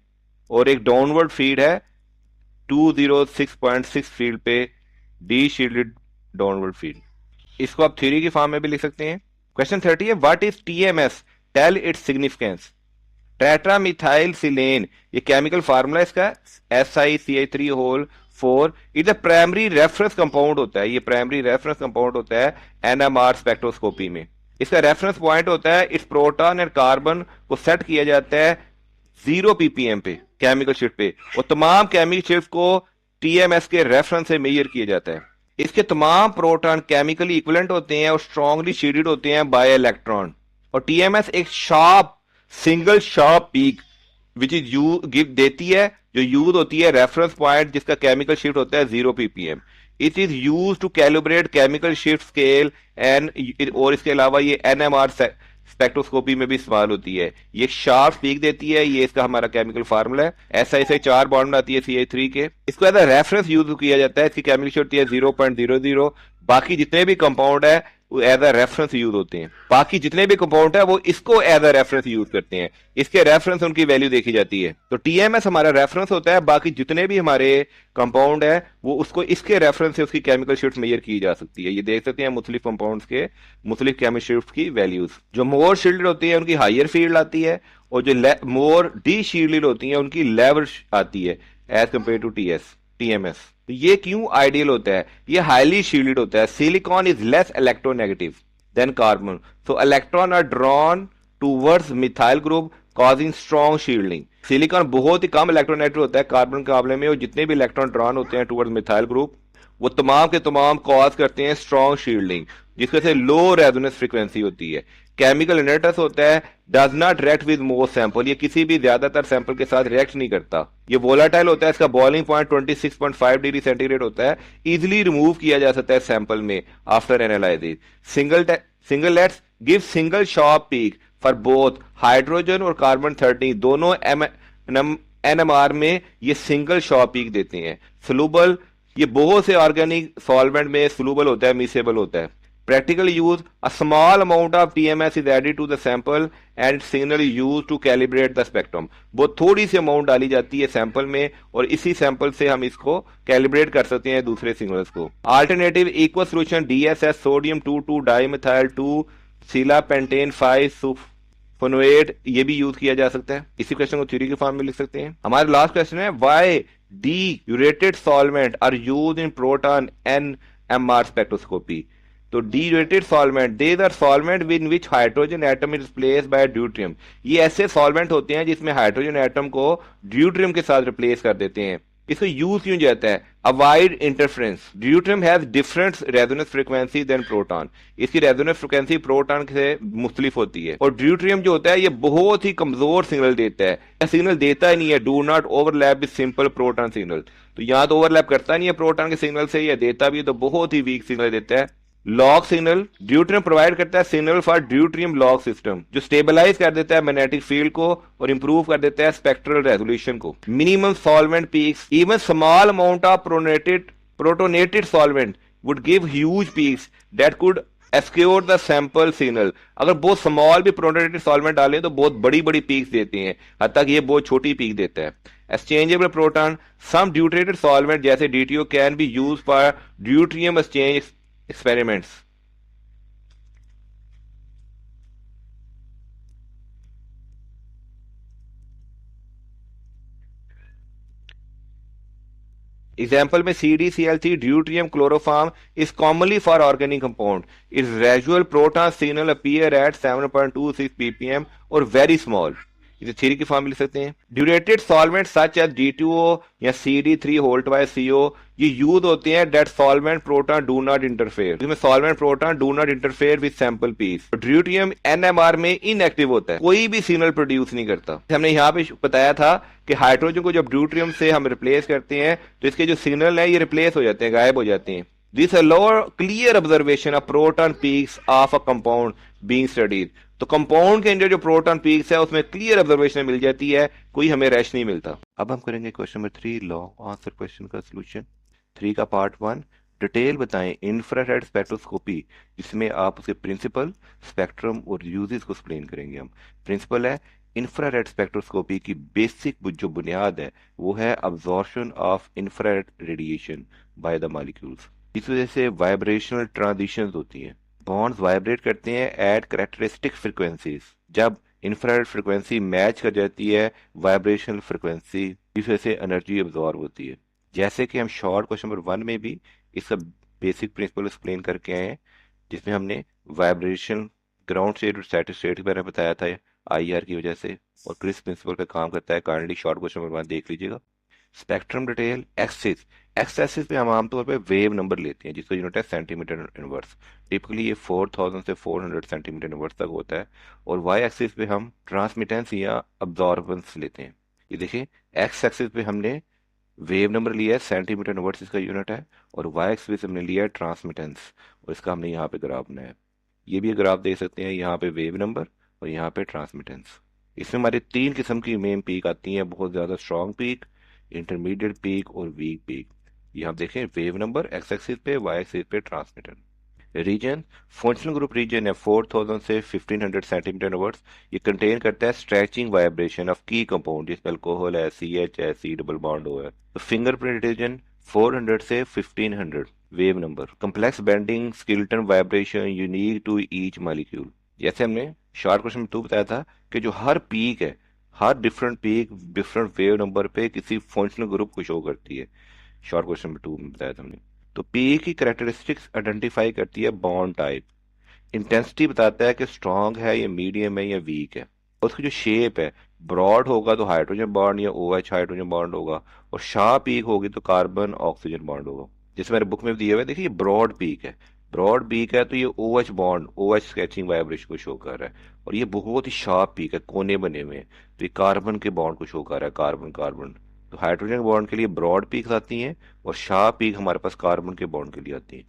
और एक डाउनवर्ड फीड है 206.6 फील्ड पे, डी शील्डेड डाउनवर्ड फील्ड। इसको आप थ्योरी की फॉर्म में भी लिख सकते हैं। क्वेश्चन 30 है, what is TMS, tell its significance. Tetramethyl silane, ये केमिकल फार्मूला इसका SiCH3 whole 4, it primary reference compound होता है, ये प्राइमरी रेफरेंस कंपाउंड होता है NMR स्पेक्ट्रोस्कोपी में। इसका रेफरेंस पॉइंट होता है, इस प्रोटॉन और कार्बन को सेट किया जाता है 0 ppm पे केमिकल शिफ्ट पे, और तमाम केमिकल शिफ्ट को TMS के रेफरेंस से मेजर किया जाता है। इसके तमाम प्रोटॉन केमिकली इक्विवेलेंट होते हैं और स्ट्रांगली शीडेड होते हैं बाय इलेक्ट्रॉन। और TMS एक sharp, single sharp peak which is you give देती है, जो यूज होती है रेफरेंस पॉइंट जिसका केमिकल शिफ्ट होता है 0 ppm। It is use to calibrate chemical shift scale and, और इसके अलावा ये NMR स्पेक्ट्रोस्कोपी में भी इस्तेमाल होती है। ये शार्प पीक देती है, ये इसका हमारा केमिकल फार्मूला है। ऐसा 4 बॉन्ड आती है CH3 के, इसको एज अ रेफरेंस यूज किया जाता है। इसकी केमिकल शिफ्ट होती है 0.00, बाकी जितने भी कंपाउंड है वो एज अ रेफरेंस यूज होते हैं, बाकी जितने भी कंपाउंड है वो इसको एज अ रेफरेंस यूज करते हैं, इसके रेफरेंस उनकी वैल्यू देखी जाती है। तो TMS हमारा रेफरेंस होता है, बाकी जितने भी हमारे कंपाउंड है वो उसको इसके रेफरेंस से उसकी केमिकल शिफ्ट मेजर की जा सकती है। ये देख सकते हैं मुख्तलिफ कंपाउंड्स के मुख्तलिफ केमिकल शिफ्ट की वैल्यूज। जो मोर शील्डेड होती है उनकी हायर फील्ड आती है, और जो मोर डी शील्डेड होती है उनकी लेवर आती है एज कंपेयर टू TMS। तो ये क्यों आइडियल होता है, ये हाईली शील्डेड होता है। Silicon is less electronegative than carbon, so electron are drawn towards methyl group causing strong shielding. Silicon बहुत ही कम इलेक्ट्रोनेगेटिव होता है कार्बन के मुकाबले में, और जितने भी इलेक्ट्रॉन ड्रॉन होते हैं टूवर्ड्स मिथाइल ग्रुप वो तमाम के तमाम कॉज करते हैं स्ट्रॉन्ग शील्डिंग, जिसकी वजह से लो रेजोनेंस फ्रीक्वेंसी होती है। केमिकल इनर्टस होता है, does not react with more sample, ये किसी भी ज्यादातर सैंपल के साथ रिएक्ट नहीं करता। ये वोलाटाइल होता है, इसका बॉइलिंग पॉइंट 26.5 डिग्री सेंटीग्रेड होता है, इजिली रिमूव किया जा सकता है सैंपल में after analysis. Singlets give single sharp peak for both hydrogen और कार्बन 13, दोनों NMR में ये सिंगल शॉर्प पीक देते हैं। सोलूबल, ये बहुत से ऑर्गेनिक सॉल्वेंट में सोलूबल होता है, मिसेबल होता है। Practical use, a small amount of TMS is added to the sample and signal is used to calibrate the spectrum। वो थोड़ी सी अमाउंट डाली जाती है सैंपल में, और इसी सैंपल से हम इसको कैलिब्रेट कर सकते हैं दूसरे सिग्नल्स को। Alternative equal solution DSS, sodium 2,2 dimethyl 2 सिला पेंटेन 5 सुफोनोएट, ये भी यूज किया जा सकता है। इसी क्वेश्चन को थ्योरी के फॉर्म में लिख सकते हैं। हमारा लास्ट क्वेश्चन है, why deuterated solvent are used in proton NMR spectroscopy. तो deuterated solvent, there are solvent in which hydrogen atom is replace by deuterium. ये ऐसे सॉल्वेंट होते हैं जिसमें हाइड्रोजन एटम को ड्यूट्रियम के साथ रिप्लेस कर देते हैं। इसको यूज क्यों जाता है, avoid interference. Deuterium has different resonance frequency than proton, इसकी रेजोनेंस फ्रीक्वेंसी प्रोटॉन से मुख्तलिफ होती है, और ड्यूट्रियम जो होता है ये बहुत ही कमजोर सिग्नल देता है, या सिग्नल देता ही नहीं है, do not overlap with simple proton signal. तो यहाँ तो ओवरलैप करता नहीं है प्रोटॉन के सिग्नल से, या देता भी है तो बहुत ही वीक सिग्नल देता है। लॉग सिग्नल, ड्यूट्रियम प्रोवाइड करता है signal for deuterium log system, जो स्टेबलाइज कर देता है मैग्नेटिक फील्ड को और इंप्रूव कर देता है स्पेक्ट्रल रेजोल्यूशन को। Minimum solvent peaks, even small amount of protonated solvent would give huge peaks that could obscure the sample signal. अगर बहुत स्मॉल भी प्रोटोनेटेड सॉल्वेंट डाले तो बहुत बड़ी बड़ी पीक्स देते हैं, हद तक ये बहुत छोटी पीक देता है। एक्सचेंजेबल प्रोटॉन, सम ड्यूटेटेड सॉल्वेंट जैसे DTO can be use for deuterium exchange experiments। Example में CdCl3 deuterium chloroform is commonly for organic compound. It's रेजुअल proton signal appear eight 7.26 ppm और वेरी स्मॉल. इसे थ्री की फॉर्म में लिख सकते हैं. ड्यूरेटेड सॉल्वेंट सच एज D2O या CD3 ये यूज होते हैं that solvent proton do not interfere. इसमें solvent proton do not interfere with sample peaks. Deuterium NMR में इनएक्टिव होता है, कोई भी सिग्नल प्रोड्यूस नहीं करता. हमने यहाँ पे बताया था कि हाइड्रोजन को जब ड्यूट्रियम से हम रिप्लेस करते हैं तो इसके जो सिग्नल है ये रिप्लेस हो जाते हैं, गायब हो जाते हैं. This allow clear observation of proton peaks of a compound being studied. तो कंपाउंड के अंदर जो प्रोटॉन पीक्स है उसमें क्लियर ऑब्जर्वेशन मिल जाती है, कोई हमें रैश नहीं मिलता. अब हम करेंगे question number 3 long answer question का सोल्यूशन. 3 का पार्ट 1. डिटेल बताएं इंफ्रारेड स्पेक्ट्रोस्कोपी, जिसमें आप उसके प्रिंसिपल, स्पेक्ट्रम और यूजेस को एक्सप्लेन करेंगे. हम प्रिंसिपल है इंफ्रारेड स्पेक्ट्रोस्कोपी की बेसिक जो बुनियाद है वो है absorption of infrared radiation by the molecules. इस वजह से वाइब्रेशनल ट्रांजिशंस होती हैं, बॉन्ड्स वाइब्रेट करते हैं एट करेक्टरिस्टिक फ्रिक्वेंसीज. जब इंफ्रारेड फ्रिक्वेंसी मैच कर जाती है वाइब्रेशनल फ्रिक्वेंसी, इस वजह से एनर्जी अब्जॉर्ब होती है. जैसे कि हम शॉर्ट क्वेश्चन नंबर 1 में भी इसका बेसिक प्रिंसिपल एक्सप्लेन करके आए हैं, जिसमें हमने वाइब्रेशन, ग्राउंड स्टेट और स्टैटिक स्टेट के बारे में बताया था IR की वजह से, और क्रिस प्रिंसिपल का काम करता है. काइंडली शॉर्ट क्वेश्चन नंबर 1 देख लीजिएगा. Spectrum detail axis. X axis पे हम आमतौर पे वेव नंबर लेते हैं जिसका यूनिट है सेंटीमीटर इनवर्स. टिपिकली ये 4000 से 400 सेंटीमीटर इनवर्स तक होता है. और वाई एक्सिस पे हम ट्रांसमिटेंस या अब्जॉर्बेंस लेते हैं. ये देखिए एक्स एक्सिस पे हमने वेव नंबर लिया है, सेंटीमीटर इनवर्स इसका यूनिट है, और वाई एक्सिस पे हमने लिया है ट्रांसमिटेंस, और इसका हमने यहाँ पे ग्राफ बनाया है. ये भी ग्राफ देख सकते हैं, यहाँ पे वेव नंबर और यहाँ पे ट्रांसमिटेंस. इसमें हमारे 3 किस्म की मेन पीक आती हैं, बहुत ज़्यादा स्ट्रॉन्ग पीक, इंटरमीडिएट पीक और वीक पीक. ये आप देखें वेव नंबर एक्स एक्सिस पे, वाई एक्सिस पे transmittance. Region, functional group region है 4000 से 1500 सेंटीमीटर इनवर्स. ये कंटेन करता है स्ट्रेचिंग वाइब्रेशन ऑफ की कंपाउंड, जिसमें अल्कोहल है, CH है, C डबल बॉन्ड O है. तो फिंगरप्रिंट रीजन 400 से 1500 wave number. Complex bending, skeleton vibration unique to each molecule. जैसे हमने शॉर्ट क्वेश्चन में 2 बताया था कि जो हर पीक है, हर different peak different wave number पे किसी फंक्शनल ग्रुप को शो करती है. शॉर्ट क्वेश्चन में 2 में बताया था हमने. तो पी की कैरेक्टरिस्टिक्स आइडेंटिफाई करती है बॉन्ड टाइप. इंटेंसिटी बताता है कि स्ट्रॉन्ग है या मीडियम है या वीक है. और उसकी जो शेप है, ब्रॉड होगा तो हाइड्रोजन बॉन्ड या OH हाइड्रोजन बॉन्ड होगा, और शार्प पीक होगी तो कार्बन ऑक्सीजन बॉन्ड होगा. जैसे मेरे बुक में दिया हुआ है, देखिए ब्रॉड पीक है. ब्रॉड पीक है तो ये OH bond, OH sketching vibration को शो कर रहा है. और ये बहुत ही शार्प पीक है, कोने बने हुए हैं, तो ये कार्बन के बॉन्ड को शो कर रहा है, कार्बन कार्बन. तो हाइड्रोजन बॉन्ड के लिए ब्रॉड पीक्स आती हैं और शार्प पीक हमारे पास कार्बन के बॉन्ड के लिए आती हैं.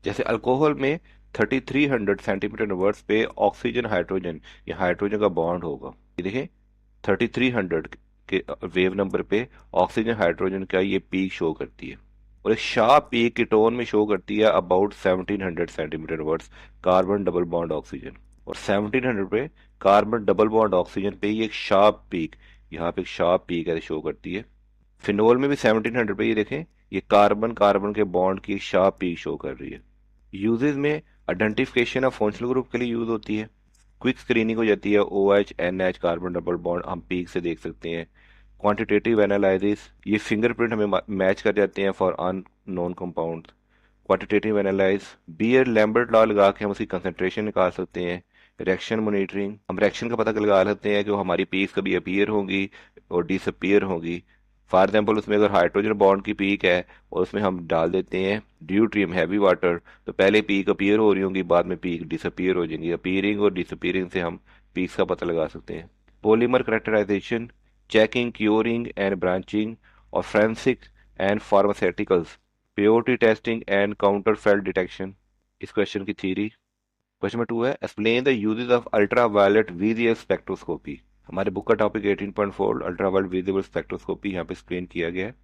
जैसे अल्कोहल में 3300 सेंटीमीटर इनवर्स पे ऑक्सीजन हाइड्रोजन या हाइड्रोजन का बॉन्ड होगा. ये देखें 3300 के वेव नंबर पे ऑक्सीजन हाइड्रोजन का ये पीक शो करती है. और एक शार्प पीक कीटोन में शो करती है about 1700 centimetre inverse carbon double bond oxygen. और 1700 पे कार्बन डबल बॉन्ड ऑक्सीजन पे ये एक शार्प पीक, यहाँ पे एक शार्प पीक है शो करती है. फिनोल में भी 1700 पे ये देखें, ये कार्बन कार्बन के बॉन्ड की शार्प पीक शो कर रही है. यूजेस में आइडेंटिफिकेशन ऑफ फंक्शनल ग्रुप के लिए यूज होती है. क्विक स्क्रीनिंग हो जाती है, OH NH carbon double bond हम पीक से देख सकते हैं. क्वांटिटेटिव एनालिसिस, ये फिंगरप्रिंट हमें मैच कर जाते हैं for unknown compound. Quantitative analysis, Beer Lambert law लगा के हम उसकी कंसंट्रेशन निकाल सकते हैं. रिएक्शन मॉनिटरिंग, हम रिएक्शन का पता लगा सकते हैं कि वो हमारी पीक्स कभी अपीयर होंगी और डिसअपीयर होंगी. फॉर एग्जाम्पल उसमें अगर हाइड्रोजन बॉन्ड की पीक है और उसमें हम डाल देते हैं ड्यूट्रियम हैवी वाटर, तो पहले पीक अपीयर हो रही होंगी, बाद में पीक डिसअपीयर हो जाएंगी. अपीयरिंग और डिसअपीयरिंग से हम पीक्स का पता लगा सकते हैं. Polymer characterization, checking, curing and branching और forensic and pharmaceuticals, purity testing and counterfeit detection. इस क्वेश्चन की थ्योरी. क्वेश्चन नंबर 2 है explain the uses of ultraviolet visible spectroscopy. हमारे बुक का टॉपिक 18.4 अल्ट्रावायलेट विजिबल स्पेक्ट्रोस्कोपी यहाँ पे एक्सप्लेन किया गया है,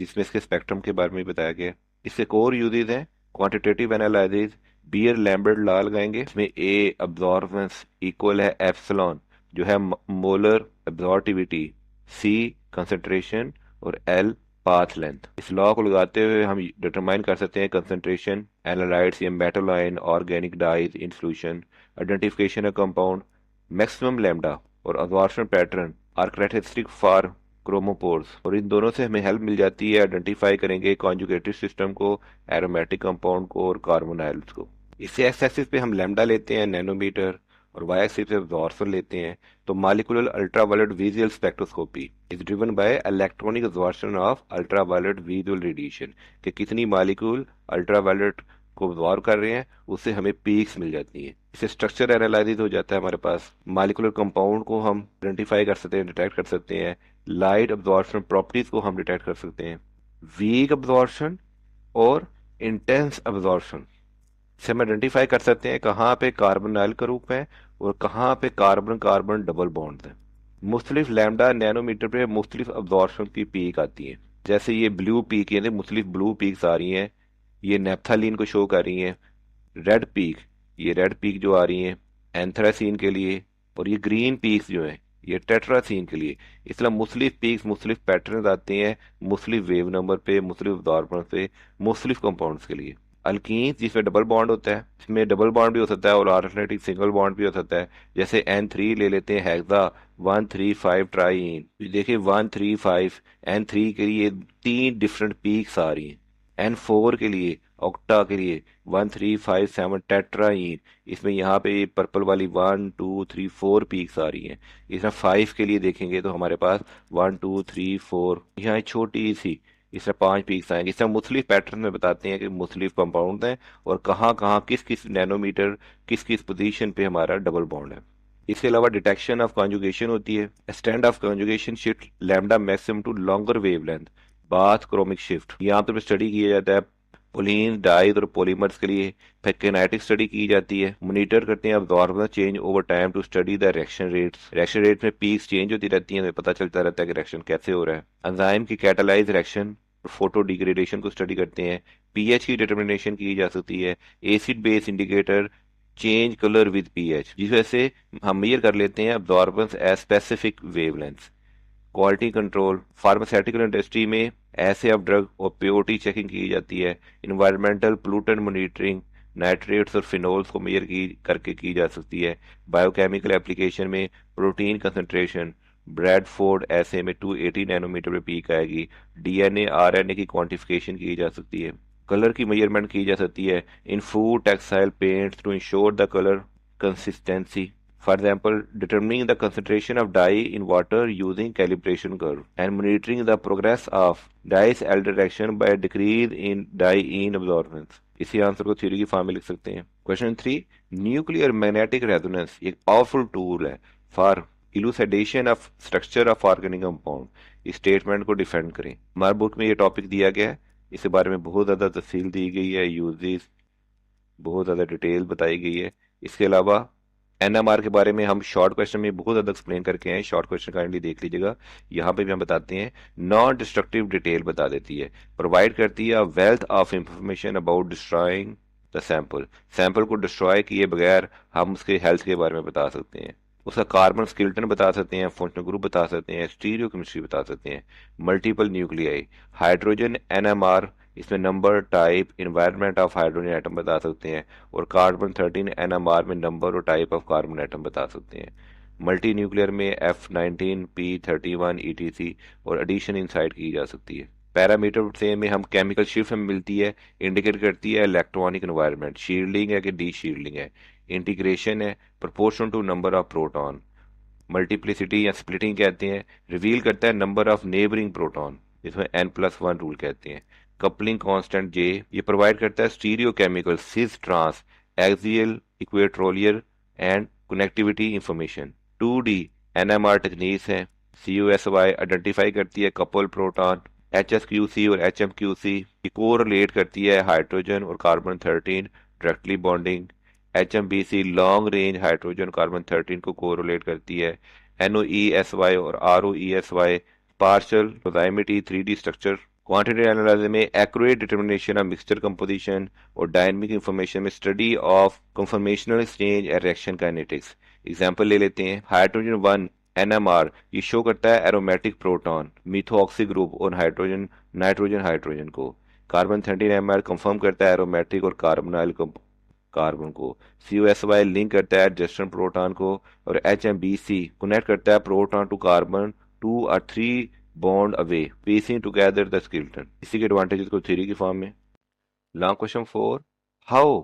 जिसमें इसके स्पेक्ट्रम के बारे में बताया गया है. इससे कोर यूजेस हैं quantitative analysis, Beer Lambert law लगाएंगे. इसमें A अब्जॉर्बेंस इक्वल है एप्सिलॉन जो है मोलर एब्जॉर्टिविटी, C कंसंट्रेशन और L पाथ लेंथ. इस लॉ को लगाते हुए हम डिटरमाइन कर सकते हैं कंसंट्रेशन, एनालाइट्स या metal ion, organic dyes in solution, identification of compound, maximum lambda और absorption pattern are characteristic for chromophores, और इन दोनों से हमें हेल्प मिल जाती है, आइडेंटिफाई करेंगे कॉन्जुगेटेड सिस्टम को, एरोमेटिक कंपाउंड को और कार्बोनाइल्स को। इससे एक्स एक्सिस पे हम लैम्डा लेते हैं नैनोमीटर, और वाई एक्सिस पे अब्जॉर्प्शन लेते हैं। तो molecular ultraviolet visual spectroscopy is driven by electronic absorption of ultraviolet visual radiation, कि कितनी मॉलिक्यूल अल्ट्रावायलेट को अब्जॉर्ब कर रहे हैं, उससे हमें पीक्स मिल जाती हैं। इससे स्ट्रक्चर एनालिसिस हो जाता है हमारे पास, मॉलिक्यूलर कंपाउंड को हम आइडेंटिफाई कर सकते हैं, डिटेक्ट कर सकते हैं, लाइट अब्जॉर्प्शन प्रॉपर्टीज को हम डिटेक्ट कर सकते हैं, वीक अब्जॉर्प्शन और इंटेंस अब्जॉर्प्शन से हम आइडेंटिफाई कर सकते हैं कहाँ पे कार्बोनाइल का रूप है और कहाँ पे कार्बन कार्बन डबल बॉन्ड है। मुख्तलिफ लैम्डा नैनोमीटर पे मुख्तलिफ अब्जॉर्प्शन की पीक आती है। जैसे ये ब्लू पीक, ये मुख्तलिफ ब्लू पीक्स आ रही हैं, ये नेप्थालीन को शो कर रही हैं। रेड पीक, ये रेड पीक जो आ रही हैं एंथ्रासीन के लिए, और ये ग्रीन पीक्स जो हैं ये टेट्रासीन के लिए। इस तरह मुख्तलिफ पीक्स, मुख्तलिफ पैटर्न आते हैं मुख्तलिफ वेव नंबर पे, मुख्तलिफ अब्जॉर्बर्स पे, मुख्तलिफ कंपाउंड्स के लिए। अल्कीन्स जिसमें डबल बॉन्ड होता है, इसमें डबल बॉन्ड भी हो सकता है और अल्टरनेटिव सिंगल बॉन्ड भी हो सकता है। जैसे N3 ले लेते हैं, हेक्सा 135 ट्राईन, देखिए 135 N3 के लिए 3 डिफरेंट पीक्स आ रही हैं। N4 के लिए, ऑक्टा के लिए 1357 टेट्राइन, इसमें यहाँ पे पर्पल वाली 1 2 3 4 पीक्स आ रही हैं। इसमें 5 के लिए देखेंगे तो हमारे पास 1 2 3 4, यहाँ एक छोटी सी इसमें 5 पीक्स आएंगे। इसमें मुख्तलिफ पैटर्न में बताते हैं कि मुख्तलिफ कंपाउंड हैं और कहाँ कहाँ किस किस नैनोमीटर किस किस पोजीशन पे हमारा डबल बॉन्ड है। इसके अलावा डिटेक्शन ऑफ कॉन्जुगेशन होती है। Stand of conjugation shift lambda maximum to longer wavelength, bathochromic shift, यहाँ पर स्टडी किया जाता है पोलीन डाइज और पॉलीमर्स के लिए। फिर किनेटिक स्टडी की जाती है, मॉनिटर करते हैं absorbance change over time to study the reaction rates. Reaction rate में पीक्स चेंज होती रहती हैं, तो पता चलता रहता है कि रिएक्शन कैसे हो रहा है। एंजाइम की कैटालाइज रिएक्शन, फोटो डिग्रेडेशन को स्टडी करते हैं। पीएच की डिटर्मिनेशन की जा सकती है। Acid base indicator change colour with pH, जिस वजह से हम मेजर कर लेते हैं absorbance as specific wavelength. Quality control, pharmaceutical industry में ऐसे ऑफ ड्रग और प्योरिटी चेकिंग की जाती है। इन्वायरमेंटल पोल्यूटेंट मॉनिटरिंग, नाइट्रेट्स और फिनोल्स को मेजर करके की जा सकती है। बायोकेमिकल एप्लीकेशन में प्रोटीन कंसंट्रेशन, ब्रैडफोर्ड ऐसे में 280 नैनोमीटर पे पीक आएगी। डीएनए आरएनए की क्वांटिफिकेशन की जा सकती है। कलर की मेजरमेंट की जा सकती है in food textile paints to ensure the colour consistency. For example, determining the concentration of dye in water using calibration curve and monitoring the progress of dye's elder reaction by decrease in dye in absorbance। इसी answer को theory की form में लिख सकते हैं। Question 3, nuclear magnetic resonance एक powerful tool है for elucidation of structure of organic compound. इस स्टेटमेंट को डिफेंड करें। हमारे बुक में ये टॉपिक दिया गया है, इसके बारे में बहुत ज़्यादा तफसील दी गई है, यूजेस बहुत ज़्यादा डिटेल बताई गई है। इसके अलावा एनएमआर के बारे में हम शॉर्ट क्वेश्चन में बहुत ज़्यादा एक्सप्लेन करके हैं, शॉर्ट क्वेश्चन काइंडली देख लीजिएगा। यहाँ पे भी हम बताते हैं, नॉन डिस्ट्रक्टिव डिटेल बता देती है, प्रोवाइड करती है wealth of information about destroying the sample. Sample को डिस्ट्रॉय किए बगैर हम उसके हेल्थ के बारे में बता सकते हैं, उसका कार्बन स्केलेटन बता सकते हैं, फंक्शनल ग्रुप बता सकते हैं, स्टीरियो केमिस्ट्री बता सकते हैं। मल्टीपल न्यूक्लियाई, हाइड्रोजन एनएमआर, इसमें number, type, environment of hydrogen atom बता सकते हैं, और कार्बन 13 एनएमआर में नंबर और टाइप ऑफ कार्बन एटम बता सकते हैं। मल्टी न्यूक्लियर में F19 P31 ETC और एडिशन इनसाइड की जा सकती है। पैरामीटर से में हम केमिकल शिफ्ट हमें मिलती है, इंडिकेट करती है इलेक्ट्रॉनिक एनवायरनमेंट, शील्डिंग है कि डी शील्डिंग है, इंटीग्रेशन है, proportion to number of proton, multiplicity या स्प्लिटिंग कहते हैं, रिवील करता है नंबर ऑफ नेबरिंग प्रोटॉन, जिसमें N+1 रूल कहते हैं। कपलिंग कांस्टेंट J, ये प्रोवाइड करता है stereo chemical cis trans axial equatorial and connectivity information. 2D NMR techniques हैं। COSY आइडेंटिफाई करती है कपल प्रोटॉन। HSQC और HMQC कोरिलेट करती है हाइड्रोजन और carbon 13 directly bonding. HMBC long range hydrogen carbon 13 को कोरिलेट करती है। NOESY और ROESY partial proximity 3D structure. Quantitative analysis में accurate determination of mixture composition और डायनामिक इंफॉर्मेशन में study of conformational exchange and reaction kinetics. Example ले लेते हैं, हाइड्रोजन 1 NMR ये शो करता है एरोमेटिक प्रोटॉन मिथोक्सी ग्रुप और हाइड्रोजन नाइट्रोजन हाइड्रोजन को। कार्बन 13 NMR कंफर्म करता है एरोमेटिक और कार्बोनाइल कार्बन को। COSY लिंक करता है एडजस्टेंट प्रोटॉन को, और HMBC कनेक्ट करता है प्रोटॉन टू कार्बन 2 और 3 bond away, piecing together the skeleton. इसी के एडवांटेजेस को थ्योरी की फॉर्म में। Long question 4, how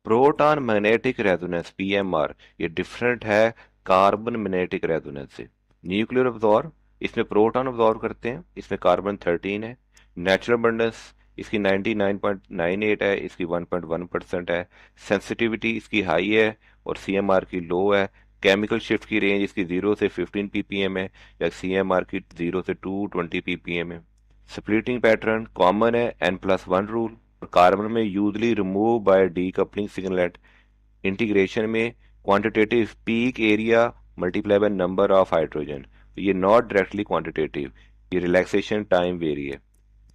proton magnetic resonance PMR ये डिफरेंट है कार्बन मैग्नेटिक रेजोनेंस से। न्यूक्लियर अब्जॉर्ब, इसमें प्रोटॉन अब्जॉर्ब करते हैं, इसमें कार्बन 13 है। नेचुरल अबंडेंस इसकी 99.98 है, इसकी 1.1% है। सेंसिटिविटी इसकी हाई है और सीएमआर की लो है। केमिकल शिफ्ट की रेंज इसकी 0 से 15 ppm है, या सीएमआर की 0 से 220 ppm है। स्प्लिटिंग पैटर्न कॉमन है N+1 रूल। कार्बन में usually remove by decoupling singlet. Integration में quantitative peak area multiply by number of hydrogen, ये नॉट डायरेक्टली क्वांटिटेटिव। ये रिलैक्सेशन टाइम वेरी है।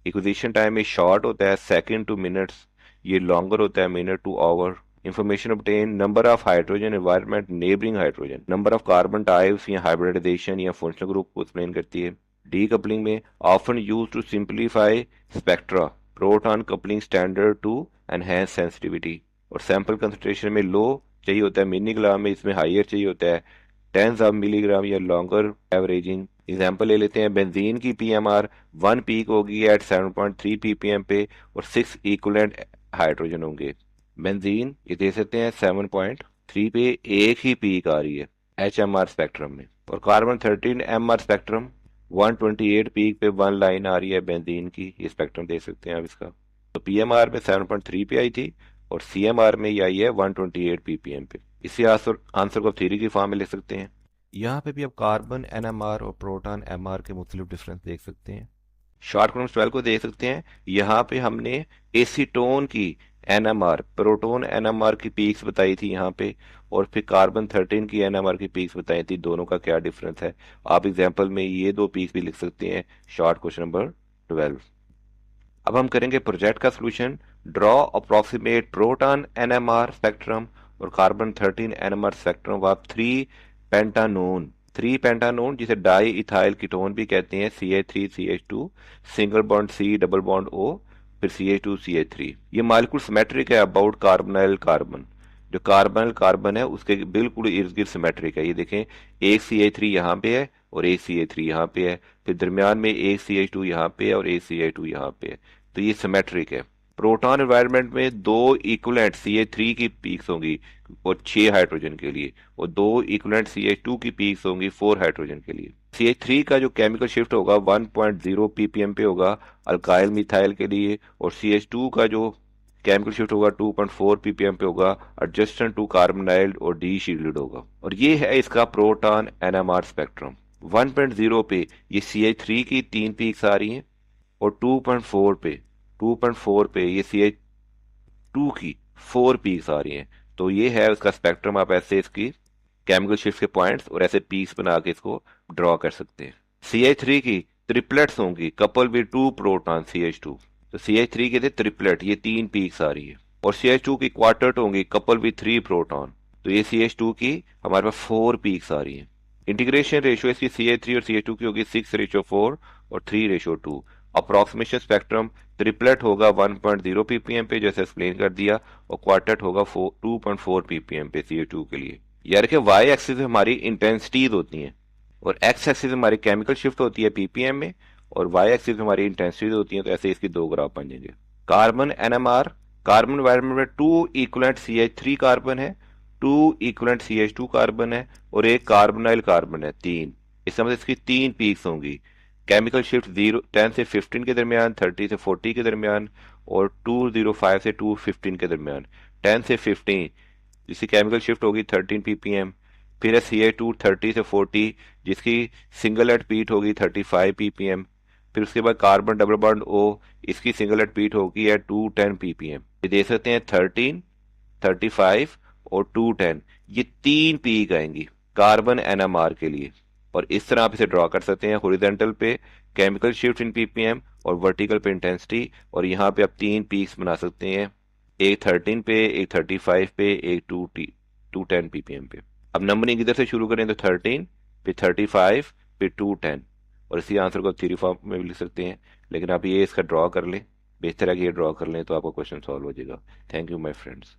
एक्विजिशन टाइम में शॉर्ट होता है सेकंड टू मिनट्स, ये लॉन्गर होता है minute to hour. Information obtain number of hydrogen environment neighbouring hydrogen, number of carbon types या हाइब्रिडाइजेशन या फंक्शनल ग्रुप को एक्सप्लेन करती है। डीकपलिंग में often use to simplify spectra, proton coupling standard to enhance sensitivity. और sample concentration में low चाहिए होता है मिलीग्राम में, इसमें हाइयर चाहिए होता है टेंस ऑफ मिलीग्राम या लॉन्गर एवरेजिंग। एग्जाम्पल ले लेते हैं, बेंजीन की पीएमआर 1 पीक होगी एट 7.3 ppm पे और 6 इक्विवेलेंट हाइड्रोजन होंगे। बेंजीन ये दे सकते हैं 7.3 पे एक ही पीक आ रही है HMR स्पेक्ट्रम में, और कार्बन 13 MR स्पेक्ट्रम 128 पीक पे 1 लाइन आ रही है बेंजीन की, ये स्पेक्ट्रम दे सकते हैं आप इसका। तो पीएमआर में 7.3 पे आई थी और सीएमआर में ये आई है 128 ppm पे। इसी आंसर को थ्योरी की फॉर्म में लिख सकते हैं। यहाँ पे भी आप कार्बन NMR और प्रोटॉन MR के मुख्तलिफ डिफरेंस देख सकते हैं। शॉर्ट क्वेश्चन 12 को देख सकते हैं। यहाँ पे हमने एसीटोन की एनएमआर, प्रोटोन एनएमआर की पीक्स बताई थी यहाँ पे, और फिर कार्बन 13 की एनएमआर की पीक्स बताई थी, दोनों का क्या डिफरेंस है। आप एग्जाम्पल में ये दो पीक्स भी लिख सकते हैं शॉर्ट क्वेश्चन नंबर 12। अब हम करेंगे प्रोजेक्ट का solution. Draw approximate proton NMR spectrum और carbon 13 NMR spectrum of 3 pentanone जिसे डाई इथाइल कीटोन भी कहते हैं, CH3CH2, single bond C double bond O, फिर CH2CH3। ये मॉलिक्यूल सिमेट्रिक है अबाउट कार्बोनाइल कार्बन। जो कार्बोनाइल कार्बन है उसके बिल्कुल इर्द गिर्द सिमेट्रिक है। ये देखें, एक CH3 यहाँ पे है और एक CH3 यहाँ पे है, फिर दरमियान में एक CH2 यहाँ पे है और एक CH2 यहाँ पे है, तो ये सिमेट्रिक है। प्रोटॉन एनवायरनमेंट में दो इक्विवेलेंट CH3 की पीक्स होंगी और 6 हाइड्रोजन के लिए, और दो इक्विवेलेंट CH2 की पीक्स होंगी 4 हाइड्रोजन के लिए। CH3 का जो केमिकल शिफ्ट होगा 1.0 ppm पे होगा अल्काइल मिथाइल के लिए, और CH2 का जो केमिकल शिफ्ट होगा 2.4 ppm पे होगा एडजस्टेंट टू कार्बोनाइल और डी शील्डेड होगा। और ये है इसका प्रोटॉन एनएमआर स्पेक्ट्रम। 1.0 पे ये CH3 की 3 पीक्स आ रही हैं, और 2.4 पे ये CH2 की 4 पीक्स आ रही हैं। तो ये है उसका स्पेक्ट्रम। आप ऐसे इसकी केमिकल शिफ्ट के पॉइंट्स और ऐसे पीक्स बना के इसको ड्रॉ कर सकते हैं। CH3 की ट्रिपलेट्स होंगी कपल विद 2 प्रोटॉन CH2, तो CH3 के थे ट्रिपलेट, ये 3 पीक्स आ रही है। और CH2 की क्वार्टेट होंगी कपल विद 3 प्रोटॉन, तो ये CH2 की हमारे पास 4 पीक्स आ रही है। इंटीग्रेशन रेशियो इसकी CH3 और CH2 की होगी 6:4 और 3:2। अप्रोक्सीमेशन स्पेक्ट्रम ट्रिपलेट होगा 1.0 ppm पे जैसे एक्सप्लेन कर दिया, और क्वार्टेट होगा 2.4 ppm पे CH2 के लिए। यार के वाई एक्सिस हमारी इंटेंसिटीज होती हैं और एक्स एक्सिस हमारी केमिकल शिफ्ट होती है ppm में, और वाई एक्सिस हमारी इंटेंसिटीज होती हैं, तो ऐसे इसकी दो ग्राफ बन जाएंगे। कार्बन एनएमआर, कार्बन एनवायरनमेंट में 2 इक्विवेलेंट CH3 कार्बन है, 2 इक्विवेलेंट CH2 कार्बन है, और एक कार्बोनाइल कार्बन है 3। इसका मतलब इसकी 3 पीक्स होंगी। केमिकल शिफ्ट 10 से 15 के दरमियान, 30 से 40 के दरमियान, और 205 से 215 के दरमियान। 10 से 15 जिसकी केमिकल शिफ्ट होगी 13 ppm। फिर है CH2 30 से 40 जिसकी सिंगल एट पीट होगी 35 ppm। फिर उसके बाद कार्बन डबल बॉन्ड O, इसकी सिंगल एट पीट होगी है 210 ppm। ये दे सकते हैं 13, 35 और 210, ये 3 पीक आएंगी कार्बन एनएमआर के लिए। और इस तरह आप इसे ड्रॉ कर सकते हैं। हॉरिजॉन्टल पे केमिकल शिफ्ट इन ppm और वर्टिकल पे इंटेंसिटी, और यहाँ पे आप 3 पीक्स बना सकते हैं, एक 13 पे, एक 35 पे, एक 210 ppm पे। अब नंबरिंग इधर से शुरू करें तो 13 पे 35 पे 210, और इसी आंसर को थ्योरी फॉर्म में भी लिख सकते हैं। लेकिन आप ये इसका ड्रॉ कर लें, बेहतर है कि ये ड्रॉ कर लें तो आपका क्वेश्चन सॉल्व हो जाएगा। Thank you my friends.